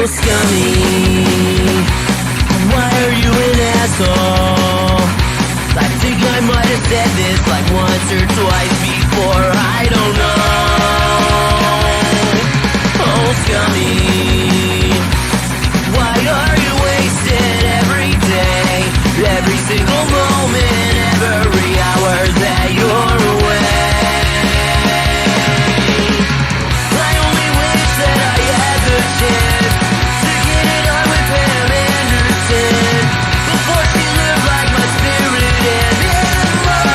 scummy. Why are you an asshole? I think I might have said this like once or twice before, I don't know. Oh, scummy. Why are you wasted every day? Every single moment, every hour that you're away. I only wish that I had the chance to get it on with Pam Anderson before she lived like my spirit animal.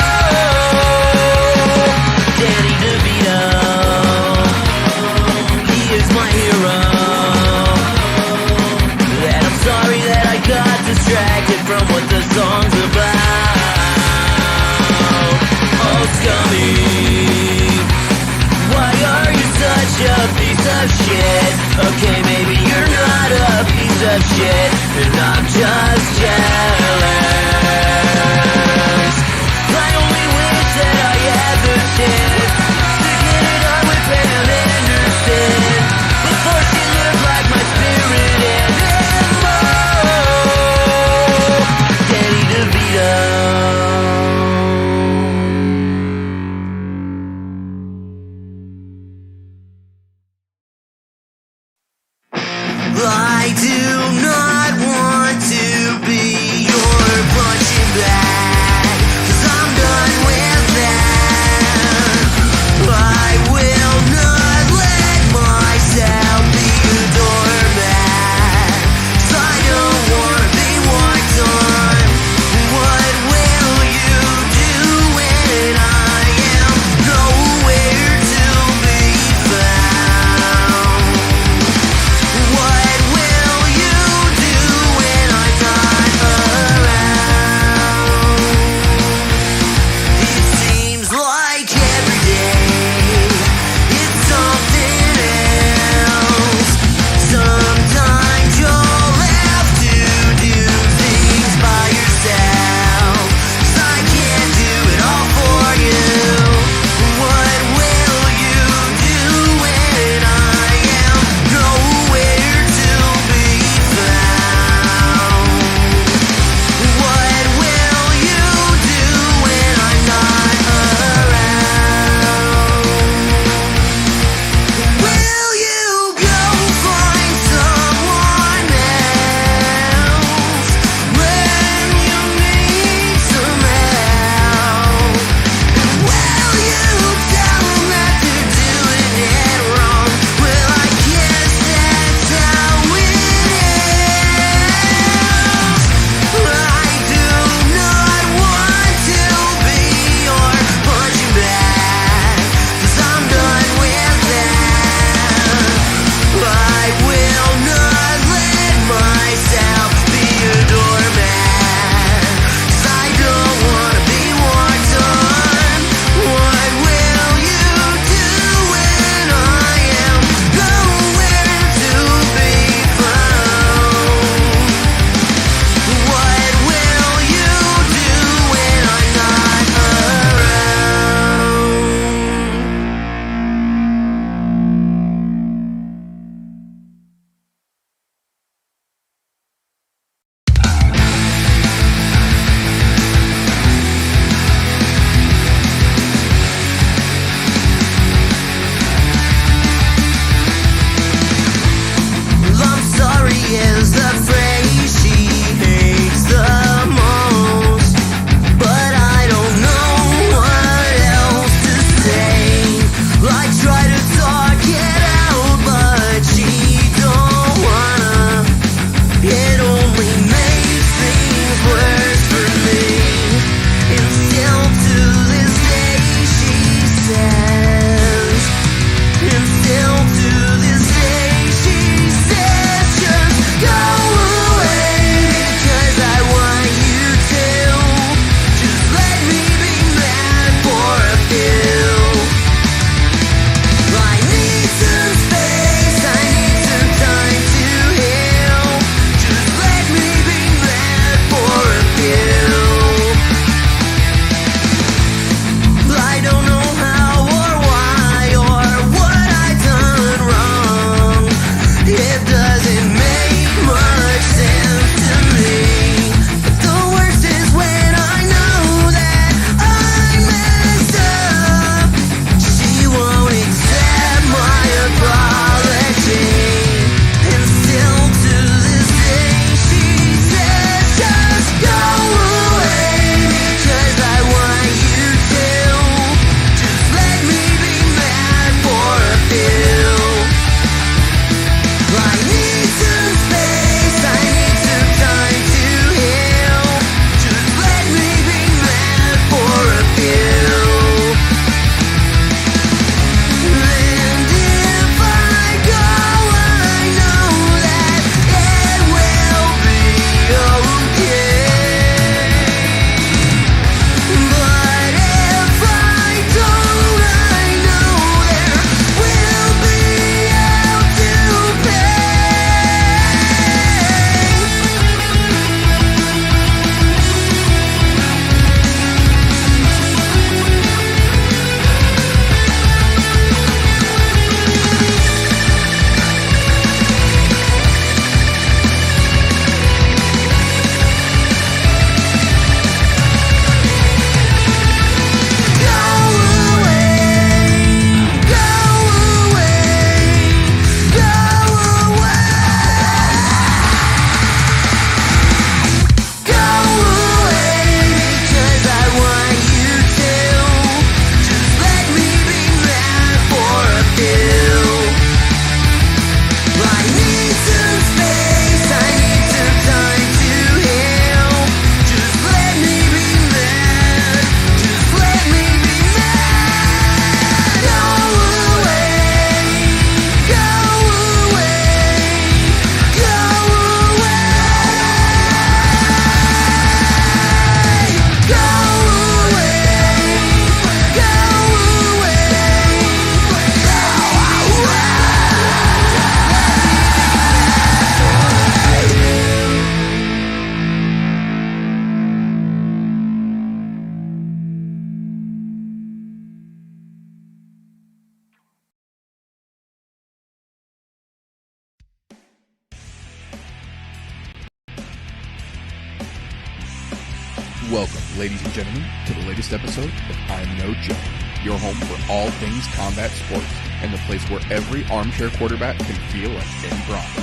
Welcome, ladies and gentlemen, to the latest episode of I'm No Joe, your home for all things combat sports and the place where every armchair quarterback can feel like Eddie Bravo.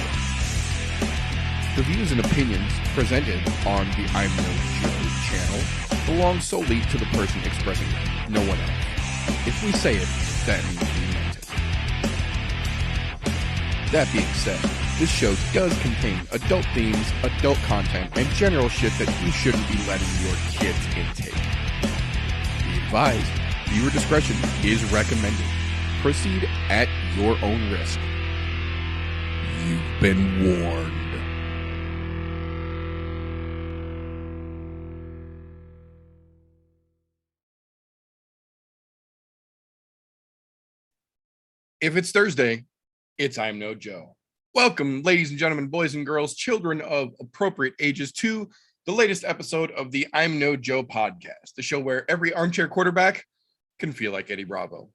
The views and opinions presented on the I'm No Joe channel belong solely to the person expressing them, no one else. If we say it, that means we meant it. That being said, this show does contain adult themes, adult content, and general shit that you shouldn't be letting your kids intake. Be advised, viewer discretion is recommended. Proceed at your own risk. You've been warned. If it's Thursday, it's I'm No Joe. Welcome, ladies and gentlemen, boys and girls, children of appropriate ages, to the latest episode of the I'm No Joe podcast, the show where every armchair quarterback can feel like Eddie Bravo.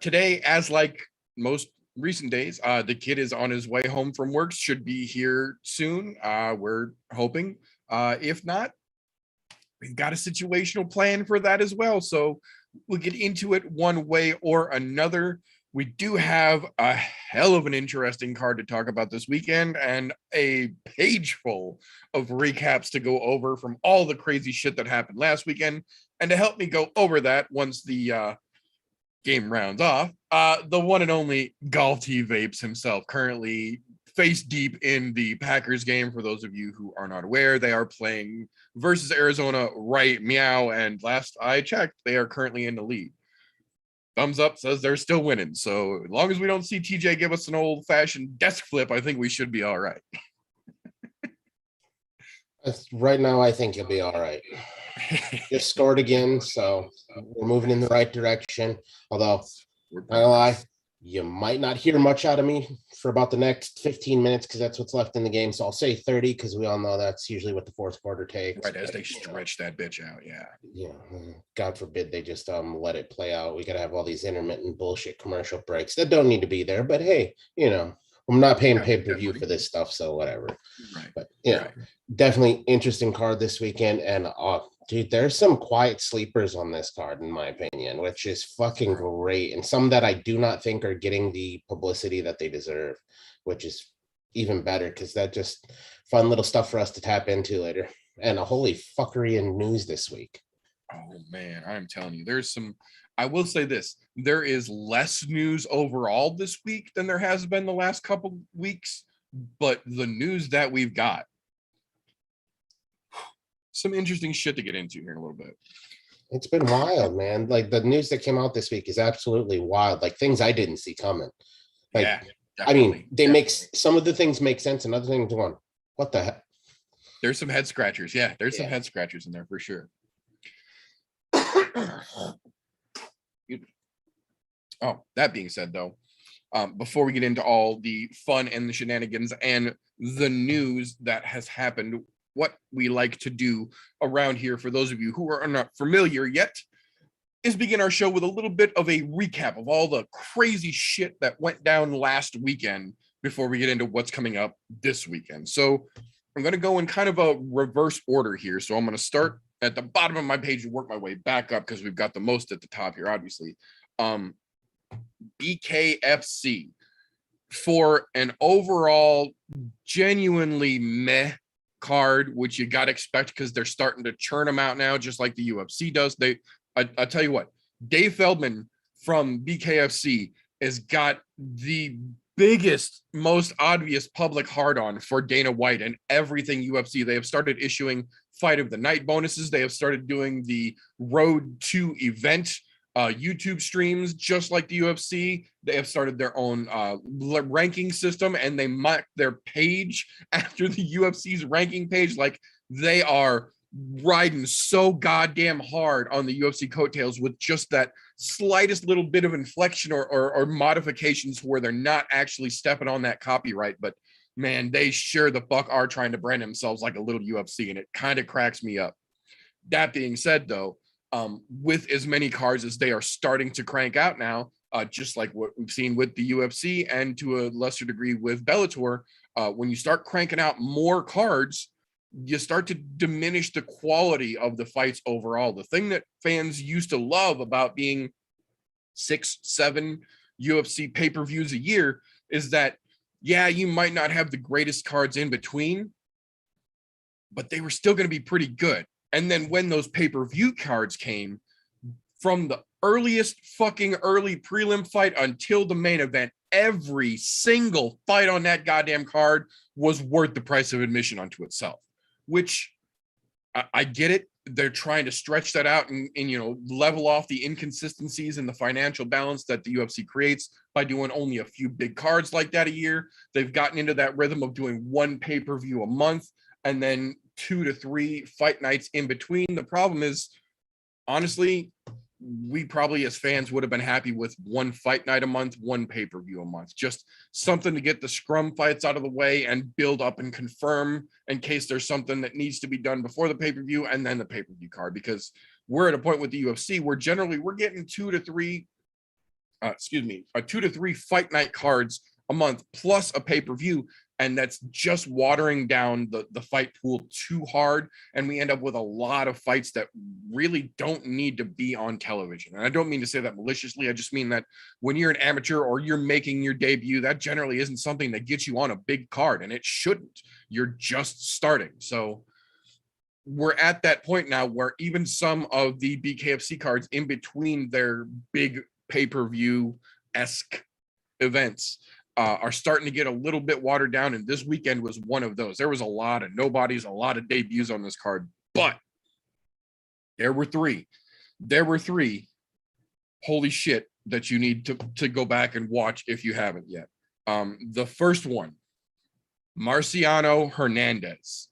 Today, as like most recent days, the kid is on his way home from work, should be here soon. We're hoping. If not, we've got a situational plan for that as well. So we'll get into it one way or another. We do have a hell of an interesting card to talk about this weekend and a page full of recaps to go over from all the crazy shit that happened last weekend. And to help me go over that once the game rounds off, the one and only Galti Vapes himself, currently face deep in the Packers game. For those of you who are not aware, they are playing versus Arizona right meow. And last I checked, they are currently in the lead. Thumbs up says they're still winning. So as long as we don't see TJ give us an old-fashioned desk flip, I think we should be all right. Right now, I think you'll be all right. Just scored again, so we're moving in the right direction. Although, not gonna lie, you might not hear much out of me for about the next 15 minutes because that's what's left in the game. So I'll say 30 because we all know that's usually what the fourth quarter takes. Right, as they stretch that bitch out, yeah. Yeah, God forbid they just let it play out. We got to have all these intermittent bullshit commercial breaks that don't need to be there. But hey, I'm not paying pay-per-view for this stuff, so whatever. Right. But definitely interesting card this weekend. And dude, there's some quiet sleepers on this card, in my opinion, which is fucking great. And some that I do not think are getting the publicity that they deserve, which is even better because that just fun little stuff for us to tap into later. And a holy fuckery in news this week. Oh, man, I'm telling you, I will say this, there is less news overall this week than there has been the last couple weeks, but the news that we've got, some interesting shit to get into here in a little bit. It's been wild, man. Like the news that came out this week is absolutely wild. Like things I didn't see coming. Like, yeah, I mean, some of the things make sense and other things going, what the heck? There's some head scratchers. Yeah, there's some head scratchers in there for sure. Oh, that being said, though, before we get into all the fun and the shenanigans and the news that has happened, what we like to do around here, for those of you who are not familiar yet, is begin our show with a little bit of a recap of all the crazy shit that went down last weekend before we get into what's coming up this weekend. So I'm going to go in kind of a reverse order here. So I'm going to start at the bottom of my page and work my way back up because we've got the most at the top here, obviously. BKFC, for an overall genuinely meh card, which you got to expect because they're starting to churn them out now, just like the UFC does. I tell you what, Dave Feldman from BKFC has got the biggest, most obvious public hard-on for Dana White and everything UFC. They have started issuing fight of the night bonuses. They have started doing the road to event YouTube streams, just like the UFC. They have started their own ranking system, and they mark their page after the UFC's ranking page. Like, they are riding so goddamn hard on the UFC coattails with just that slightest little bit of inflection or modifications where they're not actually stepping on that copyright. But man, they sure the fuck are trying to brand themselves like a little UFC, and it kind of cracks me up. That being said, though, with as many cards as they are starting to crank out now, just like what we've seen with the UFC and to a lesser degree with Bellator, when you start cranking out more cards, you start to diminish the quality of the fights overall. The thing that fans used to love about being 6-7 UFC pay-per-views a year is that, yeah, you might not have the greatest cards in between, but they were still going to be pretty good. And then when those pay-per-view cards came, from the earliest fucking early prelim fight until the main event, every single fight on that goddamn card was worth the price of admission unto itself, which I get it. They're trying to stretch that out and level off the inconsistencies in the financial balance that the UFC creates by doing only a few big cards like that a year. They've gotten into that rhythm of doing one pay-per-view a month and then 2 to 3 fight nights in between. The problem is, honestly, we probably as fans would have been happy with one fight night a month, one pay-per-view a month, just something to get the scrum fights out of the way and build up and confirm in case there's something that needs to be done before the pay-per-view and then the pay-per-view card. Because we're at a point with the UFC where generally we're getting 2 to 3 fight night cards a month plus a pay-per-view, and that's just watering down the fight pool too hard, and we end up with a lot of fights that really don't need to be on television. And I don't mean to say that maliciously. I just mean that when you're an amateur or you're making your debut, that generally isn't something that gets you on a big card, and it shouldn't. You're just starting. So we're at that point now where even some of the BKFC cards in between their big pay-per-view-esque events are starting to get a little bit watered down, and this weekend was one of those. There was a lot of nobodies, a lot of debuts on this card, but there were three. Holy shit, that you need to go back and watch if you haven't yet. The first one, Marciano Hernandez.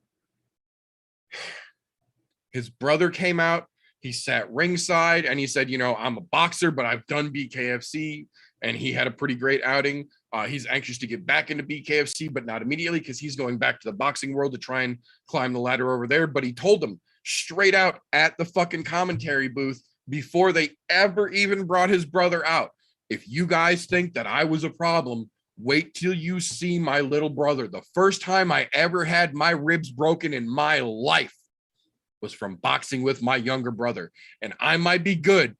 His brother came out. He sat ringside and he said, I'm a boxer, but I've done BKFC, and he had a pretty great outing. He's anxious to get back into BKFC, but not immediately because he's going back to the boxing world to try and climb the ladder over there. But he told them straight out at the fucking commentary booth before they ever even brought his brother out, if you guys think that I was a problem, wait till you see my little brother. The first time I ever had my ribs broken in my life was from boxing with my younger brother. And I might be good,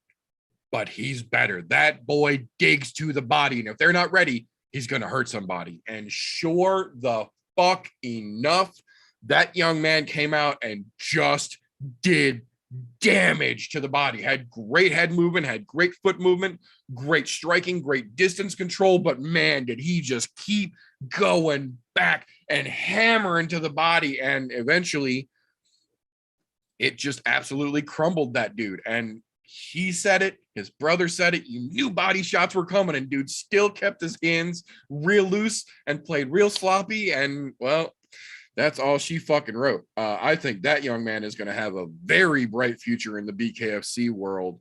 but he's better. That boy digs to the body. And if they're not ready, he's going to hurt somebody. And sure the fuck enough, that young man came out and just did damage to the body. Had great head movement, had great foot movement, great striking, great distance control. But man, did he just keep going back and hammering to the body. And eventually it just absolutely crumbled that dude. And he said it, his brother said it, you knew body shots were coming, and dude still kept his hands real loose and played real sloppy. And well, that's all she fucking wrote. I think that young man is going to have a very bright future in the BKFC world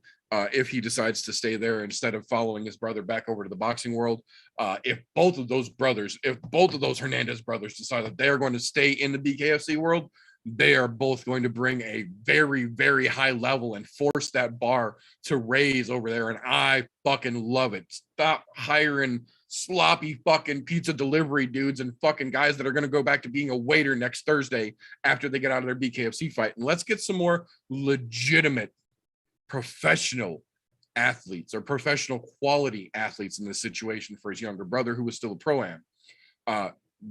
if he decides to stay there instead of following his brother back over to the boxing world. If both of those Hernandez brothers decide that they're going to stay in the BKFC world, they are both going to bring a very, very high level and force that bar to raise over there. And I fucking love it. Stop hiring sloppy fucking pizza delivery dudes and fucking guys that are going to go back to being a waiter next Thursday after they get out of their BKFC fight. And let's get some more legitimate professional athletes or professional quality athletes in this situation for his younger brother, who was still a pro-am.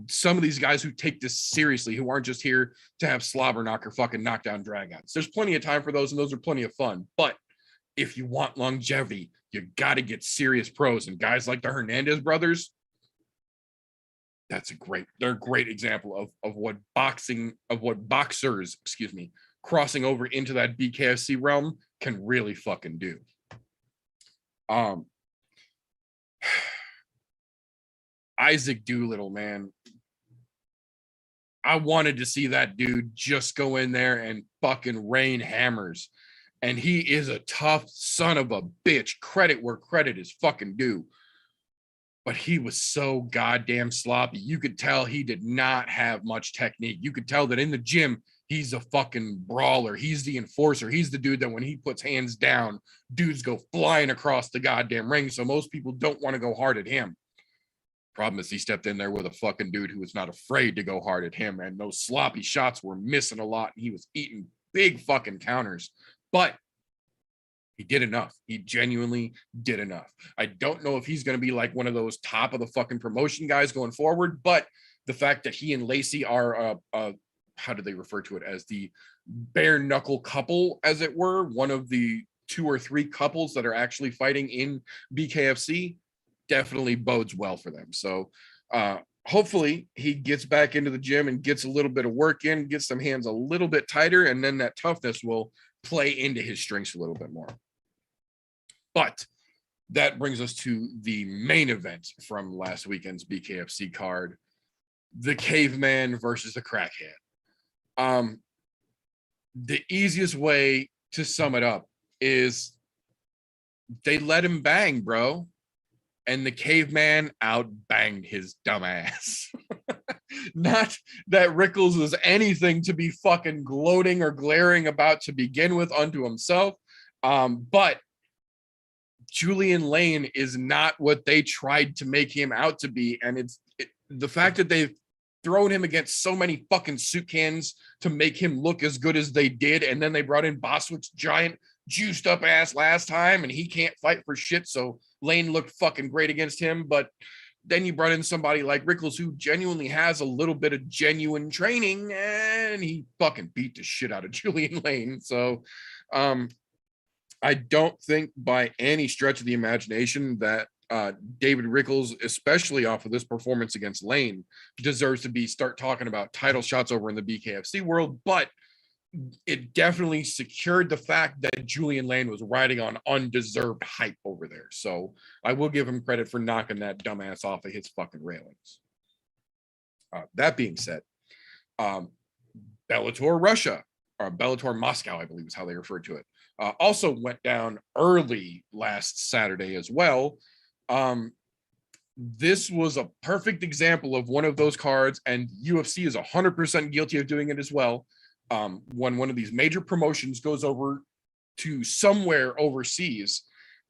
Some of these guys who take this seriously, who aren't just here to have slobber knocker fucking knockdown dragouts. There's plenty of time for those, and those are plenty of fun. But if you want longevity, you got to get serious pros. And guys like the Hernandez brothers, they're a great example of what boxers, crossing over into that BKFC realm can really fucking do. Isaac Doolittle, man. I wanted to see that dude just go in there and fucking rain hammers. And he is a tough son of a bitch. Credit where credit is fucking due. But he was so goddamn sloppy. You could tell he did not have much technique. You could tell that in the gym, he's a fucking brawler. He's the enforcer. He's the dude that when he puts hands down, dudes go flying across the goddamn ring. So most people don't want to go hard at him. Problem is he stepped in there with a fucking dude who was not afraid to go hard at him, and those sloppy shots were missing a lot, and he was eating big fucking counters. But he did enough. He genuinely did enough. I don't know if he's going to be like one of those top of the fucking promotion guys going forward, but the fact that he and Lacey are, how do they refer to it, as the bare knuckle couple, as it were, one of the 2 or 3 couples that are actually fighting in BKFC, definitely bodes well for them. So hopefully he gets back into the gym and gets a little bit of work in, gets some hands a little bit tighter, and then that toughness will play into his strengths a little bit more. But that brings us to the main event from last weekend's BKFC card, the caveman versus the crackhead. The easiest way to sum it up is they let him bang, bro. And the caveman outbanged his dumbass. Not that Rickles was anything to be fucking gloating or glaring about to begin with unto himself. But Julian Lane is not what they tried to make him out to be. And the fact that they've thrown him against so many fucking soup cans to make him look as good as they did. And then they brought in Boswick's giant juiced up ass last time, and he can't fight for shit. So Lane looked fucking great against him. But then you brought in somebody like Rickles, who genuinely has a little bit of genuine training, and he fucking beat the shit out of Julian Lane. So I don't think by any stretch of the imagination that David Rickles, especially off of this performance against Lane, deserves to start talking about title shots over in the BKFC world. But it definitely secured the fact that Julian Lane was riding on undeserved hype over there. So I will give him credit for knocking that dumbass off of his fucking railings. That being said, Bellator Russia, or Bellator Moscow, I believe is how they referred to it, also went down early last Saturday as well. This was a perfect example of one of those cards, and UFC is 100% guilty of doing it as well. When one of these major promotions goes over to somewhere overseas,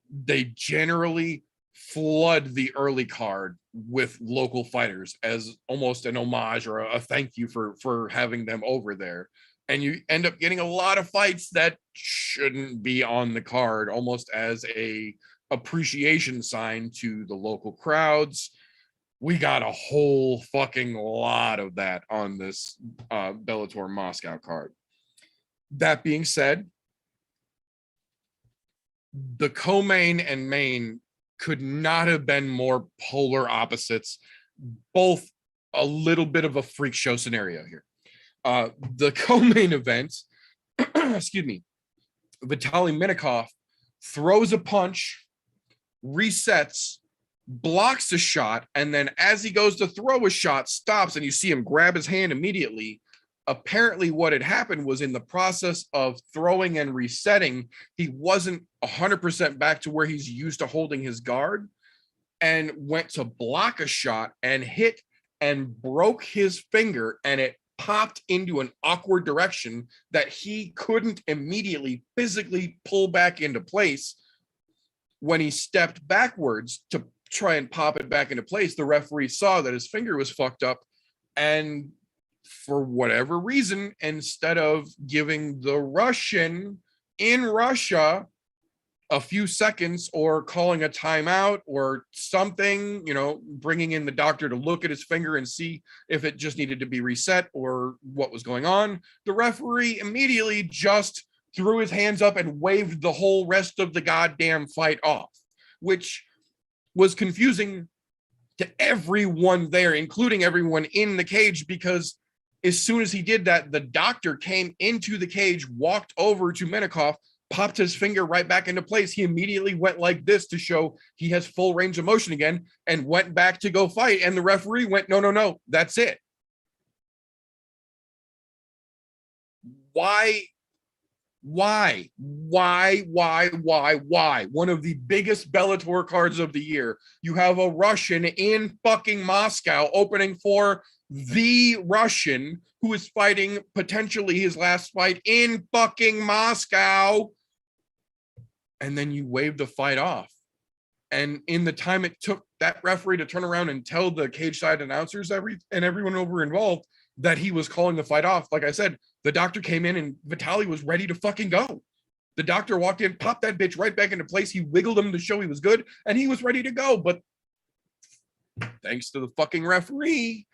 they generally flood the early card with local fighters as almost an homage or a thank you for having them over there. And you end up getting a lot of fights that shouldn't be on the card, almost as a appreciation sign to the local crowds. We got a whole fucking lot of that on this Bellator Moscow card. That being said, the co-main and main could not have been more polar opposites, both a little bit of a freak show scenario here. The co-main event, excuse me, Vitaly Minakov throws a punch, resets, blocks a shot, and then as he goes to throw a shot, stops, and you see him grab his hand immediately. Apparently what had happened was in the process of throwing and resetting, he wasn't 100% back to where he's used to holding his guard, and went to block a shot and hit and broke his finger, and it popped into an awkward direction that he couldn't immediately physically pull back into place. When he stepped backwards to try and pop it back into place, the referee saw that his finger was fucked up, and for whatever reason, instead of giving the Russian in Russia a few seconds or calling a timeout or something, bringing in the doctor to look at his finger and see if it just needed to be reset or what was going on, the referee immediately just threw his hands up and waved the whole rest of the goddamn fight off, which was confusing to everyone there, including everyone in the cage, because as soon as he did that, the doctor came into the cage, walked over to Minakov, popped his finger right back into place. He immediately went like this to show he has full range of motion again and went back to go fight. And the referee went, no, that's it. Why? One of the biggest Bellator cards of the year. You have a Russian in fucking Moscow opening for the Russian who is fighting potentially his last fight in fucking Moscow. And then you wave the fight off. And in the time it took that referee to turn around and tell the cage side announcers and everyone over involved that he was calling the fight off. Like I said, the doctor came in and Vitaly was ready to fucking go. The doctor walked in, popped that bitch right back into place. He wiggled him to show he was good, and he was ready to go. But thanks to the fucking referee,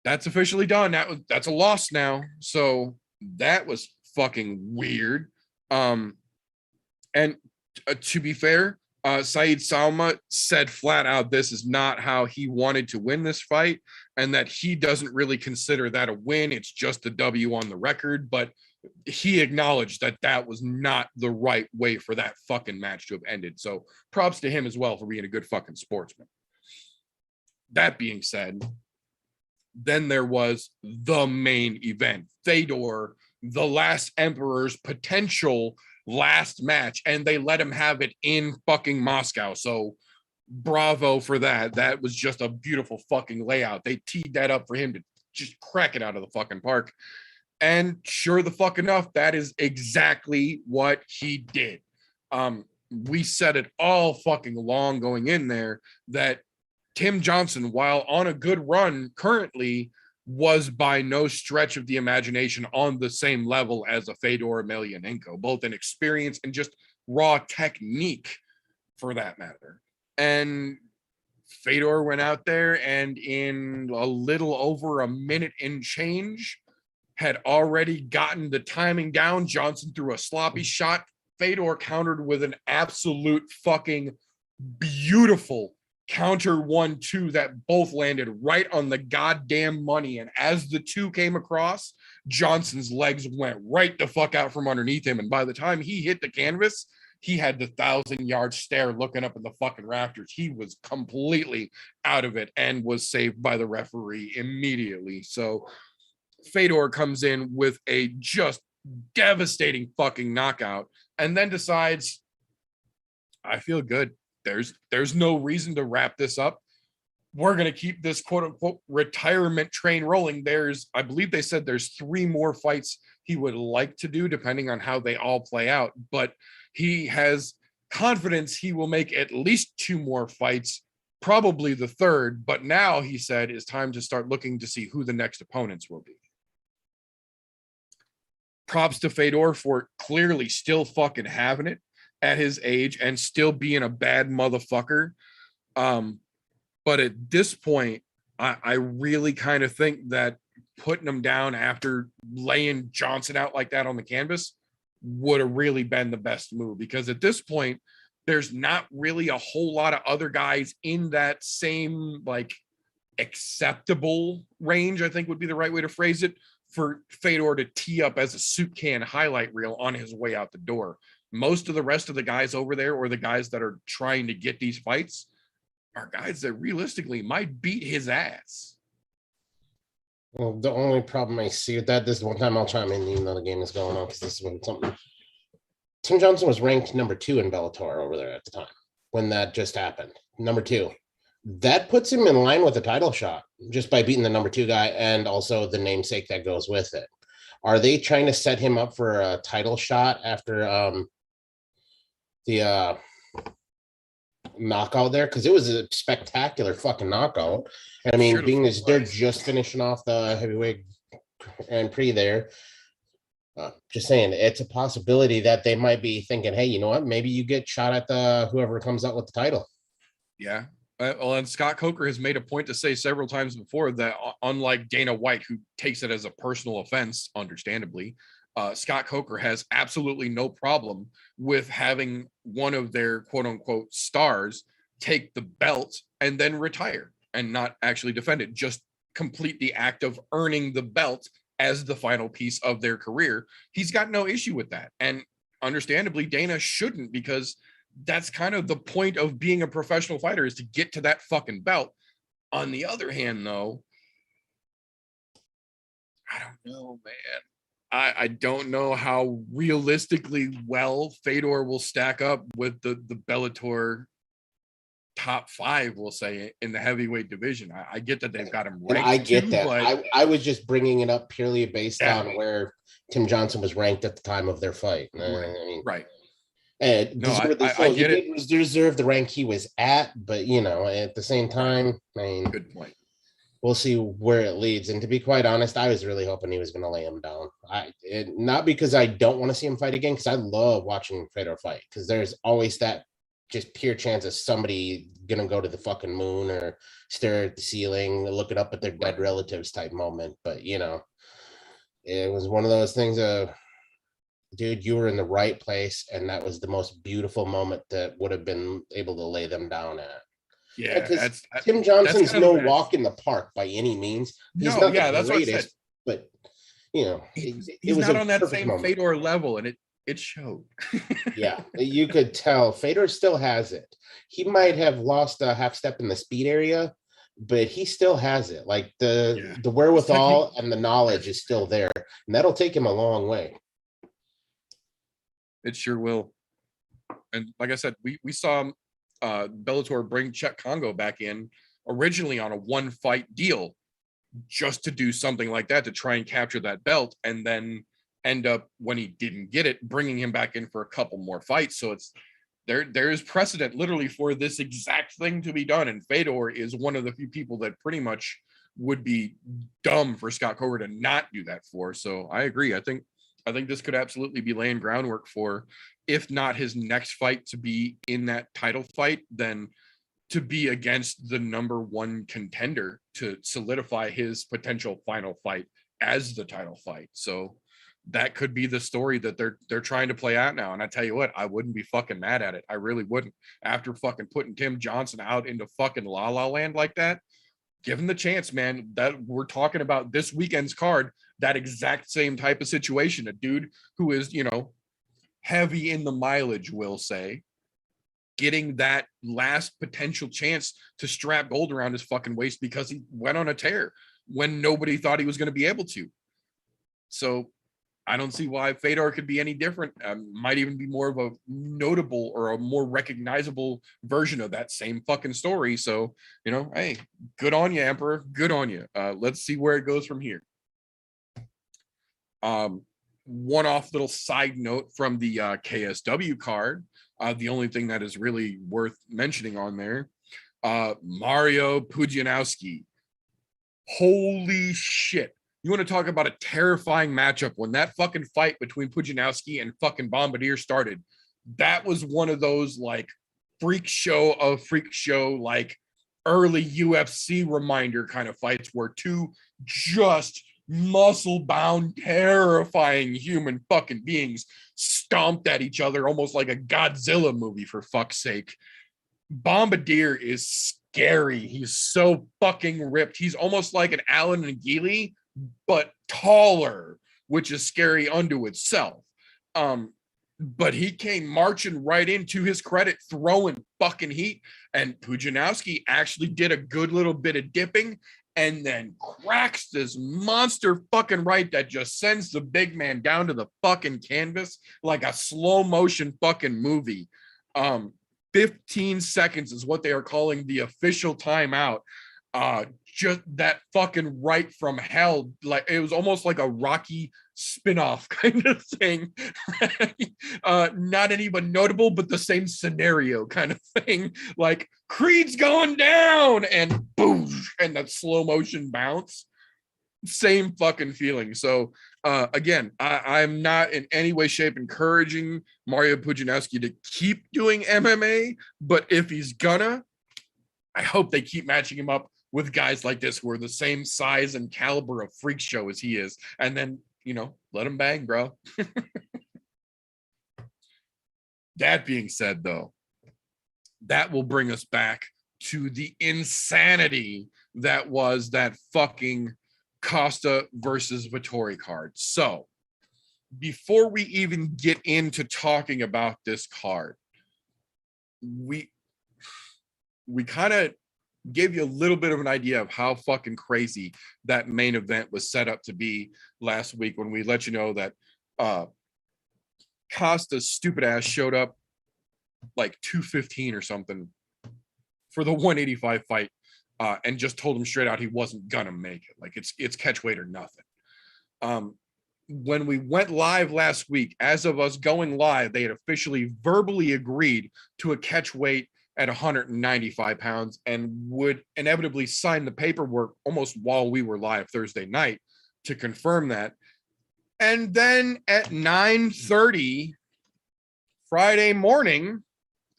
that's officially done. That's a loss now. So that was fucking weird. And to be fair, Saeed Salma said flat out this is not how he wanted to win this fight, and that he doesn't really consider that a win. It's just a W on the record, but he acknowledged that that was not the right way for that fucking match to have ended. So props to him as well for being a good fucking sportsman. That being said, then there was the main event, Fedor, the last emperor's potential last match, and they let him have it in fucking Moscow. So bravo for that. That was just a beautiful fucking layout. They teed that up for him to just crack it out of the fucking park. And sure the fuck enough, that is exactly what he did. We said it all fucking long going in there that Tim Johnson, while on a good run currently, was by no stretch of the imagination on the same level as a Fedor Emelianenko, both in experience and just raw technique for that matter. And Fedor went out there and in a little over a minute and change had already gotten the timing down. Johnson threw a sloppy shot. Fedor countered with an absolute fucking beautiful counter 1-2 that both landed right on the goddamn money. And as the two came across, Johnson's legs went right the fuck out from underneath him. And by the time he hit the canvas, he had the 1,000-yard stare looking up at the fucking rafters. He was completely out of it and was saved by the referee immediately. So Fedor comes in with a just devastating fucking knockout and then decides, I feel good. There's no reason to wrap this up. We're going to keep this quote unquote retirement train rolling. I believe they said there's 3 more fights he would like to do depending on how they all play out, but he has confidence he will make at least 2 more fights, probably the 3rd. But now he said it's time to start looking to see who the next opponents will be. Props to Fedor for clearly still fucking having it at his age and still being a bad motherfucker. But at this point, I really kind of think that putting him down after laying Johnson out like that on the canvas would have really been the best move, because at this point, there's not really a whole lot of other guys in that same like acceptable range, I think would be the right way to phrase it, for Fedor to tee up as a soup can highlight reel on his way out the door. Most of the rest of the guys over there, or the guys that are trying to get these fights, are guys that realistically might beat his ass. Well, the only problem I see with that, this is one time I'll chime in even though the game is going on, because this is when something. Tim Johnson was ranked number 2 in Bellator over there at the time when that just happened. Number 2. That puts him in line with a title shot just by beating the number 2 guy and also the namesake that goes with it. Are they trying to set him up for a title shot after the knockout there? Because it was a spectacular fucking knockout. And I mean, sure, being as they're just finishing off the heavyweight Grand Prix there, just saying, it's a possibility that they might be thinking, hey, you know what? Maybe you get shot at the whoever comes out with the title. Yeah. Well, and Scott Coker has made a point to say several times before that unlike Dana White, who takes it as a personal offense, understandably, Scott Coker has absolutely no problem with having one of their quote unquote stars take the belt and then retire and not actually defend it, just complete the act of earning the belt as the final piece of their career. He's got no issue with that. And understandably, Dana shouldn't, because that's kind of the point of being a professional fighter, is to get to that fucking belt. On the other hand, though, I don't know, man. I don't know how realistically well Fedor will stack up with the Bellator top 5, we'll say, in the heavyweight division. I get that they've got him ranked. And I get that. But I was just bringing it up purely based on where Tim Johnson was ranked at the time of their fight. Right. And No, I get it. He did deserve the rank he was at, but at the same time, I mean, Good point. We'll see where it leads. And to be quite honest, I was really hoping he was going to lay him down. Not because I don't want to see him fight again, because I love watching Fedor fight, because there's always that just pure chance of somebody going to go to the fucking moon or stare at the ceiling, looking up at their dead relatives type moment. But, it was one of those things of, dude, you were in the right place, and that was the most beautiful moment that would have been able to lay them down at. Yeah, because Tim Johnson's no walk in the park by any means. He's not the greatest, but he's not on that same moment. Fedor level, and it showed. Yeah, you could tell Fedor still has it. He might have lost a half step in the speed area, but he still has it. Like the wherewithal and the knowledge is still there, and that'll take him a long way. It sure will. And like I said, we saw Bellator bring Czech Congo back in originally on a 1-fight deal just to do something like that, to try and capture that belt, and then end up, when he didn't get it, bringing him back in for a couple more fights. So it's there is precedent literally for this exact thing to be done, and Fedor is one of the few people that pretty much would be dumb for Scott Coker to not do that for. So I agree. I think this could absolutely be laying groundwork for, if not his next fight to be in that title fight, then to be against the number one contender to solidify his potential final fight as the title fight. So that could be the story that they're trying to play out now. And I tell you what, I wouldn't be fucking mad at it. I really wouldn't. After fucking putting Tim Johnson out into fucking La La Land like that, give him the chance, man. That we're talking about this weekend's card, that exact same type of situation. A dude who is, heavy in the mileage, we'll say, getting that last potential chance to strap gold around his fucking waist because he went on a tear when nobody thought he was going to be able to. So I don't see why Fedor could be any different. Might even be more of a notable or a more recognizable version of that same fucking story. So, hey, good on you, Emperor. Good on you. Let's see where it goes from here. One-off little side note from the KSW card. The only thing that is really worth mentioning on there, Mario Pudzianowski. Holy shit. You want to talk about a terrifying matchup? When that fucking fight between Pudzianowski and fucking Bombardier started, that was one of those like freak show, like early UFC reminder kind of fights where two just muscle-bound, terrifying human fucking beings stomped at each other almost like a Godzilla movie, for fuck's sake. Bombardier is scary. He's so fucking ripped. He's almost like an Alan Nagili, but taller, which is scary unto itself. But he came marching right in, to his credit, throwing fucking heat. And Pudzianowski actually did a good little bit of dipping and then cracks this monster fucking right that just sends the big man down to the fucking canvas like a slow motion fucking movie. 15 seconds is what they are calling the official timeout. Just that fucking right from hell, like it was almost like a Rocky spin-off kind of thing. Not any but notable, but the same scenario kind of thing. Like Creed's going down and boom, and that slow motion bounce. Same fucking feeling. So again, I'm not in any way, shape encouraging Mario Pudzianowski to keep doing MMA, but if he's gonna, I hope they keep matching him up with guys like this who are the same size and caliber of freak show as he is. And then, let him bang, bro. That being said, though, that will bring us back to the insanity that was that fucking Costa versus Vettori card. So before we even get into talking about this card, we kind of gave you a little bit of an idea of how fucking crazy that main event was set up to be last week when we let you know that Costa's stupid ass showed up like 2:15 or something for the 185 fight and just told him straight out he wasn't gonna make it. Like it's catch weight or nothing. when we went live last week, as of us going live, they had officially verbally agreed to a catch weight at 195 pounds and would inevitably sign the paperwork almost while we were live Thursday night to confirm that. And then at 9:30 Friday morning,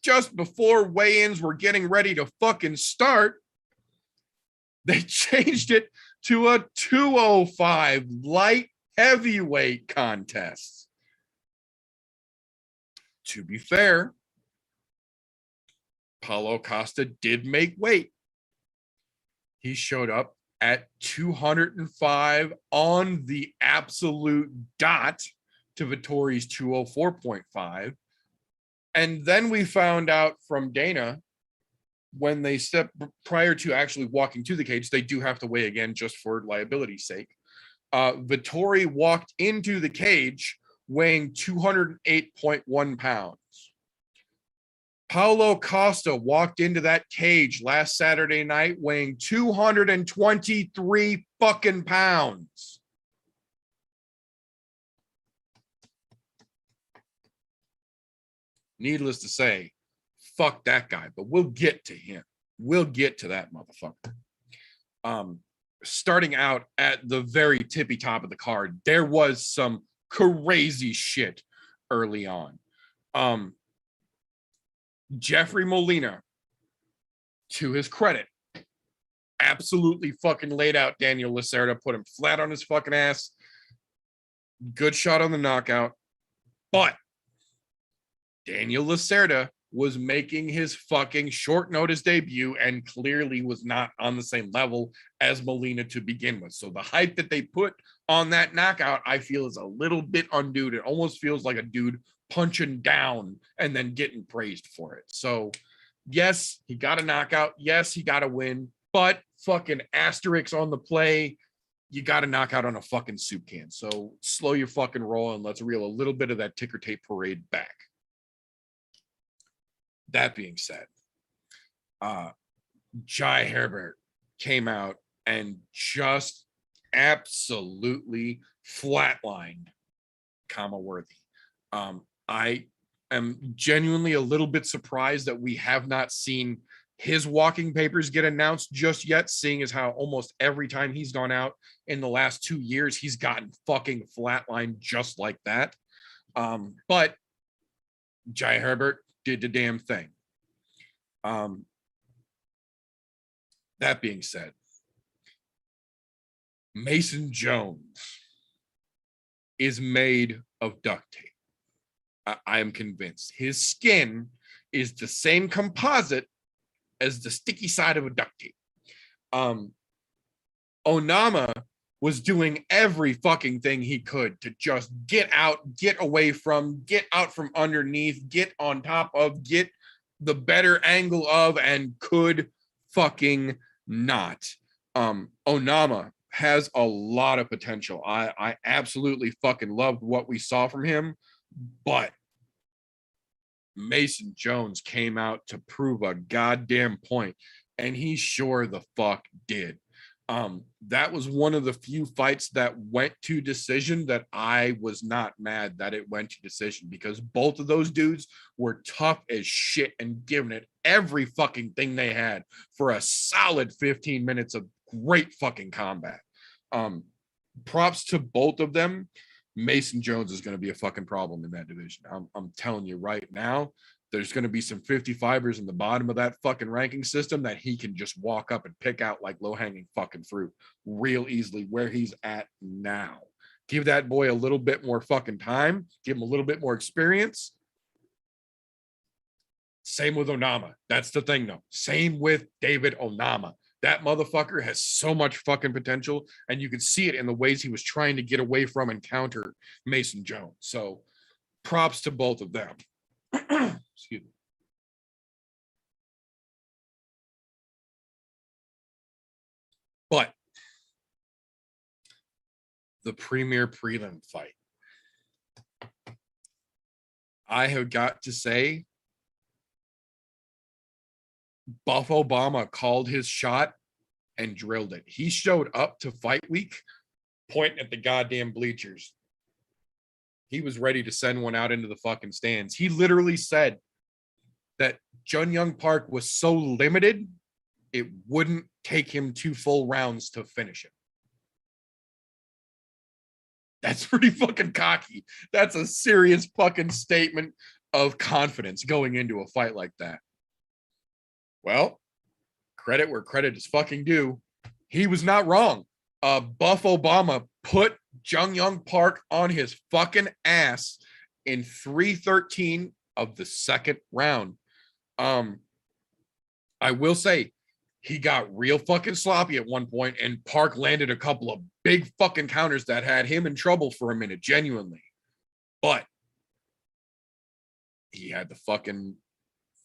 just before weigh-ins were getting ready to fucking start, they changed it to a 205 light heavyweight contest. To be fair, Paulo Costa did make weight. He showed up at 205 on the absolute dot to Vettori's 204.5. And then we found out from Dana, when they prior to actually walking to the cage, they do have to weigh again just for liability's sake. Vettori walked into the cage weighing 208.1 pounds. Paulo Costa walked into that cage last Saturday night weighing 223 fucking pounds. Needless to say, fuck that guy, but we'll get to him. We'll get to that motherfucker. Starting out at the very tippy top of the card, there was some crazy shit early on. Jeffrey Molina, to his credit, absolutely fucking laid out Daniel Lacerda, put him flat on his fucking ass. Good shot on the knockout. But Daniel Lacerda was making his fucking short notice debut and clearly was not on the same level as Molina to begin with. So the hype that they put on that knockout, I feel, is a little bit undue. It almost feels like a dude punching down and then getting praised for it. So yes, he got a knockout. Yes, he got a win, but fucking asterisks on the play. You got to knock out on a fucking soup can. So slow your fucking roll and let's reel a little bit of that ticker tape parade back. That being said, Jai Herbert came out and just absolutely flatlined Kama Worthy. I am genuinely a little bit surprised that we have not seen his walking papers get announced just yet, seeing as how almost every time he's gone out in the last 2 years, he's gotten fucking flatlined just like that. But Jai Herbert did the damn thing. That being said, Mason Jones is made of duct tape. I am convinced. His skin is the same composite as the sticky side of a duct tape. Onama was doing every fucking thing he could to just get out, get away from, get out from underneath, get on top of, get the better angle of, and could fucking not. Onama has a lot of potential. I absolutely fucking loved what we saw from him, but Mason Jones came out to prove a goddamn point, and he sure the fuck did. That was one of the few fights that went to decision that I was not mad that it went to decision, because both of those dudes were tough as shit and giving it every fucking thing they had for a solid 15 minutes of great fucking combat. Props to both of them. Mason Jones is going to be a fucking problem in that division. I'm telling you right now, there's going to be some 55ers in the bottom of that fucking ranking system that he can just walk up and pick out like low-hanging fucking fruit real easily where he's at now. Give that boy a little bit more fucking time. Give him a little bit more experience. Same with Onama. That's the thing, though. Same with David Onama. That motherfucker has so much fucking potential, and you could see it in the ways he was trying to get away from and counter Mason Jones. So props to both of them. Excuse me. But the premier prelim fight, I have got to say, Buff Obama called his shot and drilled it. He showed up to fight week pointing at the goddamn bleachers. he was ready to send one out into the fucking stands. He literally said that Jun Young Park was so limited, it wouldn't take him 2 full rounds to finish him. That's pretty fucking cocky. That's a serious fucking statement of confidence going into a fight like that. Well, credit where credit is fucking due. He was not wrong. Buff Obama put Jun Young Park on his fucking ass in 3:13 of the second round. I will say he got real fucking sloppy at one point, and Park landed a couple of big fucking counters that had him in trouble for a minute, genuinely. But he had the fucking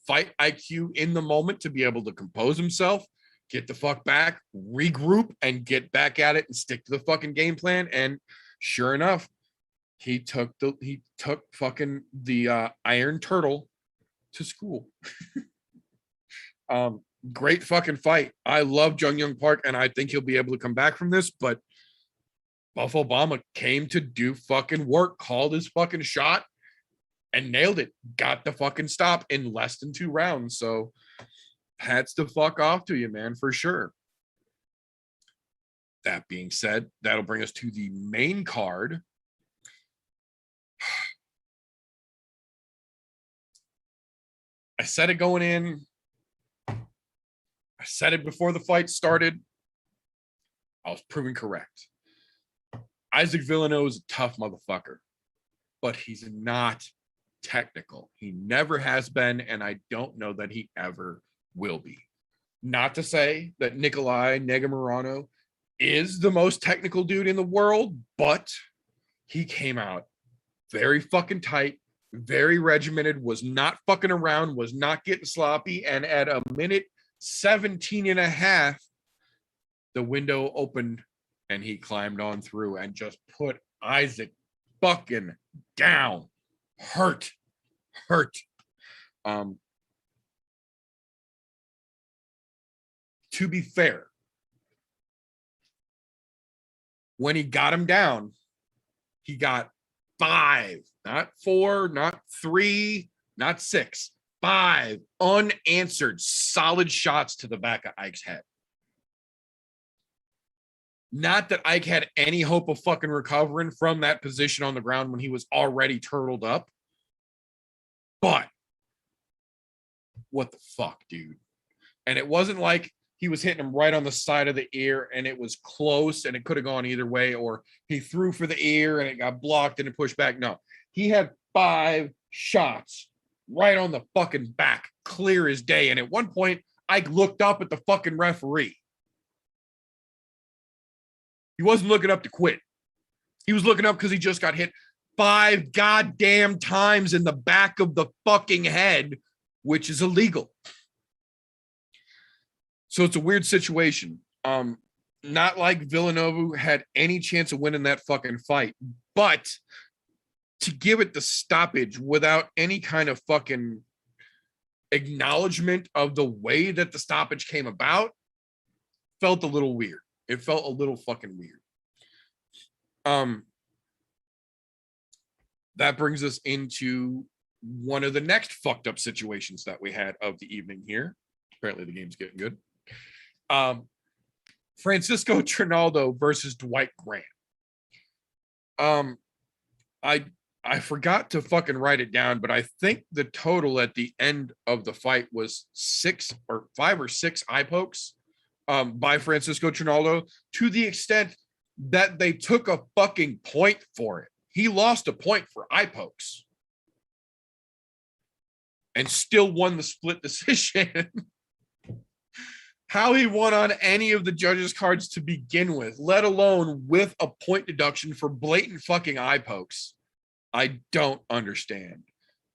fight IQ in the moment to be able to compose himself, get the fuck back, regroup, and get back at it and stick to the fucking game plan. And sure enough, he took fucking the Iron Turtle to school. Great fucking fight. I love Jun Young Park, and I think he'll be able to come back from this, but Buff Obama came to do fucking work, called his fucking shot, and nailed it. Got the fucking stop in less than 2 rounds. So hats to fuck off to you, man, for sure. That being said, that'll bring us to the main card. I said it going in. I said it before the fight started. I was proven correct. Isaac Villanova is a tough motherfucker, but he's not technical. He never has been, and I don't know that he ever will be. Not to say that Nikolai Negumereanu is the most technical dude in the world, but he came out very fucking tight, very regimented, was not fucking around, was not getting sloppy, and at a minute 17 and a half, the window opened and he climbed on through and just put Isaac fucking down. Hurt. To be fair, when he got him down, he got 5, not 4, not 3, not 6, 5 unanswered solid shots to the back of Ike's head. Not that Ike had any hope of fucking recovering from that position on the ground when he was already turtled up. But what the fuck, dude? And it wasn't like he was hitting him right on the side of the ear and it was close and it could have gone either way, or he threw for the ear and it got blocked and it pushed back. No, he had 5 shots right on the fucking back, clear as day. And at one point, Ike looked up at the fucking referee. He wasn't looking up to quit. He was looking up because he just got hit 5 goddamn times in the back of the fucking head, which is illegal. So it's a weird situation. Not like Villanova had any chance of winning that fucking fight, but to give it the stoppage without any kind of fucking acknowledgement of the way that the stoppage came about felt a little weird. It felt a little fucking weird. That brings us into one of the next fucked up situations that we had of the evening here. Apparently the game's getting good. Francisco Trinaldo versus Dwight Grant. I forgot to fucking write it down, but I think the total at the end of the fight was 5 or 6 eye pokes by Francisco Trinaldo, to the extent that they took a fucking point for it. He lost a point for eye pokes and still won the split decision. How he won on any of the judges' cards to begin with, let alone with a point deduction for blatant fucking eye pokes, I don't understand.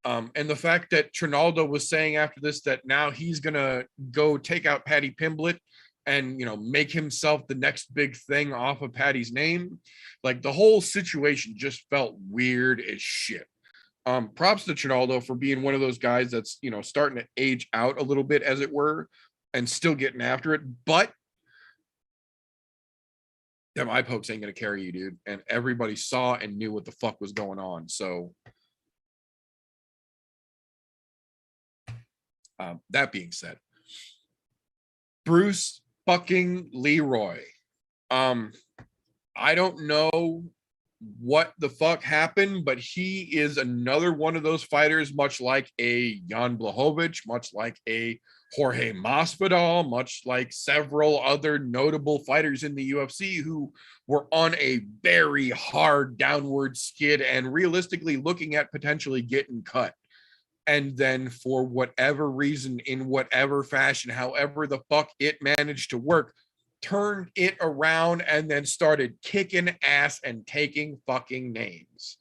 And the fact that Trinaldo was saying after this that now he's gonna go take out Paddy Pimblett and, you know, make himself the next big thing off of Paddy's name. Like, the whole situation just felt weird as shit. Props to Trinaldo for being one of those guys that's, you know, starting to age out a little bit, as it were, and still getting after it. But them eye pokes ain't gonna carry you, dude. And everybody saw and knew what the fuck was going on. So that being said, Bruce fucking Leroy. I don't know what the fuck happened, but he is another one of those fighters, much like a Jan Blachowicz, much like a Jorge Masvidal, much like several other notable fighters in the UFC who were on a very hard downward skid and realistically looking at potentially getting cut. And then for whatever reason, in whatever fashion, however the fuck it managed to work, turned it around and then started kicking ass and taking fucking names.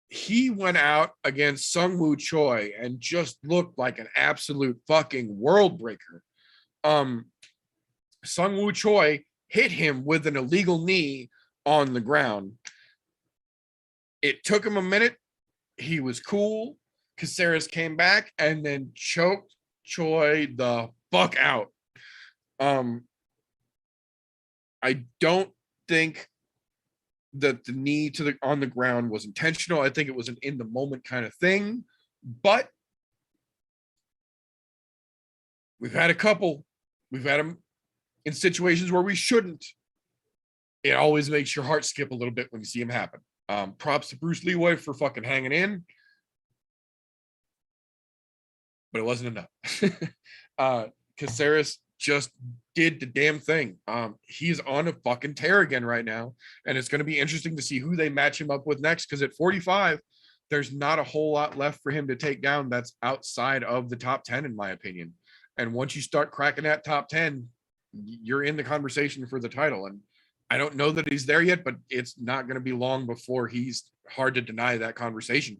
He went out against Sung Woo Choi and just looked like an absolute fucking world breaker. Sung Woo Choi hit him with an illegal knee on the ground. It took him a minute. He was cool. Caceres came back and then choked Choi the fuck out. I don't think that the knee on the ground was intentional. I think it was an in the moment kind of thing, but we've had them in situations where we shouldn't. It always makes your heart skip a little bit when you see them happen. Props to Bruce Leroy for fucking hanging in, but it wasn't enough. Caceres just did the damn thing. He's on a fucking tear again right now, and it's going to be interesting to see who they match him up with next, because at 45, there's not a whole lot left for him to take down that's outside of the top 10, in my opinion. And once you start cracking that top 10, you're in the conversation for the title. And I don't know that he's there yet, but it's not going to be long before he's hard to deny that conversation.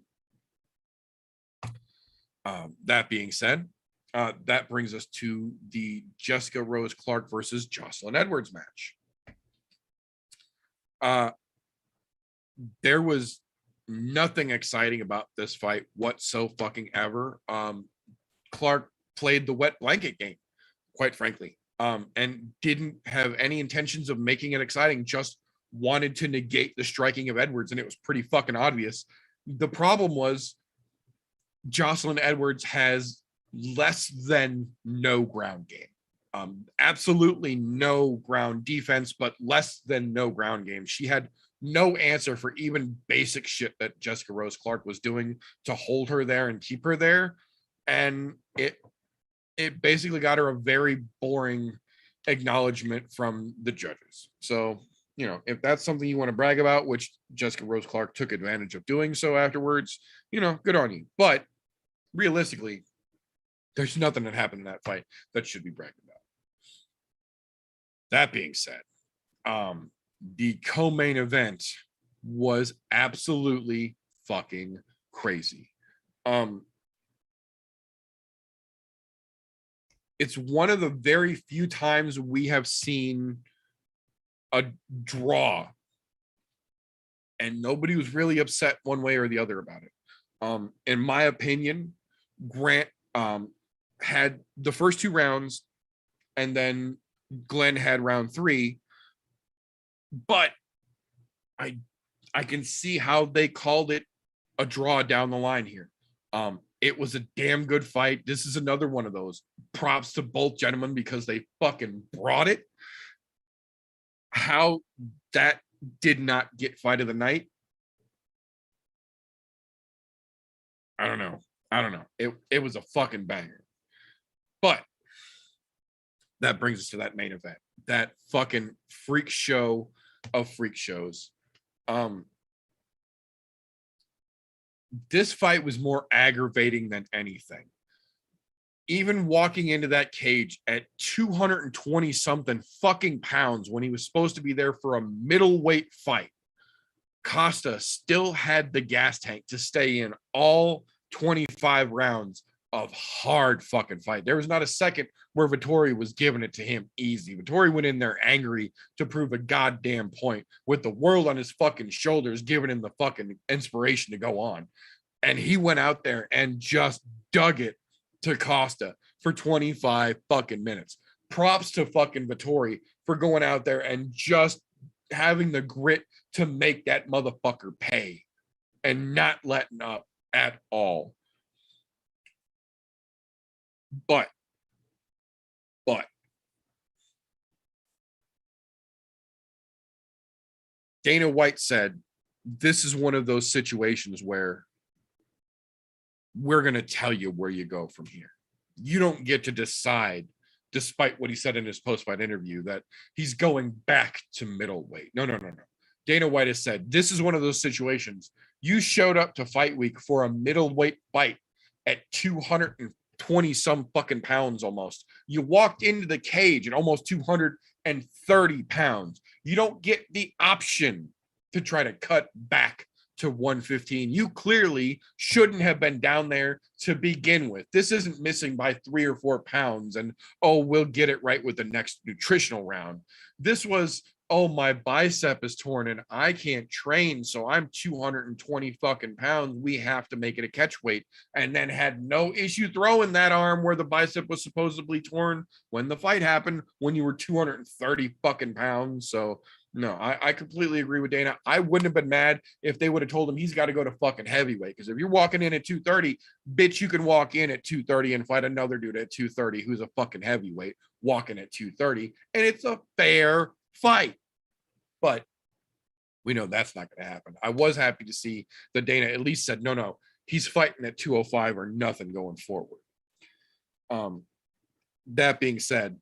That being said, that brings us to the Jessica Rose Clark versus Jocelyn Edwards match. There was nothing exciting about this fight whatsoever. Clark played the wet blanket game, quite frankly, and didn't have any intentions of making it exciting, just wanted to negate the striking of Edwards, and it was pretty fucking obvious. The problem was Jocelyn Edwards has less than no ground game. Absolutely no ground defense, but less than no ground game. She had no answer for even basic shit that Jessica Rose Clark was doing to hold her there and keep her there. And it basically got her a very boring acknowledgement from the judges. So, you know, if that's something you want to brag about, which Jessica Rose Clark took advantage of doing so afterwards, you know, good on you. But realistically, there's nothing that happened in that fight that should be bragged about. That being said, the co-main event was absolutely fucking crazy. It's one of the very few times we have seen a draw and nobody was really upset one way or the other about it. In my opinion, Grant had the first two rounds and then Glenn had round 3, but I can see how they called it a draw down the line here. It was a damn good fight. This is another one of those. Props to both gentlemen because they fucking brought it. How that did not get fight of the night, I don't know. It was a fucking banger. But that brings us to that main event. That fucking freak show of freak shows. This fight was more aggravating than anything. Even walking into that cage at 220 something fucking pounds when he was supposed to be there for a middleweight fight, Costa still had the gas tank to stay in all 25 rounds of hard fucking fight. There was not a second where Vettori was giving it to him easy. Vettori went in there angry to prove a goddamn point with the world on his fucking shoulders, giving him the fucking inspiration to go on. And he went out there and just dug it to Costa for 25 fucking minutes. props to fucking Vettori for going out there and just having the grit to make that motherfucker pay and not letting up at all. But Dana White said, this is one of those situations where we're going to tell you where you go from here. You don't get to decide, despite what he said in his post-fight interview, that he's going back to middleweight. No. Dana White has said, this is one of those situations. You showed up to fight week for a middleweight fight at 220 some fucking pounds almost. You walked into the cage at almost 230 pounds. You don't get the option to try to cut back to 115. You clearly shouldn't have been down there to begin with. This isn't missing by 3 or 4 pounds and, oh, we'll get it right with the next nutritional round. This was, oh, my bicep is torn and I can't train, so I'm 220 fucking pounds. We have to make it a catch weight. And then had no issue throwing that arm where the bicep was supposedly torn when the fight happened, when you were 230 fucking pounds. So no, I completely agree with Dana. I wouldn't have been mad if they would have told him he's got to go to fucking heavyweight. Because if you're walking in at 230, bitch, you can walk in at 230 and fight another dude at 230 who's a fucking heavyweight walking at 230. And it's a fair fight. But we know that's not going to happen. I was happy to see that Dana at least said, no, he's fighting at 205 or nothing going forward. That being said,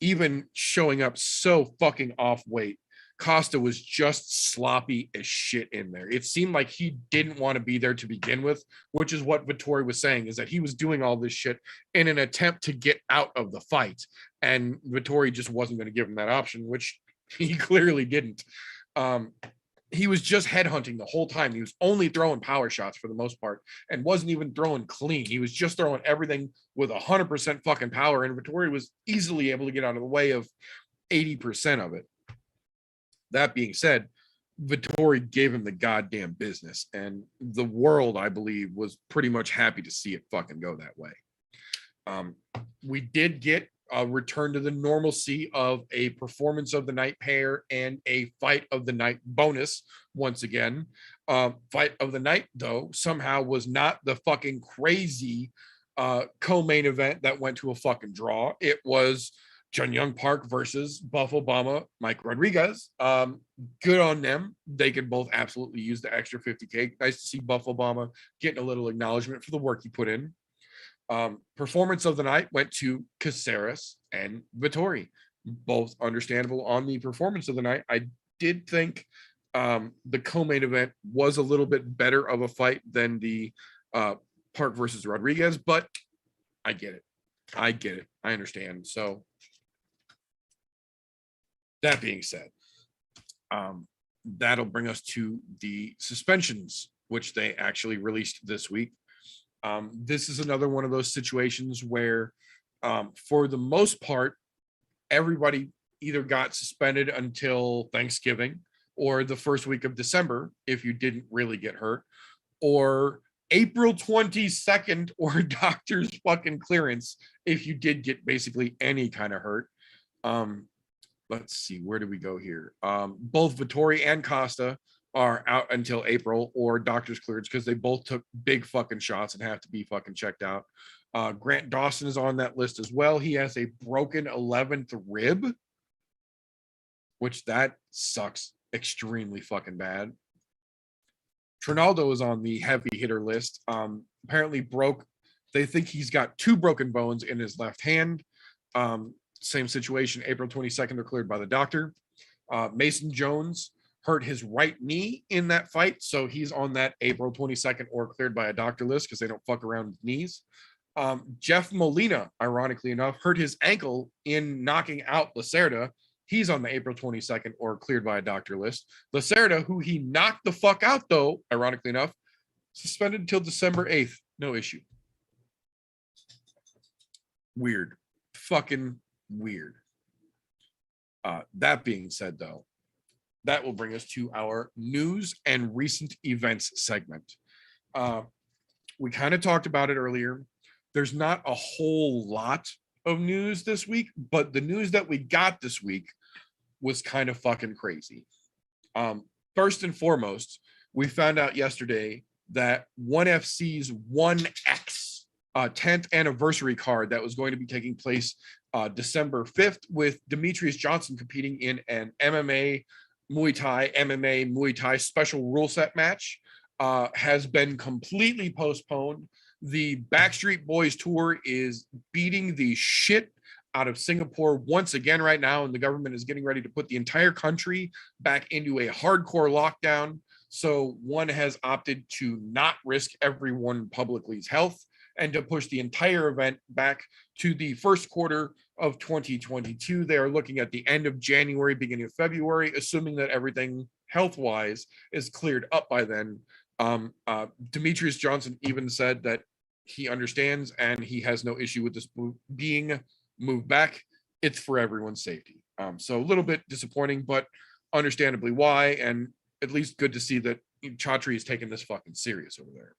even showing up so fucking off weight, Costa was just sloppy as shit in there. It seemed like he didn't want to be there to begin with, which is what Vettori was saying, is that he was doing all this shit in an attempt to get out of the fight. And Vettori just wasn't going to give him that option, which he clearly didn't. He was just headhunting the whole time. He was only throwing power shots for the most part and wasn't even throwing clean. He was just throwing everything with 100% fucking power. And Vettori was easily able to get out of the way of 80% of it. That being said, Vettori gave him the goddamn business, and the world, I believe, was pretty much happy to see it fucking go that way. We did get a return to the normalcy of a performance of the night pair and a fight of the night bonus once again. Fight of the night, though, somehow was not the fucking crazy co-main event that went to a fucking draw. It was Jun Young Park versus Buff Obama, Mike Rodriguez. Good on them. They could both absolutely use the extra 50K. Nice to see Buff Obama getting a little acknowledgement for the work he put in. Performance of the night went to Caceres and Vettori. Both understandable on the performance of the night. I did think the co-main event was a little bit better of a fight than the Park versus Rodriguez, but I get it. I understand. So that being said, that'll bring us to the suspensions, which they actually released this week. This is another one of those situations where, for the most part, everybody either got suspended until Thanksgiving or the first week of December if you didn't really get hurt, or April 22nd or doctor's fucking clearance if you did get basically any kind of hurt. Let's see, where do we go here? Both Vettori and Costa are out until April or doctor's clearance because they both took big fucking shots and have to be fucking checked out. Grant Dawson is on that list as well. He has a broken 11th rib, which that sucks extremely fucking bad. Trinaldo is on the heavy hitter list. Apparently they think he's got 2 broken bones in his left hand. Same situation, April 22nd, they're cleared by the doctor. Mason Jones hurt his right knee in that fight, so he's on that April 22nd or cleared by a doctor list because they don't fuck around with knees. Jeff Molina, ironically enough, hurt his ankle in knocking out Lacerda. He's on the April 22nd or cleared by a doctor list. Lacerda, who he knocked the fuck out, though, ironically enough, suspended until December 8th. No issue. Weird. Fucking weird. That being said, though, that will bring us to our news and recent events segment. We kind of talked about it earlier. There's not a whole lot of news this week, but the news that we got this week was kind of fucking crazy. First and foremost, we found out yesterday that ONE FC's 1X 10th anniversary card that was going to be taking place December 5th with Demetrius Johnson competing in an MMA Muay Thai special rule set match has been completely postponed. The Backstreet Boys tour is beating the shit out of Singapore once again right now, and the government is getting ready to put the entire country back into a hardcore lockdown. So ONE has opted to not risk everyone publicly's health and to push the entire event back to the first quarter of 2022. They are looking at the end of January, beginning of February, assuming that everything health-wise is cleared up by then. Demetrius Johnson even said that he understands and he has no issue with this being moved back. It's for everyone's safety. So a little bit disappointing, but understandably why, and at least good to see that Chatri is taking this fucking serious over there.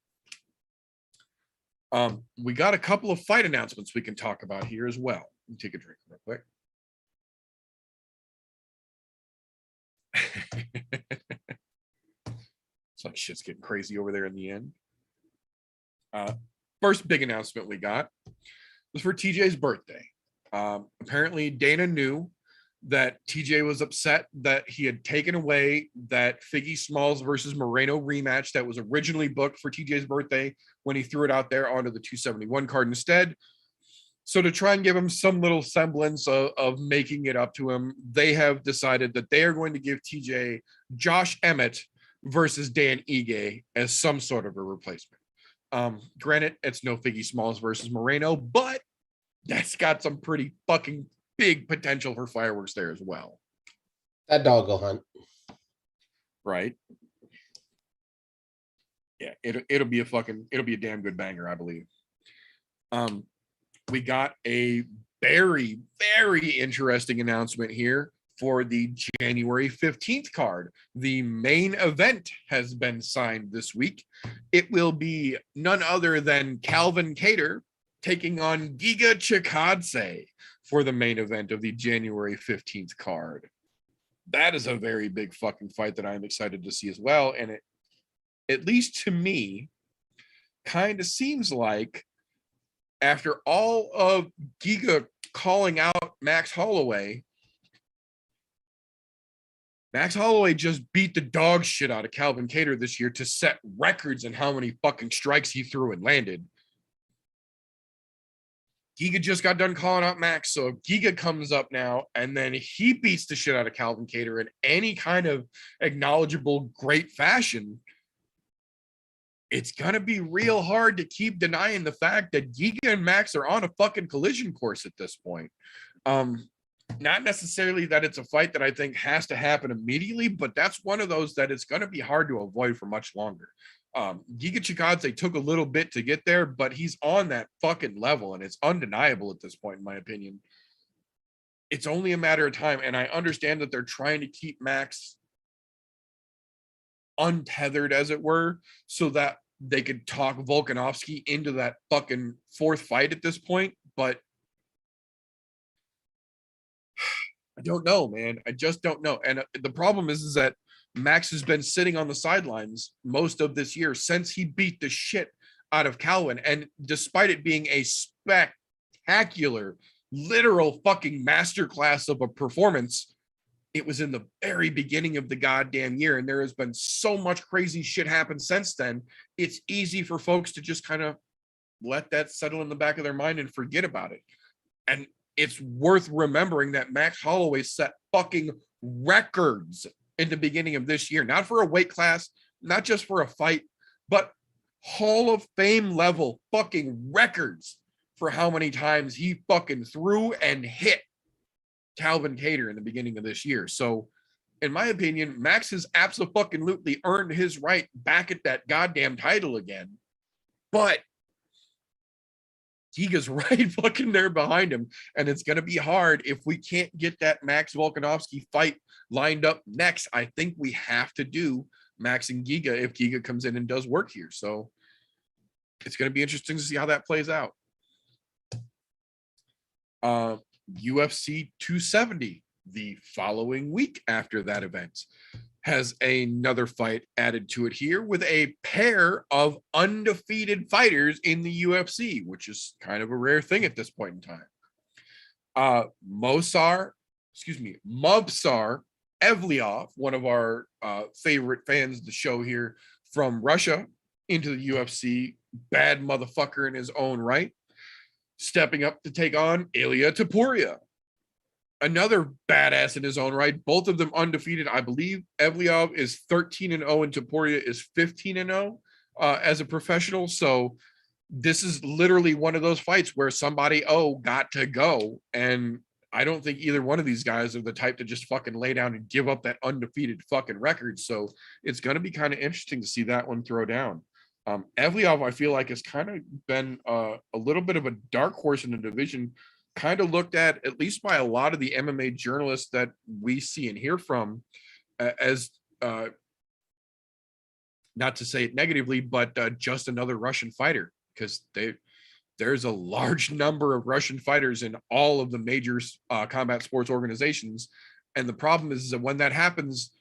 We got a couple of fight announcements we can talk about here as well. Let me take a drink real quick. It's like shit's getting crazy over there in the end. First big announcement we got was for TJ's birthday. Apparently Dana knew that TJ was upset that he had taken away that Figgy Smalls versus Moreno rematch that was originally booked for TJ's birthday when he threw it out there onto the 271 card instead. So to try and give him some little semblance of making it up to him, they have decided that they are going to give TJ Josh Emmett versus Dan Ige as some sort of a replacement. Granted, it's no Figgy Smalls versus Moreno, but that's got some pretty fucking big potential for fireworks there as well. That dog will hunt. Right. Yeah, it'll be a damn good banger, I believe. We got a very, very interesting announcement here for the January 15th card. The main event has been signed this week. It will be none other than Calvin Kattar taking on Giga Chikadze for the main event of the January 15th card. That is a very big fucking fight that I'm excited to see as well. And it, at least to me, kind of seems like after all of Giga calling out Max Holloway just beat the dog shit out of Calvin Kattar this year to set records in how many fucking strikes he threw and landed. Giga just got done calling out Max, so if Giga comes up now and then he beats the shit out of Calvin Kattar in any kind of acknowledgeable great fashion, it's going to be real hard to keep denying the fact that Giga and Max are on a fucking collision course at this point. Not necessarily that it's a fight that I think has to happen immediately, but that's one of those that it's going to be hard to avoid for much longer. Giga Chikadze took a little bit to get there, but he's on that fucking level, and it's undeniable at this point, in my opinion. It's only a matter of time, and I understand that they're trying to keep Max untethered, as it were, so that they could talk Volkanovski into that fucking fourth fight at this point, but I don't know, man. I just don't know. And the problem is that Max has been sitting on the sidelines most of this year since he beat the shit out of Calvin. And despite it being a spectacular, literal fucking masterclass of a performance, it was in the very beginning of the goddamn year. And there has been so much crazy shit happen since then. It's easy for folks to just kind of let that settle in the back of their mind and forget about it. And it's worth remembering that Max Holloway set fucking records in the beginning of this year, not for a weight class, not just for a fight, but Hall of Fame level fucking records for how many times he fucking threw and hit Calvin Kattar in the beginning of this year. So in my opinion, Max has absolutely earned his right back at that goddamn title again. But Giga's right fucking there behind him, and it's going to be hard if we can't get that Max Volkanovski fight lined up next. I think we have to do Max and Giga if Giga comes in and does work here. So it's going to be interesting to see how that plays out. UFC 270 the following week after that event has another fight added to it here with a pair of undefeated fighters in the UFC, which is kind of a rare thing at this point in time. Mobsar Evliov, one of our favorite fans of the show here from Russia into the UFC, bad motherfucker in his own right, stepping up to take on Ilia Topuria, another badass in his own right. Both of them undefeated. I believe Evliov is 13-0 and Topuria is 15-0 as a professional. So this is literally one of those fights where somebody got to go, and I don't think either one of these guys are the type to just fucking lay down and give up that undefeated fucking record. So it's going to be kind of interesting to see that one throw down. Evliov, I feel like, has kind of been a little bit of a dark horse in the division, kind of looked at least by a lot of the MMA journalists that we see and hear from, as not to say it negatively, but just another Russian fighter, because there's a large number of Russian fighters in all of the major combat sports organizations. And the problem is that when that happens,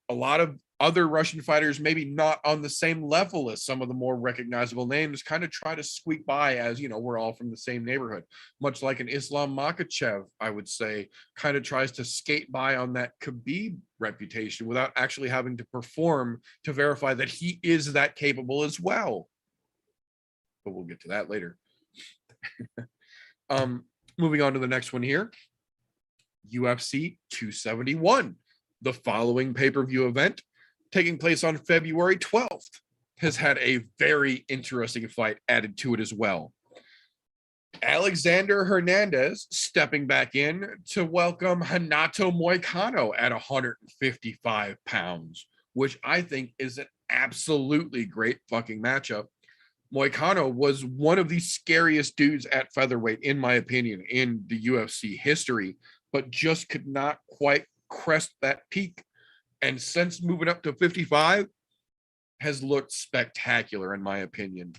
a lot of other Russian fighters, maybe not on the same level as some of the more recognizable names, kind of try to squeak by as, we're all from the same neighborhood. Much like an Islam Makhachev, I would say, kind of tries to skate by on that Khabib reputation without actually having to perform to verify that he is that capable as well. But we'll get to that later. Moving on to the next one here. UFC 271, the following pay-per-view event, taking place on February 12th, has had a very interesting fight added to it as well. Alexander Hernandez stepping back in to welcome Renato Moicano at 155 pounds, which I think is an absolutely great fucking matchup. Moicano was one of the scariest dudes at featherweight, in my opinion, in the UFC history, but just could not quite crest that peak. And since moving up to 55, has looked spectacular, in my opinion.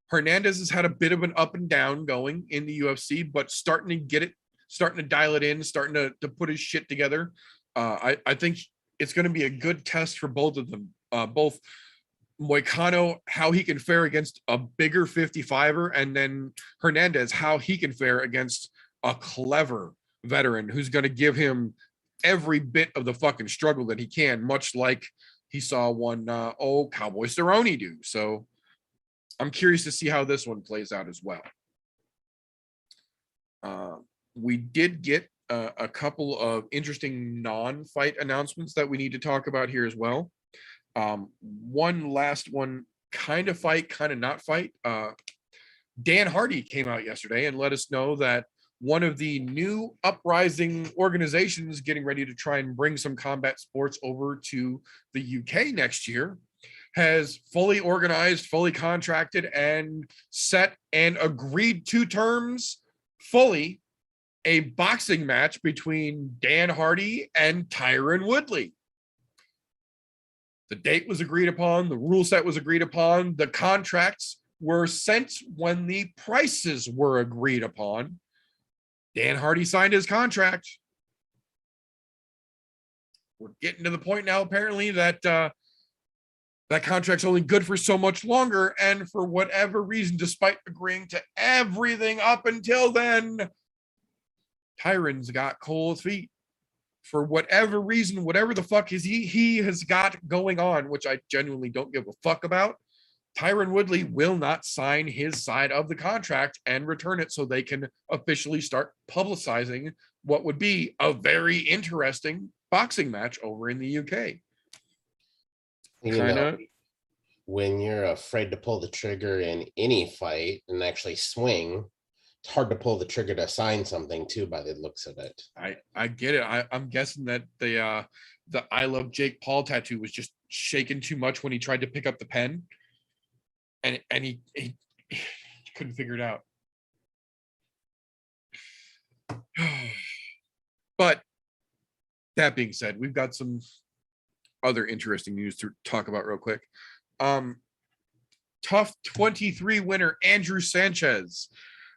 Hernandez has had a bit of an up and down going in the UFC, but starting to dial it in, starting to put his shit together. I think it's going to be a good test for both of them. Both Moicano, how he can fare against a bigger 55er, and then Hernandez, how he can fare against a clever veteran who's going to give him every bit of the fucking struggle that he can, much like he saw one Cowboy Cerrone do. So I'm curious to see how this one plays out as well. We did get a couple of interesting non-fight announcements that we need to talk about here as well. One last one, kind of fight, kind of not fight. Dan Hardy came out yesterday and let us know that one of the new uprising organizations getting ready to try and bring some combat sports over to the UK next year has fully organized, fully contracted, and set and agreed to terms fully a boxing match between Dan Hardy and Tyron Woodley. The date was agreed upon, the rule set was agreed upon, the contracts were sent when the prices were agreed upon. Dan Hardy signed his contract. We're getting to the point now, apparently, that that contract's only good for so much longer. And for whatever reason, despite agreeing to everything up until then, Tyron's got cold feet. For whatever reason, whatever the fuck is he has got going on, which I genuinely don't give a fuck about, Tyron Woodley will not sign his side of the contract and return it so they can officially start publicizing what would be a very interesting boxing match over in the UK. When you're afraid to pull the trigger in any fight and actually swing, it's hard to pull the trigger to sign something too, by the looks of it. I get it. I'm guessing that the I Love Jake Paul tattoo was just shaken too much when he tried to pick up the pen. And he couldn't figure it out. But that being said, we've got some other interesting news to talk about real quick. Tough 23 winner Andrew Sanchez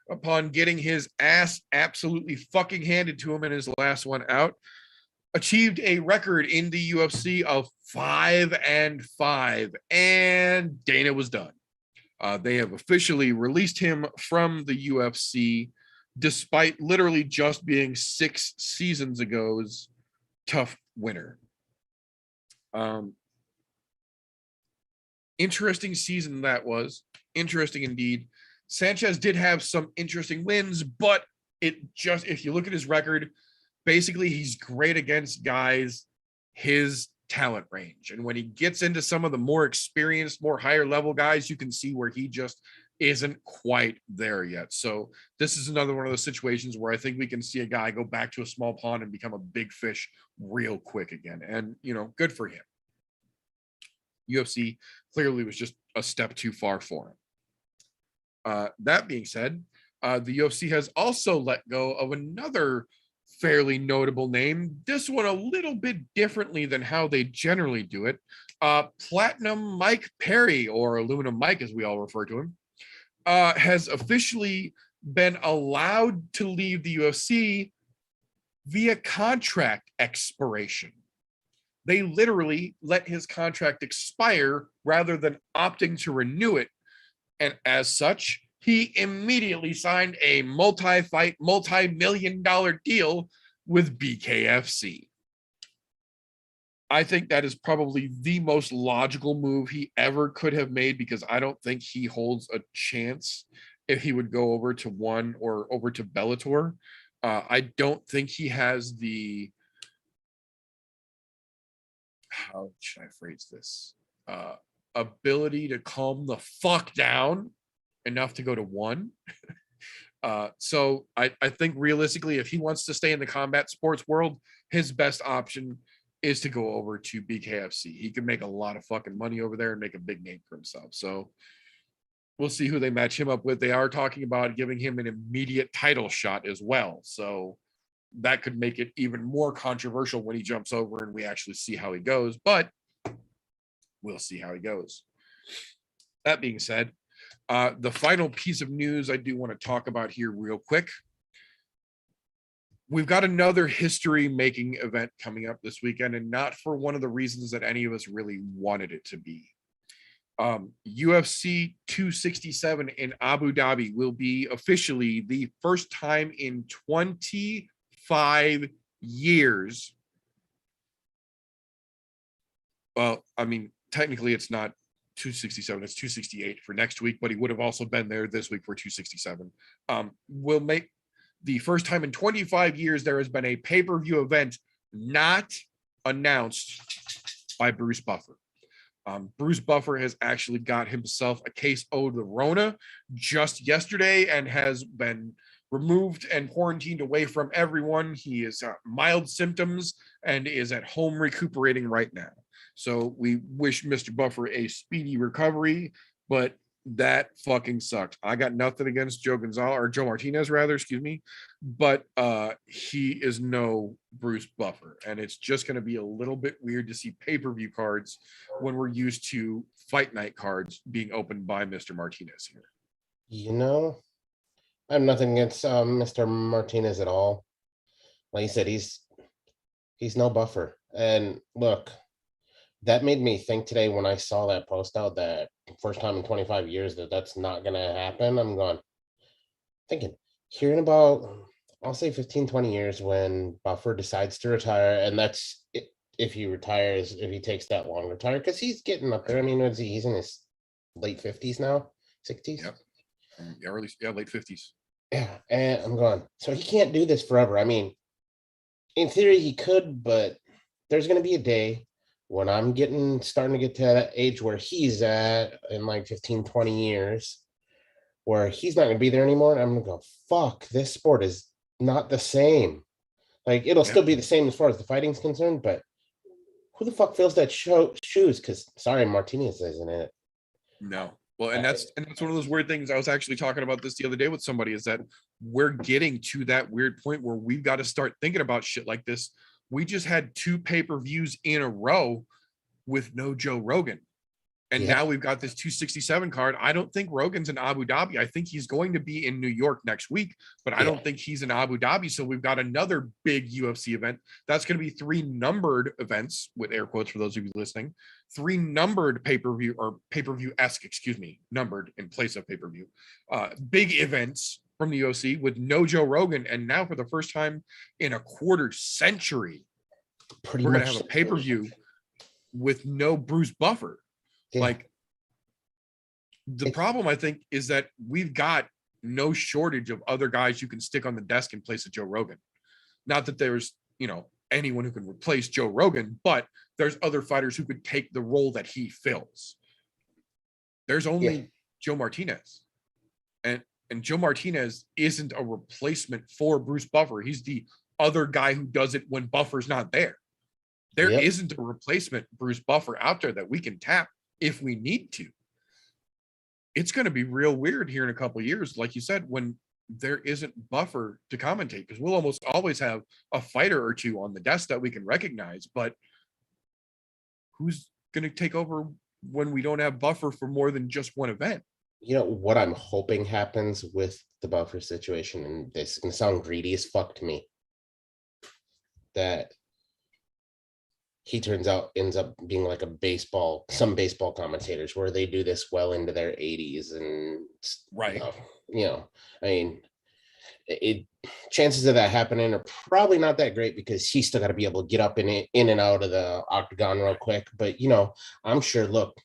upon getting his ass absolutely fucking handed to him in his last one out, achieved a record in the UFC of 5-5, and Dana was done. They have officially released him from the UFC, despite literally just being 6 seasons ago's tough winner. Interesting season that was. Interesting indeed. Sanchez did have some interesting wins, but if you look at his record, basically he's great against guys his talent range. And when he gets into some of the more experienced, more higher level guys, you can see where he just isn't quite there yet. So this is another one of those situations where I think we can see a guy go back to a small pond and become a big fish real quick again. And, good for him. UFC clearly was just a step too far for him. That being said, the UFC has also let go of another fairly notable name, this one a little bit differently than how they generally do it. Platinum Mike Perry, or Aluminum Mike as we all refer to him, has officially been allowed to leave the UFC via contract expiration. They literally let his contract expire rather than opting to renew it. And as such, he immediately signed a multi-fight, multi-million-dollar deal with BKFC. I think that is probably the most logical move he ever could have made, because I don't think he holds a chance if he would go over to one or over to Bellator. I don't think he has the, how should I phrase this, ability to calm the fuck down enough to go to one. So I think realistically, if he wants to stay in the combat sports world, his best option is to go over to BKFC. He can make a lot of fucking money over there and make a big name for himself. So we'll see who they match him up with. They are talking about giving him an immediate title shot as well. So that could make it even more controversial when he jumps over and we actually see how he goes, but we'll see how he goes. That being said, the final piece of news I do want to talk about here real quick. We've got another history-making event coming up this weekend, and not for one of the reasons that any of us really wanted it to be. UFC 267 in Abu Dhabi will be officially the first time in 25 years. Well, I mean, technically it's not 267, it's 268 for next week, but he would have also been there this week for 267. Will make the first time in 25 years there has been a pay-per-view event not announced by Bruce Buffer. Bruce Buffer has actually got himself a case of the Rona just yesterday and has been removed and quarantined away from everyone. He has mild symptoms and is at home recuperating right now. So we wish Mr. Buffer a speedy recovery, but that fucking sucked. I got nothing against Joe Gonzalez, or Joe Martinez rather, excuse me, but he is no Bruce Buffer, and it's just going to be a little bit weird to see pay-per-view cards when we're used to fight night cards being opened by Mr. Martinez here. I have nothing against Mr. Martinez at all. Like you said, he's no Buffer. And look, that made me think today when I saw that post out that first time in 25 years that's not going to happen. I'm hearing about, I'll say 15, 20 years when Buffer decides to retire. And that's if he retires, if he takes that long to retire, because he's getting up there. I mean, he's in his late 50s now, 60s. Yep. Late 50s. Yeah, and I'm going, so he can't do this forever. I mean, in theory he could, but there's going to be a day when I'm starting to get to that age where he's at in like 15, 20 years, where he's not going to be there anymore. And I'm going to go, fuck, this sport is not the same. Like, it'll still be the same as far as the fighting's concerned, but who the fuck fills that shoes? Because, sorry, Martinez isn't in it. No. Well, and that's one of those weird things. I was actually talking about this the other day with somebody, is that we're getting to that weird point where we've got to start thinking about shit like this. We just had 2 pay-per-views in a row with no Joe Rogan. And now we've got this 267 card. I don't think Rogan's in Abu Dhabi. I think he's going to be in New York next week, but I don't think he's in Abu Dhabi. So we've got another big UFC event. That's going to be 3 numbered events, with air quotes for those of you listening. 3 numbered pay-per-view, or pay-per-view-esque, numbered in place of pay-per-view. Big events from the UFC with no Joe Rogan. And now for the first time in a quarter century, we're going to have a pay-per-view with no Bruce Buffer. Yeah. Like, the problem, I think, is that we've got no shortage of other guys you can stick on the desk in place of Joe Rogan. Not that there's, anyone who can replace Joe Rogan, but there's other fighters who could take the role that he fills. There's only Joe Martinez. And Joe Martinez isn't a replacement for Bruce Buffer. He's the other guy who does it when Buffer's not there. There isn't a replacement Bruce Buffer out there that we can tap if we need to. It's going to be real weird here in a couple of years, like you said, when there isn't Buffer to commentate, because we'll almost always have a fighter or two on the desk that we can recognize, but who's going to take over when we don't have Buffer for more than just one event? What I'm hoping happens with the Buffer situation, and this is going to sound greedy as fuck to me, that he ends up being like some baseball commentators where they do this well into their 80s, and chances of that happening are probably not that great, because he's still got to be able to get up in and out of the octagon real quick. But I'm sure, look,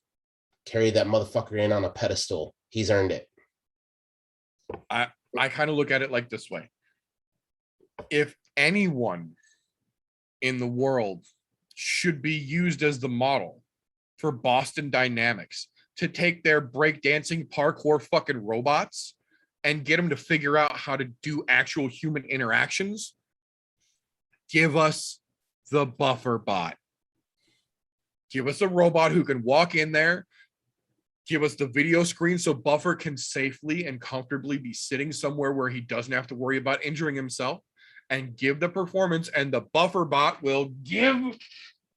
carry that motherfucker in on a pedestal. He's earned it. I kind of look at it like this way. If anyone in the world should be used as the model for Boston Dynamics to take their breakdancing parkour fucking robots and get them to figure out how to do actual human interactions, give us the Buffer bot. Give us a robot who can walk in there, give us the video screen so Buffer can safely and comfortably be sitting somewhere where he doesn't have to worry about injuring himself, and give the performance, and the Buffer bot will give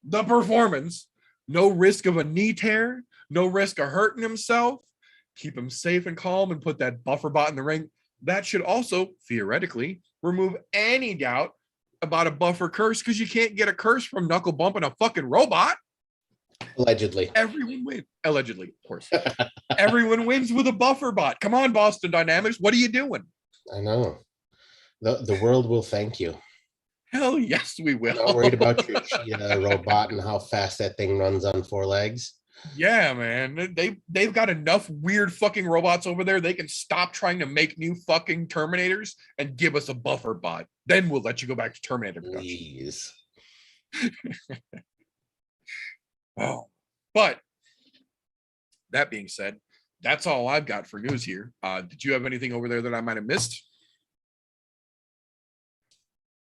the performance. No risk of a knee tear, no risk of hurting himself. Keep him safe and calm and put that Buffer bot in the ring. That should also, theoretically, remove any doubt about a Buffer curse, because you can't get a curse from knuckle bumping a fucking robot. Allegedly. Everyone wins. Allegedly, of course. Everyone wins with a Buffer bot. Come on, Boston Dynamics. What are you doing? I know. The world will thank you. Hell yes, we will. I'm not worried about your Cheetah robot and how fast that thing runs on 4 legs. Yeah, man. They've got enough weird fucking robots over there. They can stop trying to make new fucking Terminators and give us a Buffer bot. Then we'll let you go back to Terminator production. Please. Oh, but that being said, that's all I've got for news here. Did you have anything over there that I might have missed?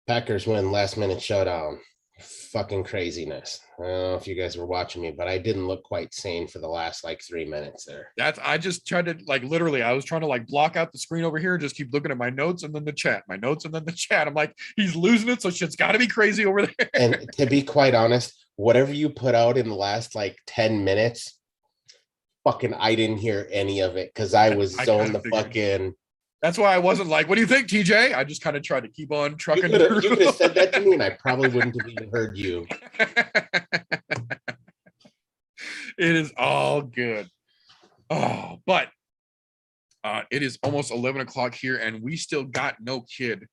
Packers win last minute showdown. Fucking craziness. I don't know if you guys were watching me, but I didn't look quite sane for the last 3 minutes there. I just tried to literally, I was trying to block out the screen over here and just keep looking at my notes and then the chat, I'm like, he's losing it, so shit's got to be crazy over there. And to be quite honest, whatever you put out in the last 10 minutes, fucking I didn't hear any of it, because I was zoned the fucking. That's why I wasn't like, what do you think, TJ? I just kind of tried to keep on trucking. You could have said that to me and I probably wouldn't have even heard you. It is all good. Oh, but it is almost 11 o'clock here and we still got no kid.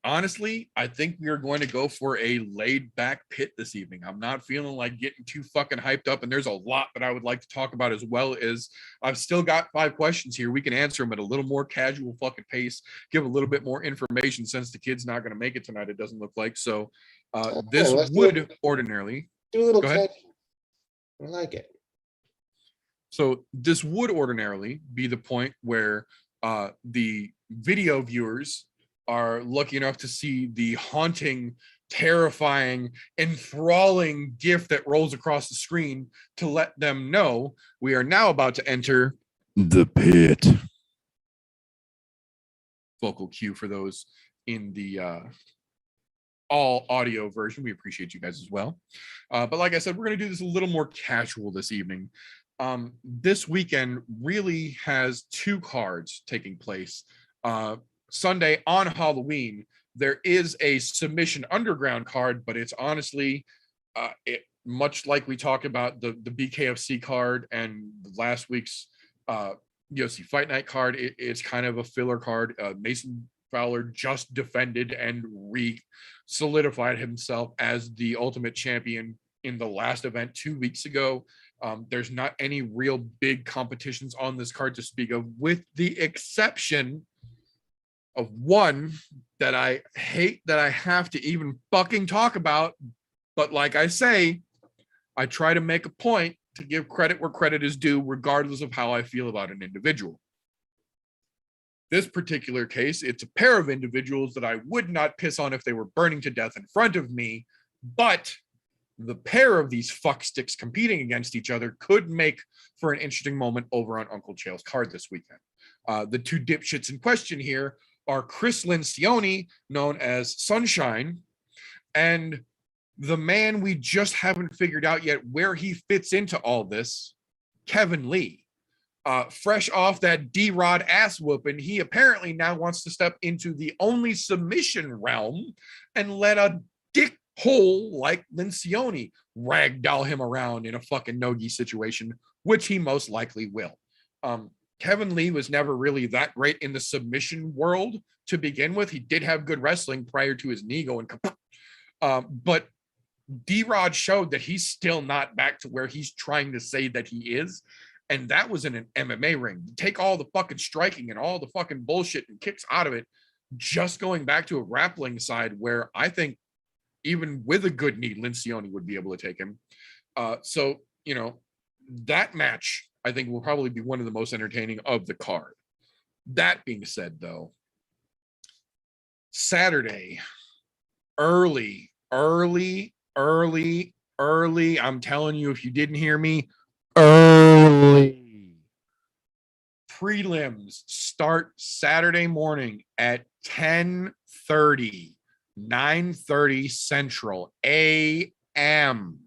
Honestly, I think we are going to go for a laid back pit this evening. I'm not feeling like getting too fucking hyped up, and there's a lot that I would like to talk about, as well as I've still got 5 questions here. We can answer them at a little more casual fucking pace, give a little bit more information, since the kid's not going to make it tonight, it doesn't look like. So this would ordinarily do a little. Go ahead. I like it. So this would ordinarily be the point where the video viewers are lucky enough to see the haunting, terrifying, enthralling GIF that rolls across the screen to let them know we are now about to enter the pit. Vocal cue for those in the all audio version. We appreciate you guys as well. But like I said, we're going to do this a little more casual this evening. This weekend really has two cards taking place. Sunday on Halloween, there is a Submission Underground card, but it's honestly, much like we talked about the BKFC card and last week's UFC Fight Night card, it's kind of a filler card. Mason Fowler just defended and solidified himself as the Ultimate Champion in the last event 2 weeks ago. There's not any real big competitions on this card to speak of, with the exception of one that I hate that I have to even fucking talk about. But like I say, I try to make a point to give credit where credit is due, regardless of how I feel about an individual. This particular case, it's a pair of individuals that I would not piss on if they were burning to death in front of me, but the pair of these fucksticks competing against each other could make for an interesting moment over on Uncle Chael's card this weekend. The two dipshits in question here are Chris Lencioni, known as Sunshine, and the man we just haven't figured out yet where he fits into all this, Kevin Lee. Fresh off that D-Rod ass whooping, he apparently now wants to step into the only submission realm and let a dickhole like Lencioni ragdoll him around in a fucking no-gi situation, which he most likely will. Kevin Lee was never really that great in the submission world to begin with. He did have good wrestling prior to his knee going but D-Rod showed that he's still not back to where he's trying to say that he is. And that was in an MMA ring. Take all the fucking striking and all the fucking bullshit and kicks out of it, just going back to a grappling side where I think even with a good knee, Lencioni would be able to take him. So, you know, that match, I think, will probably be one of the most entertaining of the card. That being said, though, Saturday, early, I'm telling you, if you didn't hear me, early prelims start Saturday morning at 10:30, 9:30 Central a.m.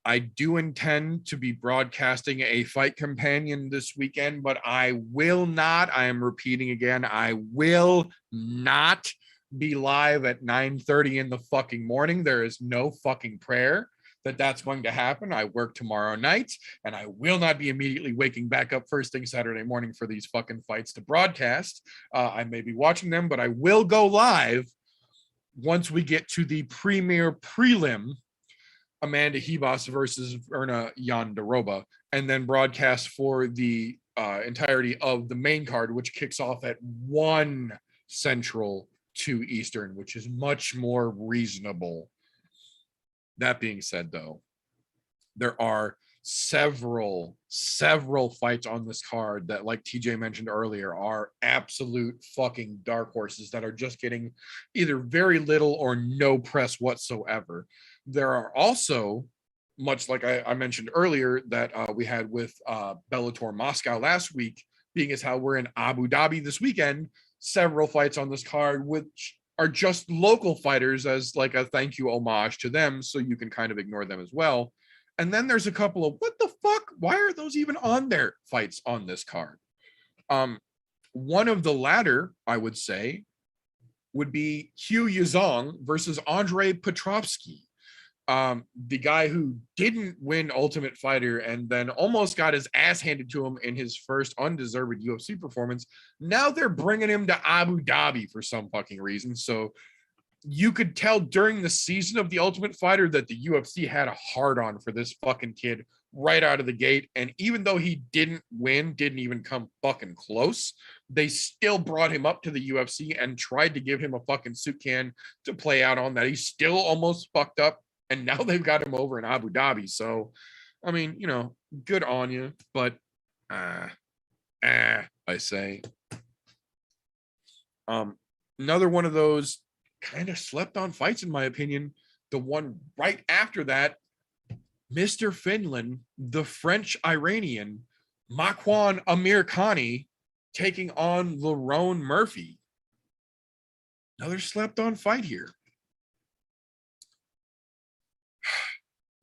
I do intend to be broadcasting a fight companion this weekend, but I will not, I am repeating again, I will not be live at 9:30 in the fucking morning. There is no fucking prayer that that's going to happen. I work tomorrow night, and I will not be immediately waking back up first thing Saturday morning for these fucking fights to broadcast. I may be watching them, but I will go live once we get to the premier prelim, Amanda Hebos versus Erna Yondaroba, and then broadcast for the entirety of the main card, which kicks off at 1 Central, 2 Eastern, which is much more reasonable. That being said, though, there are several fights on this card that, like TJ mentioned earlier, are absolute fucking dark horses that are just getting either very little or no press whatsoever. There are also, much like I mentioned earlier, that we had with Bellator Moscow last week, being as how we're in Abu Dhabi this weekend, several fights on this card, which are just local fighters as like a thank you homage to them, so you can kind of ignore them as well. And then there's a couple of what the fuck, why are those even on there fights on this card? One of the latter, I would say, would be Hugh Yuzhong versus Andre Petrovsky. The guy who didn't win Ultimate Fighter and then almost got his ass handed to him in his first undeserved UFC performance. Now they're bringing him to Abu Dhabi for some fucking reason. So you could tell during the season of the Ultimate Fighter that the UFC had a hard on for this fucking kid right out of the gate. And even though he didn't win, didn't even come fucking close, they still brought him up to the UFC and tried to give him a fucking soup can to play out on that. He's still almost fucked up. And now they've got him over in Abu Dhabi. So, I mean, you know, good on you. But, I say. Another one of those kind of slept on fights, in my opinion. The one right after that, Mr. Finland, the French-Iranian, Makwan Amirkhani, taking on Lerone Murphy. Another slept on fight here.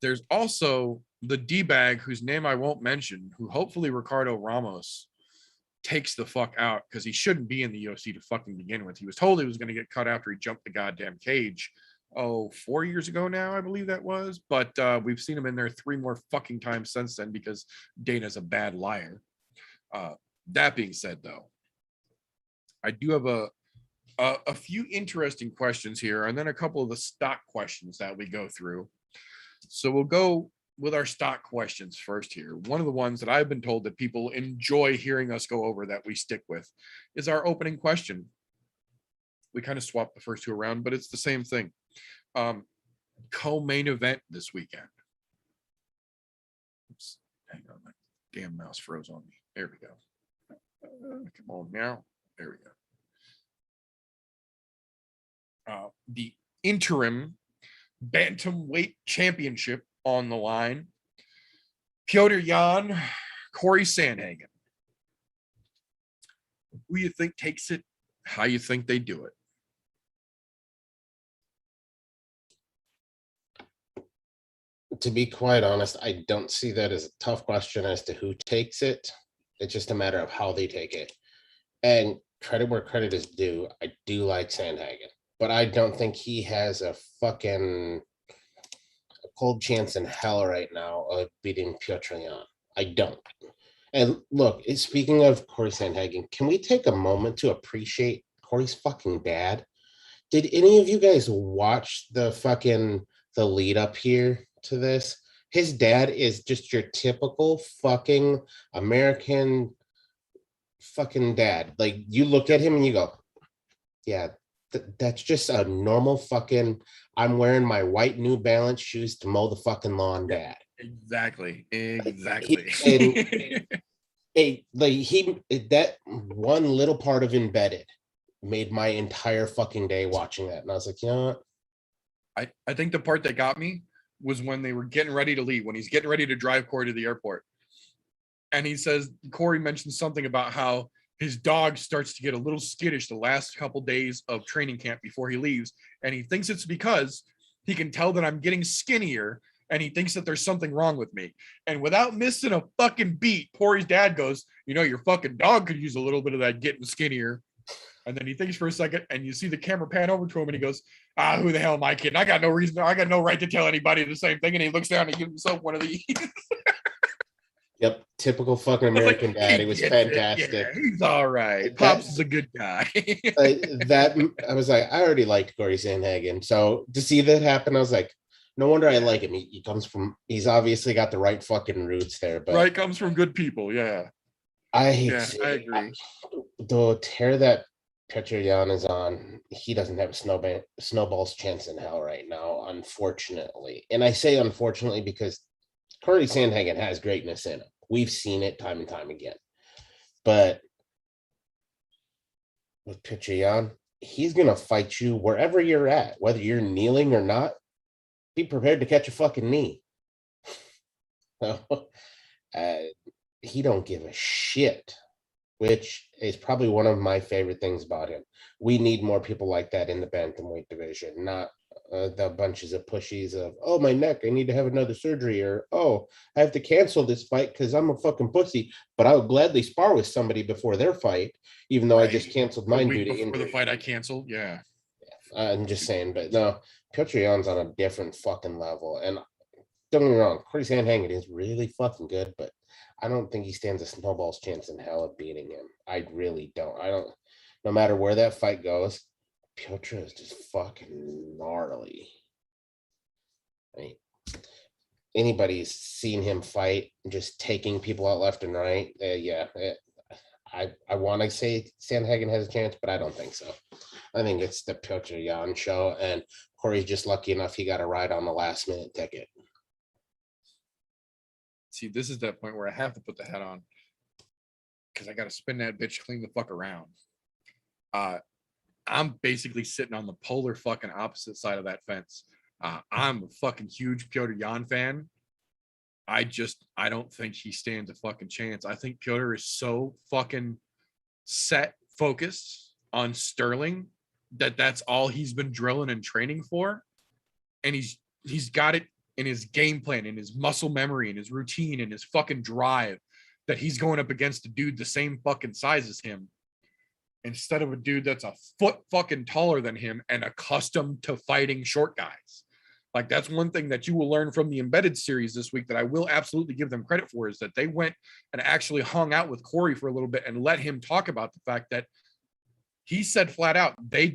There's also the D-bag whose name I won't mention, who hopefully Ricardo Ramos takes the fuck out because he shouldn't be in the UFC to fucking begin with. He was told he was going to get cut after he jumped the goddamn cage. 4 years ago now, I believe that was. But we've seen him in there 3 more fucking times since then because Dana's a bad liar. That being said, though, I do have a few interesting questions here and then a couple of the stock questions that we go through. So we'll go with our stock questions first here. One of the ones that I've been told that people enjoy hearing us go over that we stick with is our opening question. We kind of swapped the first 2 around, but it's the same thing. Co-main event this weekend. Oops, hang on, my damn mouse froze on me. There we go. Come on now. There we go. The interim bantamweight championship on the line. Petr Yan, Corey Sandhagen. Who you think takes it? How you think they do it? To be quite honest, I don't see that as a tough question as to who takes it. It's just a matter of how they take it. And credit where credit is due. I do like Sandhagen, but I don't think he has a fucking cold chance in hell right now of beating Petr Yan. I don't. And look, speaking of Corey Sandhagen, can we take a moment to appreciate Corey's fucking dad? Did any of you guys watch the lead up here to this? His dad is just your typical fucking American fucking dad. Like, you look at him and you go, yeah, that's just a normal fucking, I'm wearing my white New Balance shoes to mow the fucking lawn dad. Exactly. That one little part of Embedded made my entire fucking day watching that. And I was like, you know what? I think the part that got me was when they were getting ready to leave, when he's getting ready to drive Corey to the airport. And he says, Corey mentioned something about how his dog starts to get a little skittish the last couple days of training camp before he leaves. And he thinks it's because he can tell that I'm getting skinnier and he thinks that there's something wrong with me. And without missing a fucking beat, Corey's dad goes, you know, your fucking dog could use a little bit of that getting skinnier. And then he thinks for a second and you see the camera pan over to him and he goes, who the hell am I kidding? I got no right to tell anybody the same thing. And he looks down and gives himself one of these. Yep, typical fucking American dad. It was fantastic. Yeah, he's all right. Pops is a good guy. I was like, I already liked Corey Sandhagen. So to see that happen, I was like, no wonder I like him. He's obviously got the right fucking roots there. But right, comes from good people. Yeah. I agree. The tear that Petr Yan is on, he doesn't have a snowball's chance in hell right now, unfortunately. And I say unfortunately because Corey Sandhagen has greatness in him. We've seen it time and time again. But with Petr Yan, he's going to fight you wherever you're at, whether you're kneeling or not. Be prepared to catch a fucking knee. He don't give a shit, which is probably one of my favorite things about him. We need more people like that in the bantamweight division, not the bunches of pushies of, oh, my neck, I need to have another surgery, or, oh, I have to cancel this fight because I'm a fucking pussy, but I would gladly spar with somebody before their fight, even though I just canceled mine due to injury. Before the fight I canceled, yeah. I'm just saying, but no, Petr Yan's on a different fucking level, and don't get me wrong, Corey Sandhagen is really fucking good, but I don't think he stands a snowball's chance in hell of beating him. I really don't. No matter where that fight goes, Petr is just fucking gnarly. I mean, anybody's seen him fight, just taking people out left and right. I want to say Sandhagen has a chance, but I don't think so. I think it's the Petr Yan show, and Corey's just lucky enough he got a ride on the last minute ticket. See, this is that point where I have to put the hat on because I got to spin that bitch clean the fuck around. I'm basically sitting on the polar fucking opposite side of that fence. I'm a fucking huge Petr Yan fan. I don't think he stands a fucking chance. I think Petr is so fucking focused on Sterling that's all he's been drilling and training for. And he's got it in his game plan, in his muscle memory, in his routine, in his fucking drive, that he's going up against a dude the same fucking size as him, instead of a dude that's a foot fucking taller than him and accustomed to fighting short guys. Like, that's one thing that you will learn from the Embedded series this week that I will absolutely give them credit for, is that they went and actually hung out with Corey for a little bit and let him talk about the fact that he said flat out, they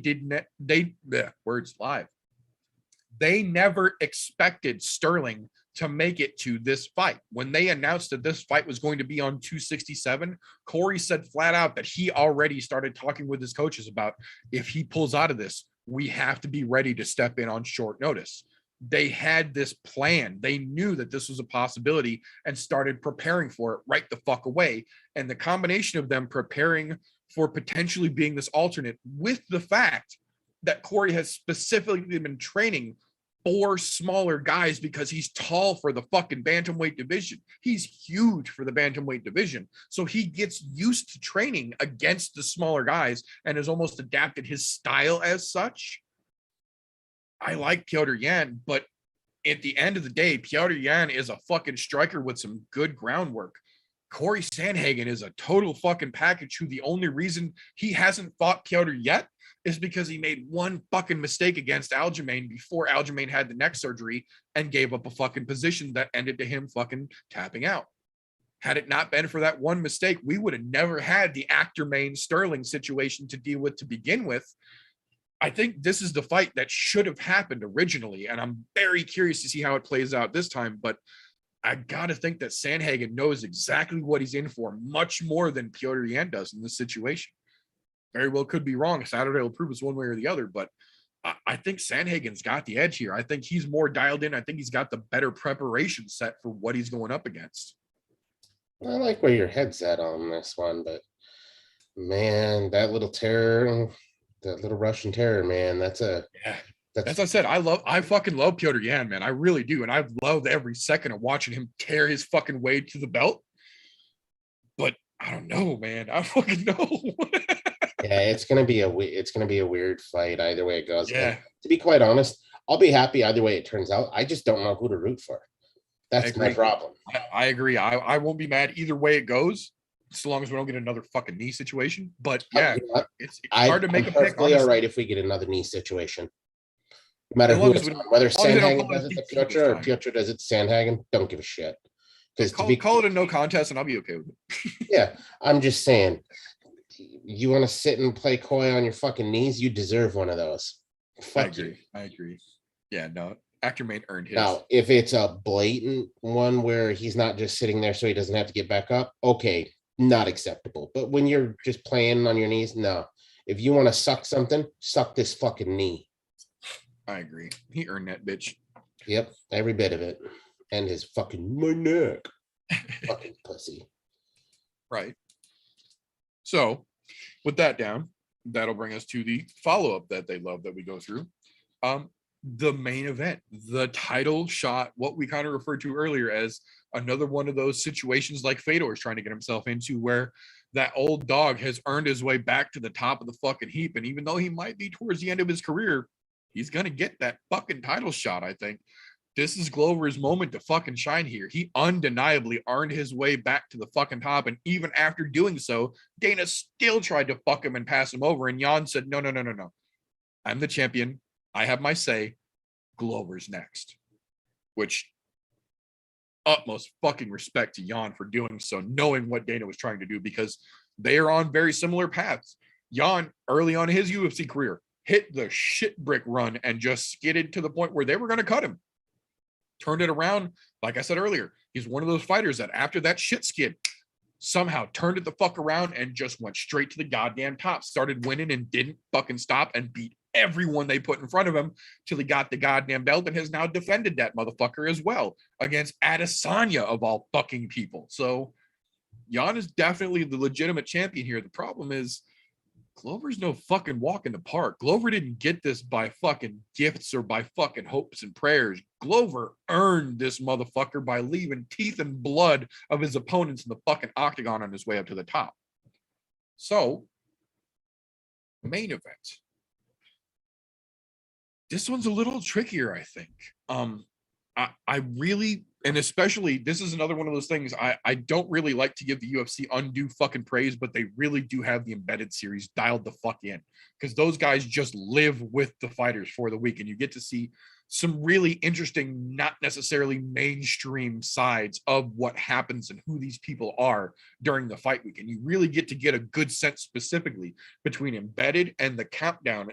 never expected Sterling to make it to this fight. When they announced that this fight was going to be on 267, Corey said flat out that he already started talking with his coaches about, if he pulls out of this, we have to be ready to step in on short notice. They had this plan. They knew that this was a possibility and started preparing for it right the fuck away. And the combination of them preparing for potentially being this alternate, with the fact that Corey has specifically been training for smaller guys because he's tall for the fucking bantamweight division. He's huge for the bantamweight division. So he gets used to training against the smaller guys and has almost adapted his style as such. I like Petr Yan, but at the end of the day, Petr Yan is a fucking striker with some good groundwork. Corey Sandhagen is a total fucking package who the only reason he hasn't fought Petr yet is because he made one fucking mistake against Aljamain before Aljamain had the neck surgery and gave up a fucking position that ended to him fucking tapping out. Had it not been for that one mistake, we would have never had the Actor-Main Sterling situation to deal with to begin with. I think this is the fight that should have happened originally, and I'm very curious to see how it plays out this time, but I gotta think that Sandhagen knows exactly what he's in for, much more than Petr Yan does in this situation. Very well could be wrong. Saturday will prove us one way or the other, but I think Sandhagen's got the edge here. I think he's more dialed in. I think he's got the better preparation set for what he's going up against. I like where your head's at on this one, but man, that little terror, that little Russian terror, man, that's as I said, I fucking love Petr Yan, man. I really do. And I've loved every second of watching him tear his fucking way to the belt. But I don't know, man. I fucking know. Yeah, it's gonna be a weird fight either way it goes. Yeah. And to be quite honest, I'll be happy either way it turns out. I just don't know who to root for. That's my problem. I agree. I won't be mad either way it goes, so long as we don't get another fucking knee situation. But yeah, you know it's hard to make a pick. All right, if we get another knee situation, no matter who, whether Sandhagen does it to Petr or Petr does it to Sandhagen, don't give a shit. Because call it a no contest, and I'll be okay with it. Yeah, I'm just saying, you want to sit and play coy on your fucking knees? You deserve one of those. Fuck you. I agree. Yeah, no, Actor-Main earned his. Now, if it's a blatant one where he's not just sitting there so he doesn't have to get back up, okay, not acceptable. But when you're just playing on your knees, no. If you want to suck something, suck this fucking knee. I agree. He earned that bitch. Yep, every bit of it. And his fucking my neck. Fucking pussy. Right. So, with that down, that'll bring us to the follow-up that they love that we go through. The main event, the title shot, what we kind of referred to earlier as another one of those situations like Fedor is trying to get himself into, where that old dog has earned his way back to the top of the fucking heap. And even though he might be towards the end of his career, he's going to get that fucking title shot, I think. This is Glover's moment to fucking shine here. He undeniably earned his way back to the fucking top. And even after doing so, Dana still tried to fuck him and pass him over. And Jan said, no. I'm the champion. I have my say. Glover's next. Which, utmost fucking respect to Jan for doing so, knowing what Dana was trying to do, because they are on very similar paths. Jan, early on in his UFC career, hit the shit brick run and just skidded to the point where they were going to cut him. Turned it around. Like I said earlier, he's one of those fighters that after that shit skid, somehow turned it the fuck around and just went straight to the goddamn top, started winning and didn't fucking stop and beat everyone they put in front of him till he got the goddamn belt and has now defended that motherfucker as well against Adesanya of all fucking people. So Jan is definitely the legitimate champion here. The problem is Glover's no fucking walk in the park. Glover didn't get this by fucking gifts or by fucking hopes and prayers. Glover earned this motherfucker by leaving teeth and blood of his opponents in the fucking octagon on his way up to the top. So, main event. This one's a little trickier, I think. I really, and especially, this is another one of those things. I don't really like to give the UFC undue fucking praise, but they really do have the embedded series dialed the fuck in, because those guys just live with the fighters for the week, and you get to see some really interesting, not necessarily mainstream sides of what happens and who these people are during the fight week. And you really get to get a good sense specifically between embedded and the countdown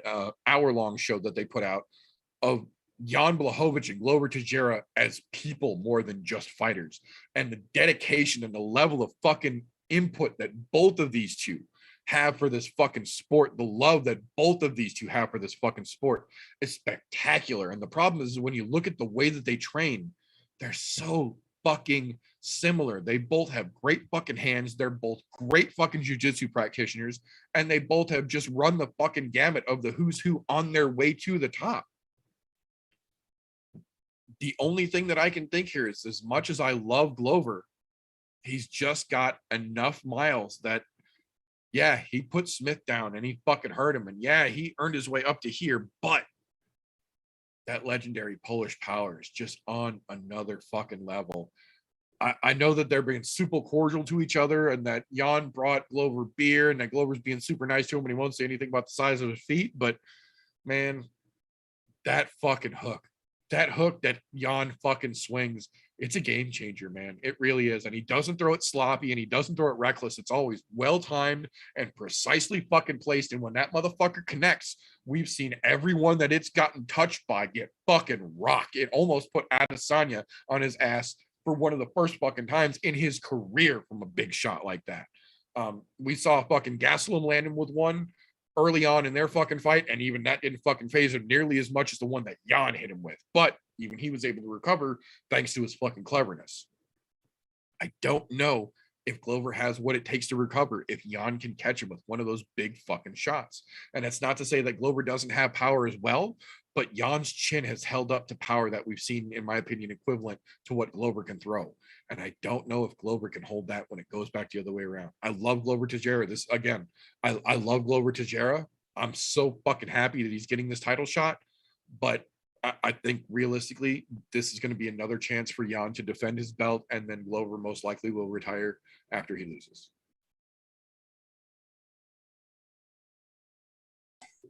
hour-long show that they put out of Jan Blachowicz and Glover Teixeira as people more than just fighters, and the dedication and the level of fucking input that both of these two have for this fucking sport, the love that both of these two have for this fucking sport is spectacular. And the problem is when you look at the way that they train, they're so fucking similar. They both have great fucking hands. They're both great fucking jiu-jitsu practitioners, and they both have just run the fucking gamut of the who's who on their way to the top. The only thing that I can think here is, as much as I love Glover, he's just got enough miles that, yeah, he put Smith down and he fucking hurt him. And yeah, he earned his way up to here, but that legendary Polish power is just on another fucking level. I know that they're being super cordial to each other, and that Jan brought Glover beer, and that Glover's being super nice to him and he won't say anything about the size of his feet. But man, that fucking hook. That hook that Jan fucking swings, it's a game changer, man. It really is. And he doesn't throw it sloppy, and he doesn't throw it reckless. It's always well-timed and precisely fucking placed. And when that motherfucker connects, we've seen everyone that it's gotten touched by get fucking rocked. It almost put Adesanya on his ass for one of the first fucking times in his career from a big shot like that. We saw fucking Jocelyn land him with one early on in their fucking fight, and even that didn't fucking phase him nearly as much as the one that Jan hit him with. But even he was able to recover thanks to his fucking cleverness. I don't know if Glover has what it takes to recover if Jan can catch him with one of those big fucking shots. And that's not to say that Glover doesn't have power as well, but Jan's chin has held up to power that we've seen, in my opinion, equivalent to what Glover can throw. And I don't know if Glover can hold that when it goes back the other way around. I love Glover Teixeira. This, again, I love Glover Teixeira. I'm so fucking happy that he's getting this title shot. But I think realistically, this is going to be another chance for Jan to defend his belt, and then Glover most likely will retire after he loses.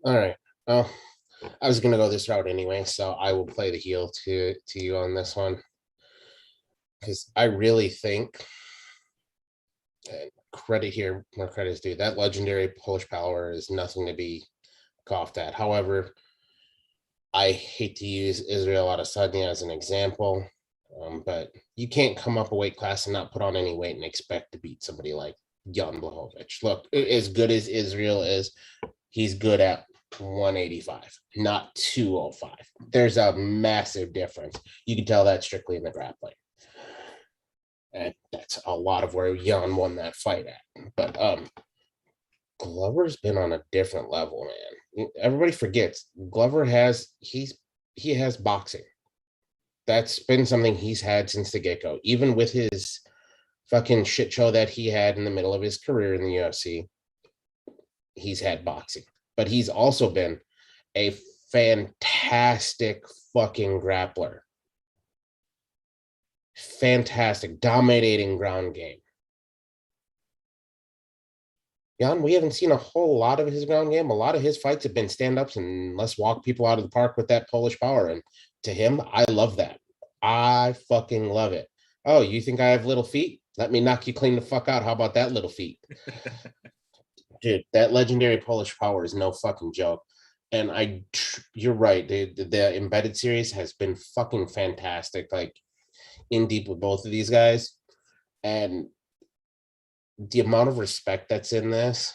All right. Well, I was going to go this route anyway, so I will play the heel to you on this one. Because I really think, and credit here where credit is due, that legendary Polish power is nothing to be coughed at. However, I hate to use Israel Adesanya as an example, but you can't come up a weight class and not put on any weight and expect to beat somebody like Jan Blachowicz. Look, as good as Israel is, he's good at 185, not 205. There's a massive difference. You can tell that strictly in the grappling. And that's a lot of where Jan won that fight at. But Glover's been on a different level, man. Everybody forgets Glover has boxing. That's been something he's had since the get-go. Even with his fucking shit show that he had in the middle of his career in the UFC, he's had boxing. But he's also been a fantastic fucking grappler. Fantastic, dominating ground game. Jan, we haven't seen a whole lot of his ground game. A lot of his fights have been stand-ups and let's walk people out of the park with that Polish power. And to him, I love that. I fucking love it. Oh, you think I have little feet? Let me knock you clean the fuck out. How about that, little feet? Dude, that legendary Polish power is no fucking joke. And you're right. The embedded series has been fucking fantastic. Like, in deep with both of these guys, and the amount of respect that's in this,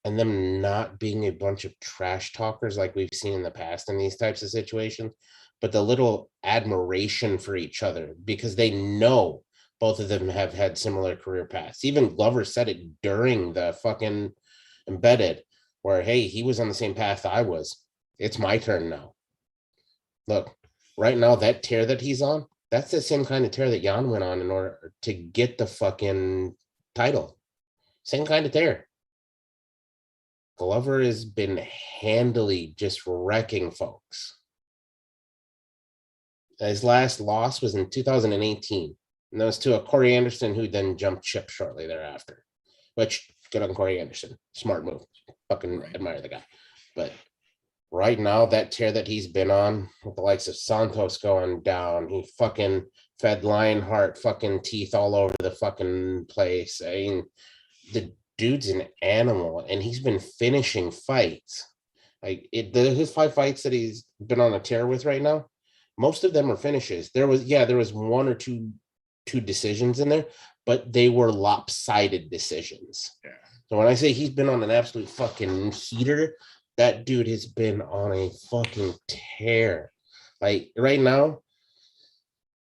and them not being a bunch of trash talkers like we've seen in the past in these types of situations, but the little admiration for each other because they know both of them have had similar career paths. Even Glover said it during the fucking embedded, where, hey, he was on the same path I was. It's my turn now. Look, right now, that tear that he's on, that's the same kind of tear that Jan went on in order to get the fucking title. Same kind of tear. Glover has been handily just wrecking folks. His last loss was in 2018, and that was to a Corey Anderson who then jumped ship shortly thereafter, which good on Corey Anderson. Smart move. Fucking admire the guy. But right now, that tear that he's been on with the likes of Santos going down, he fucking fed Lionheart fucking teeth all over the fucking place. I mean, the dude's an animal, and he's been finishing fights. Like his 5 fights that he's been on a tear with right now, most of them are finishes. There was 1 or 2 decisions in there, but they were lopsided decisions. Yeah. So when I say he's been on an absolute fucking heater, that dude has been on a fucking tear. Like right now,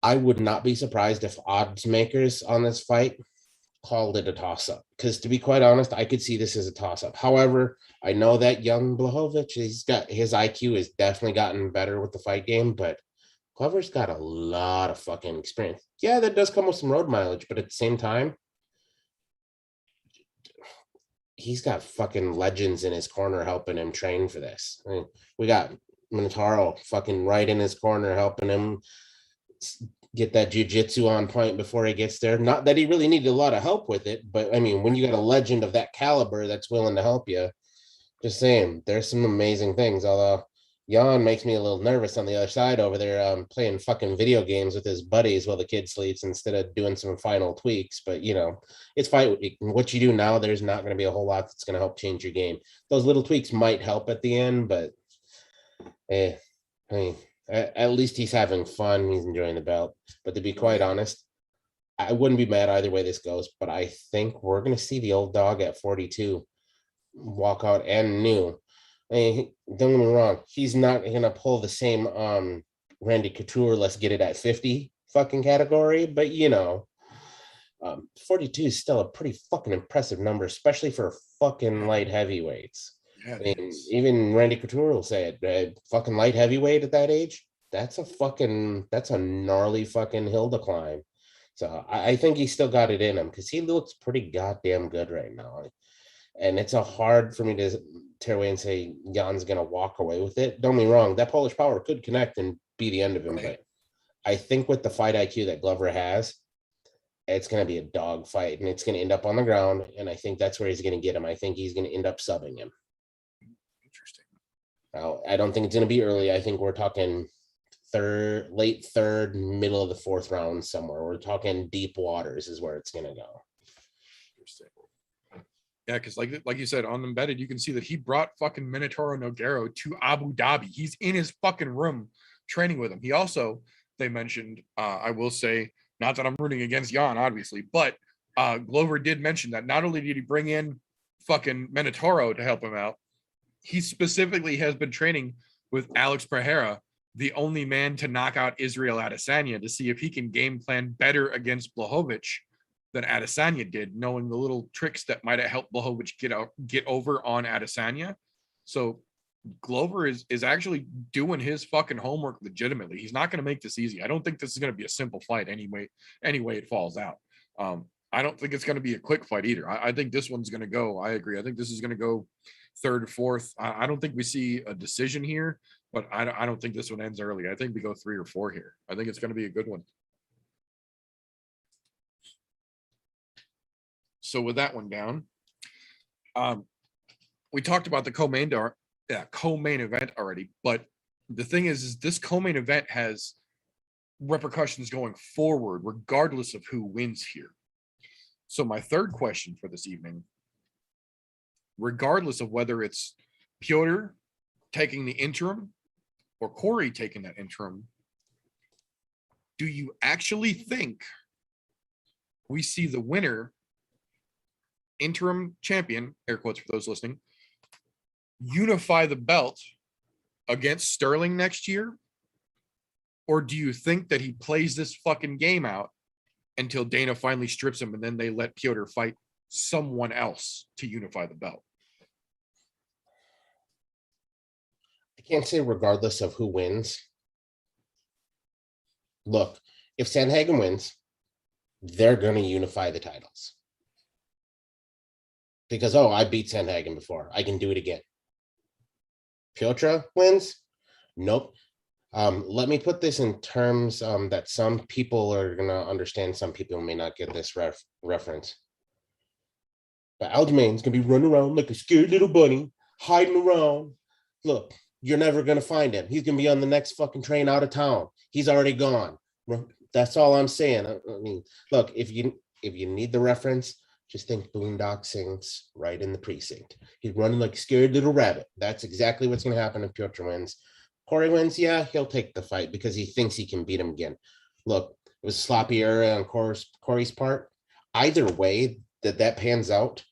I would not be surprised if odds makers on this fight called it a toss-up. Because to be quite honest, I could see this as a toss-up. However, I know that young Blachowicz, his IQ has definitely gotten better with the fight game, but Glover's got a lot of fucking experience. Yeah, that does come with some road mileage, but at the same time, he's got fucking legends in his corner helping him train for this. I mean, we got Minotauro fucking right in his corner helping him get that jiu-jitsu on point before he gets there. Not that he really needed a lot of help with it, but I mean, when you got a legend of that caliber that's willing to help you, just saying, there's some amazing things. Although Jan makes me a little nervous on the other side over there, playing fucking video games with his buddies while the kid sleeps instead of doing some final tweaks. But, you know, it's fine. What you do now, there's not going to be a whole lot that's going to help change your game. Those little tweaks might help at the end, but I mean, at least he's having fun. He's enjoying the belt. But to be quite honest, I wouldn't be mad either way this goes. But I think we're going to see the old dog at 42 walk out and new. I mean, don't get me wrong, he's not going to pull the same Randy Couture, let's get it at 50 fucking category, but you know, 42 is still a pretty fucking impressive number, especially for fucking light heavyweights. Yeah, I mean, even Randy Couture will say it, fucking light heavyweight at that age, that's a gnarly fucking hill to climb. So I think he's still got it in him because he looks pretty goddamn good right now. And it's a hard for me to tear away and say Jan's going to walk away with it. Don't get me wrong, that Polish power could connect and be the end of him. But I think with the fight IQ that Glover has, it's going to be a dog fight and it's going to end up on the ground. And I think that's where he's going to get him. I think he's going to end up subbing him. Interesting. Now, I don't think it's going to be early. I think we're talking late third, middle of the 4th round somewhere. We're talking deep waters is where it's going to go. Interesting. Yeah, because like you said, on Embedded, you can see that he brought fucking Minotauro Nogueira to Abu Dhabi. He's in his fucking room training with him. He also, they mentioned, I will say, not that I'm rooting against Jan, obviously, but Glover did mention that not only did he bring in fucking Minotauro to help him out, he specifically has been training with Alex Pereira, the only man to knock out Israel Adesanya, to see if he can game plan better against Blachowicz than Adesanya did, knowing the little tricks that might have helped Blachowicz get over on Adesanya. So Glover is actually doing his fucking homework legitimately. He's not going to make this easy. I don't think this is going to be a simple fight anyway it falls out. I don't think it's going to be a quick fight either. I think this one's going to go. I agree. I think this is going to go 3rd or 4th. I don't think we see a decision here, but I don't think this one ends early. I think we go 3 or 4 here. I think it's going to be a good one. So with that one down, we talked about the co-main event already, but the thing is this co-main event has repercussions going forward, regardless of who wins here. So my third question for this evening, regardless of whether it's Piotr taking the interim or Corey taking that interim, do you actually think we see the winner, interim champion, air quotes for those listening, unify the belt against Sterling next year? Or do you think that he plays this fucking game out until Dana finally strips him and then they let Piotr fight someone else to unify the belt? I can't say regardless of who wins. Look, if Sandhagen wins, they're going to unify the titles. because, oh, I beat Sandhagen before. I can do it again. Piotr wins? Nope. Let me put this in terms that some people are going to understand. Some people may not get this reference. But Aljamain's going to be running around like a scared little bunny, hiding around. Look, you're never going to find him. He's going to be on the next fucking train out of town. He's already gone. That's all I'm saying. I mean, look, if you need the reference, just think Boondock Sings right in the precinct. He's running like a scared little rabbit. That's exactly what's going to happen if Piotr wins. Corey wins, yeah, he'll take the fight because he thinks he can beat him again. Look, it was a sloppy error on Corey's part. Either way that pans out,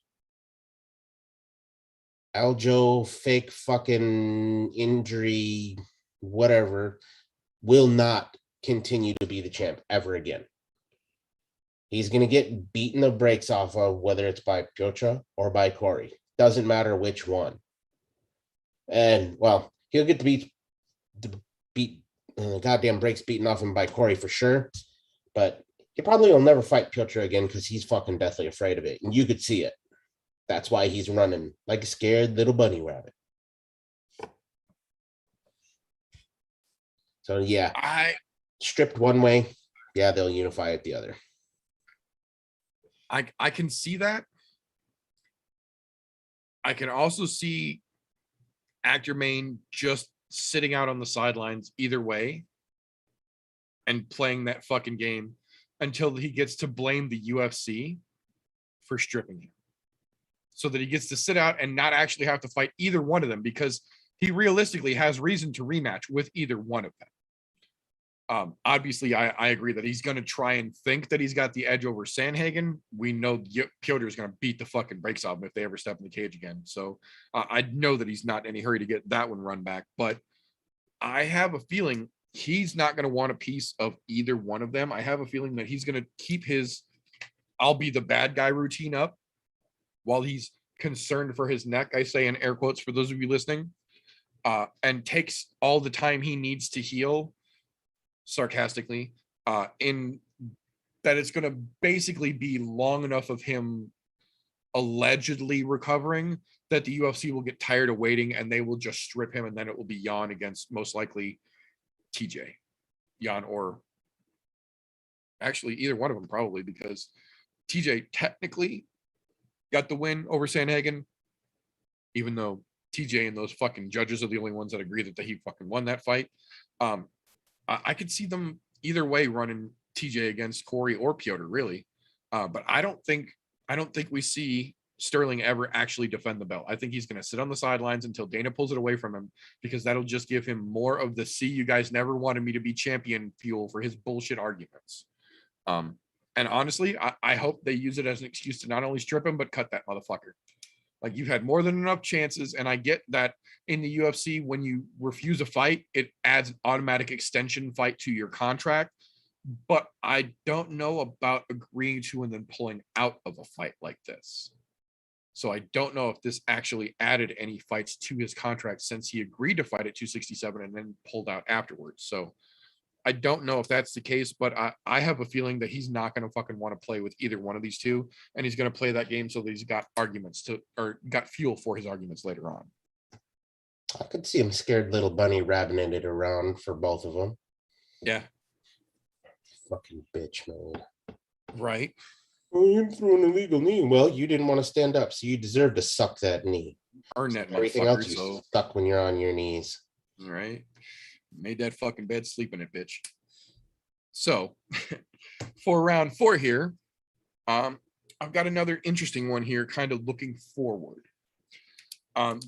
Aljo, fake fucking injury, whatever, will not continue to be the champ ever again. He's going to get beaten the brakes off of, whether it's by Piotr or by Corey. Doesn't matter which one. And, well, he'll get to beat goddamn brakes beaten off him by Corey for sure. But he probably will never fight Piotr again because he's fucking deathly afraid of it. And you could see it. That's why he's running like a scared little bunny rabbit. So, yeah. Stripped one way, yeah, they'll unify it the other. I can see that. I can also see Aljamain just sitting out on the sidelines either way and playing that fucking game until he gets to blame the UFC for stripping him, so that he gets to sit out and not actually have to fight either one of them, because he realistically has reason to rematch with either one of them. Obviously, I agree that he's going to try and think that he's got the edge over Sandhagen. We know Piotr is going to beat the fucking brakes off him if they ever step in the cage again. So I know that he's not in any hurry to get that one run back. But I have a feeling he's not going to want a piece of either one of them. I have a feeling that he's going to keep his "I'll be the bad guy" routine up while he's concerned for his neck. I say in air quotes for those of you listening, and takes all the time he needs to heal, sarcastically, in that it's going to basically be long enough of him allegedly recovering that the UFC will get tired of waiting and they will just strip him, and then it will be Jan against most likely TJ. Jan, or actually either one of them probably, because TJ technically got the win over Sandhagen, even though TJ and those fucking judges are the only ones that agree that he fucking won that fight. I could see them either way running TJ against Corey or Piotr, really. But I don't think we see Sterling ever actually defend the belt. I think he's going to sit on the sidelines until Dana pulls it away from him, because that'll just give him more of the "see, you guys never wanted me to be champion" fuel for his bullshit arguments. And honestly, I hope they use it as an excuse to not only strip him, but cut that motherfucker. Like, you've had more than enough chances, and I get that in the UFC, when you refuse a fight, it adds an automatic extension fight to your contract. But I don't know about agreeing to and then pulling out of a fight like this. So I don't know if this actually added any fights to his contract, since he agreed to fight at 267 and then pulled out afterwards. So I don't know if that's the case, but I have a feeling that he's not going to fucking want to play with either one of these two, and he's going to play that game so that he's got arguments to, or got fuel for his arguments later on. I could see him scared little bunny rabbiting it around for both of them. Yeah. Fucking bitch, man. Right. Oh, you threw an illegal knee. Well, you didn't want to stand up, so you deserve to suck that knee. Earn that, everything else you suck when you're on your knees. Right. Made that fucking bed, sleep in it, bitch. So for round 4 here, I've got another interesting one here, kind of looking forward.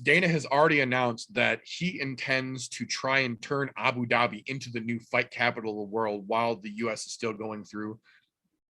Dana has already announced that he intends to try and turn Abu Dhabi into the new fight capital of the world while the US is still going through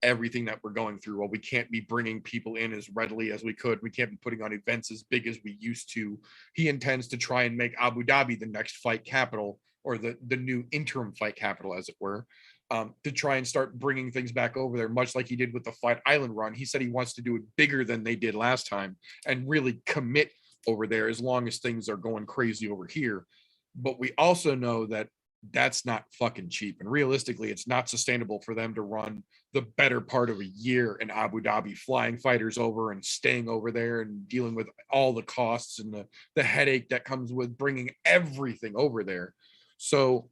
everything that we're going through. Well, we can't be bringing people in as readily as we could. We can't be putting on events as big as we used to. He intends to try and make Abu Dhabi the next fight capital, or the new interim fight capital, as it were, to try and start bringing things back over there, much like he did with the Fight Island run. He said he wants to do it bigger than they did last time and really commit over there, as long as things are going crazy over here. But we also know that that's not fucking cheap. And realistically, it's not sustainable for them to run the better part of a year in Abu Dhabi, flying fighters over and staying over there and dealing with all the costs and the headache that comes with bringing everything over there. So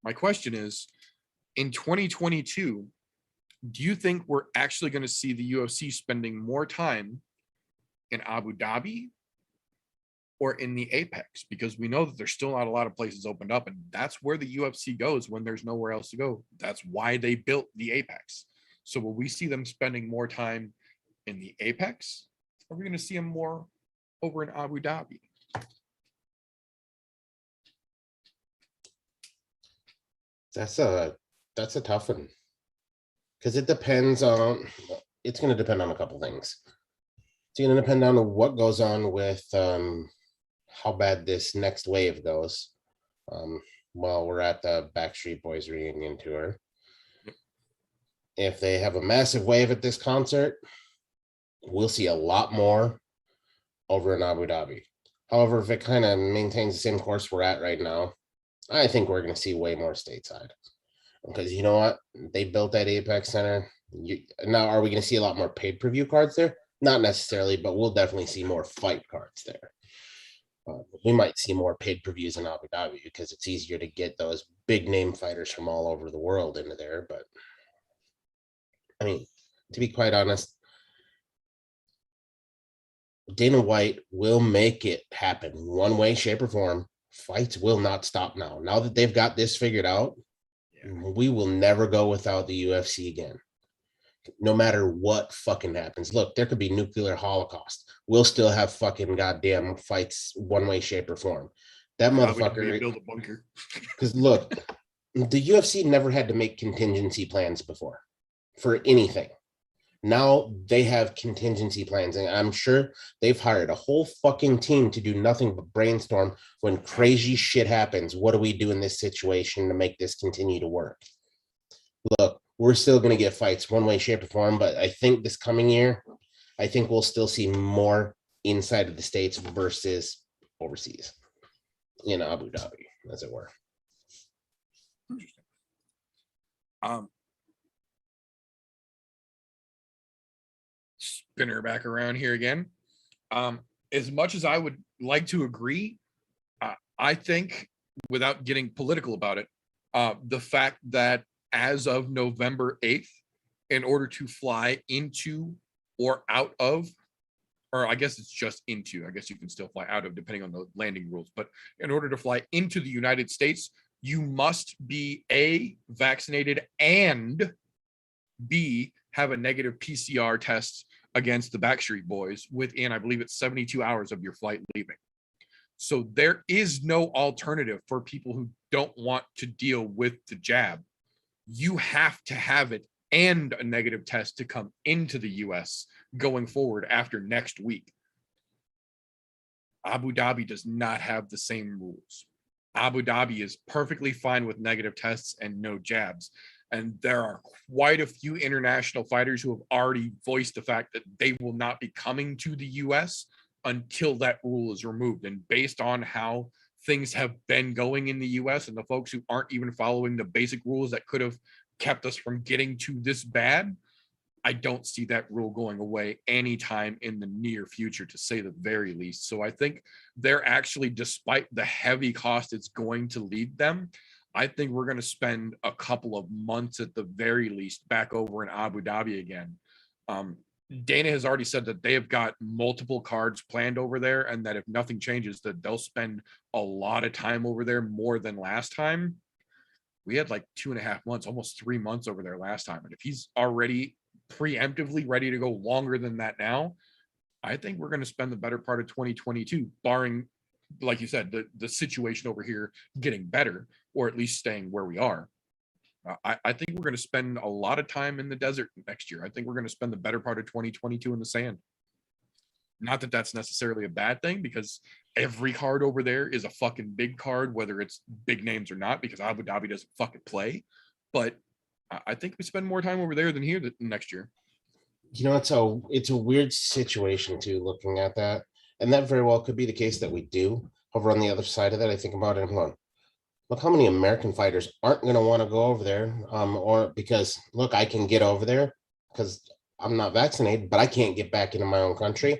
my question is, in 2022, do you think we're actually going to see the UFC spending more time in Abu Dhabi or in the Apex? Because we know that there's still not a lot of places opened up, and that's where the UFC goes when there's nowhere else to go. That's why they built the Apex. So will we see them spending more time in the Apex, or are we going to see them more over in Abu Dhabi? That's a tough one, because it's going to depend on a couple things. It's going to depend on what goes on with how bad this next wave goes. While we're at the Backstreet Boys reunion tour, if they have a massive wave at this concert, we'll see a lot more over in Abu Dhabi. However, if it kind of maintains the same course we're at right now, I think we're going to see way more stateside. Because you know what? They built that Apex Center. Now, are we going to see a lot more pay-per-view cards there? Not necessarily, but we'll definitely see more fight cards there. We might see more pay-per-views in Abu Dhabi because it's easier to get those big-name fighters from all over the world into there. But, I mean, to be quite honest, Dana White will make it happen one way, shape, or form. Fights will not stop now. Now that they've got this figured out, we will never go without the UFC again. No matter what fucking happens. Look, there could be nuclear holocaust. We'll still have fucking goddamn fights one way, shape, or form. That motherfucker. Build a bunker. Because look, the UFC never had to make contingency plans before for anything. Now they have contingency plans, and I'm sure they've hired a whole fucking team to do nothing but brainstorm when crazy shit happens. What do we do in this situation to make this continue to work? Look, we're still going to get fights one way, shape, or form, but I think this coming year, I think we'll still see more inside of the States versus overseas in Abu Dhabi, as it were. Interesting. Spinner back around here again. As much as I would like to agree, I think, without getting political about it, the fact that as of November 8th, in order to fly into or out of, or I guess it's just into, I guess you can still fly out of depending on the landing rules, but in order to fly into the United States, you must be A, vaccinated, and B, have a negative PCR test against the Backstreet Boys within, I believe it's 72 hours of your flight leaving. So there is no alternative for people who don't want to deal with the jab. You have to have it and a negative test to come into the US going forward after next week. Abu Dhabi does not have the same rules. Abu Dhabi is perfectly fine with negative tests and no jabs. And there are quite a few international fighters who have already voiced the fact that they will not be coming to the US until that rule is removed. And based on how things have been going in the US and the folks who aren't even following the basic rules that could have kept us from getting to this bad, I don't see that rule going away anytime in the near future, to say the very least. So I think they're actually, despite the heavy cost it's going to lead them, I think we're going to spend a couple of months at the very least back over in Abu Dhabi again. Dana has already said that they have got multiple cards planned over there, and that if nothing changes, that they'll spend a lot of time over there, more than last time. We had like 2.5 months, almost 3 months over there last time. And if he's already preemptively ready to go longer than that now, I think we're going to spend the better part of 2022, barring, like you said, the situation over here getting better, or at least staying where we are. I think we're going to spend a lot of time in the desert next year. I think we're going to spend the better part of 2022 in the sand. Not that that's necessarily a bad thing, because every card over there is a fucking big card, whether it's big names or not, because Abu Dhabi doesn't fucking play. But I think we spend more time over there than here next year. You know, it's a weird situation too, looking at that. And that very well could be the case that we do. However, on the other side of that, I think about it, hold on. look how many American fighters aren't going to want to go over there, or because, look, I can get over there because I'm not vaccinated, but I can't get back into my own country.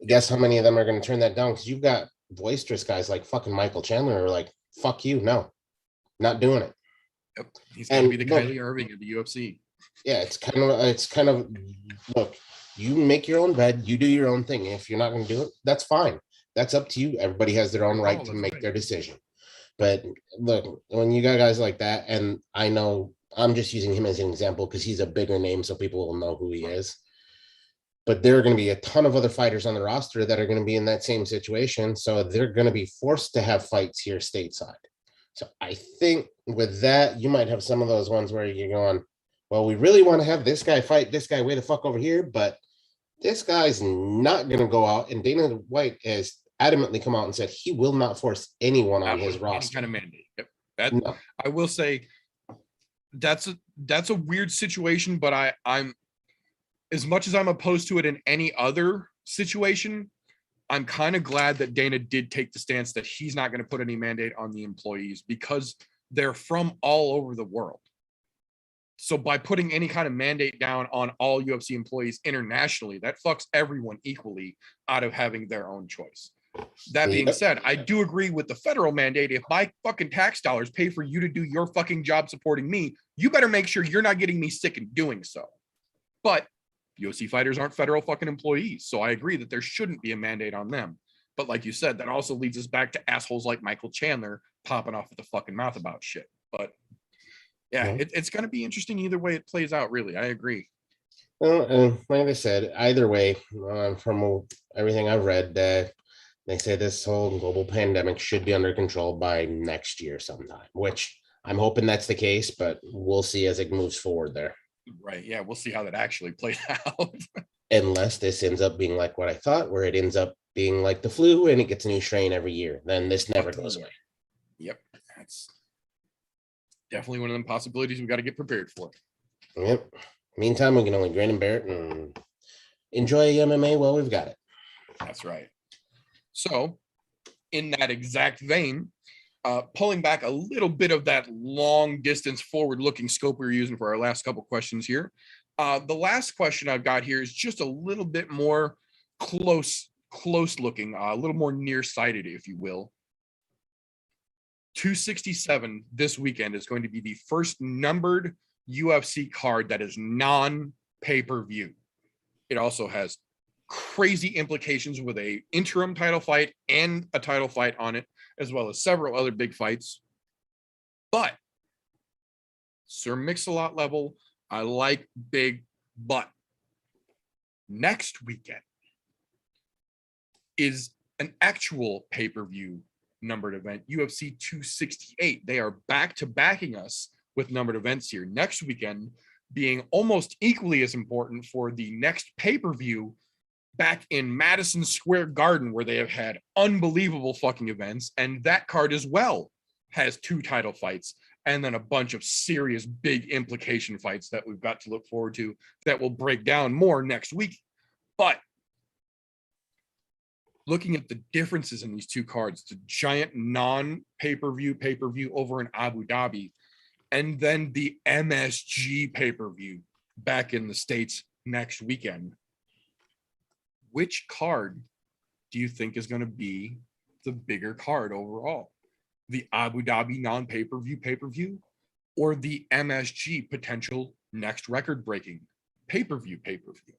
Guess how many of them are going to turn that down? Because you've got boisterous guys like fucking Michael Chandler who are like, fuck you, no, not doing it. Yep. He's going to be the Kylie Irving of the UFC. Yeah, it's kind of, look, you make your own bed, you do your own thing. If you're not going to do it, that's fine. That's up to you. Everybody has their own right to make their decision. But look, when you got guys like that, and I know I'm just using him as an example because he's a bigger name, so people will know who he is. But there are going to be a ton of other fighters on the roster that are going to be in that same situation. So they're going to be forced to have fights here stateside. So I think with that, you might have some of those ones where you're going, well, we really want to have this guy fight this guy way the fuck over here, but this guy's not going to go out. And Dana White has adamantly come out and said he will not force anyone on his roster. Any kind of mandate. Yep. That I will say that's a weird situation, but I'm as much as I'm opposed to it in any other situation, I'm kind of glad that Dana did take the stance that he's not going to put any mandate on the employees because they're from all over the world. So by putting any kind of mandate down on all UFC employees internationally, that fucks everyone equally out of having their own choice. That being said, I do agree with the federal mandate. If my fucking tax dollars pay for you to do your fucking job supporting me, you better make sure you're not getting me sick in doing so. But UFC fighters aren't federal fucking employees. So I agree that there shouldn't be a mandate on them. But like you said, that also leads us back to assholes like Michael Chandler popping off at the fucking mouth about shit. But yeah, it's going to be interesting either way it plays out, really. I agree. Well, like I said, either way, from everything I've read, they say this whole global pandemic should be under control by next year sometime, which I'm hoping that's the case, but we'll see as it moves forward there. Right. Yeah, we'll see how that actually plays out. Unless this ends up being like what I thought, where it ends up being like the flu and it gets a new strain every year. Then this never goes away. Yep. That's definitely one of them possibilities we got to get prepared for. Yep. Meantime, we can only grin and bear it and enjoy MMA while we've got it. That's right. So, in that exact vein, pulling back a little bit of that long distance forward-looking scope we were using for our last couple questions here. The last question I've got here is just a little bit more close looking, a little more nearsighted, if you will. 267 this weekend is going to be the first numbered UFC card that is non-pay-per-view. It also has crazy implications with a interim title fight and a title fight on it, as well as several other big fights. But Sir Mix-a-Lot level, I like big, but next weekend is an actual pay-per-view numbered event, UFC 268. They are back to backing us with numbered events here. Next weekend being almost equally as important for the next pay-per-view back in Madison Square Garden, where they have had unbelievable fucking events. And that card as well has 2 title fights and then a bunch of serious big implication fights that we've got to look forward to that will break down more next week. But looking at the differences in these 2 cards, the giant non-pay-per-view pay-per-view over in Abu Dhabi, and then the MSG pay-per-view back in the States next weekend. Which card do you think is going to be the bigger card overall? The Abu Dhabi non-pay-per-view pay-per-view or the MSG potential next record-breaking pay-per-view pay-per-view?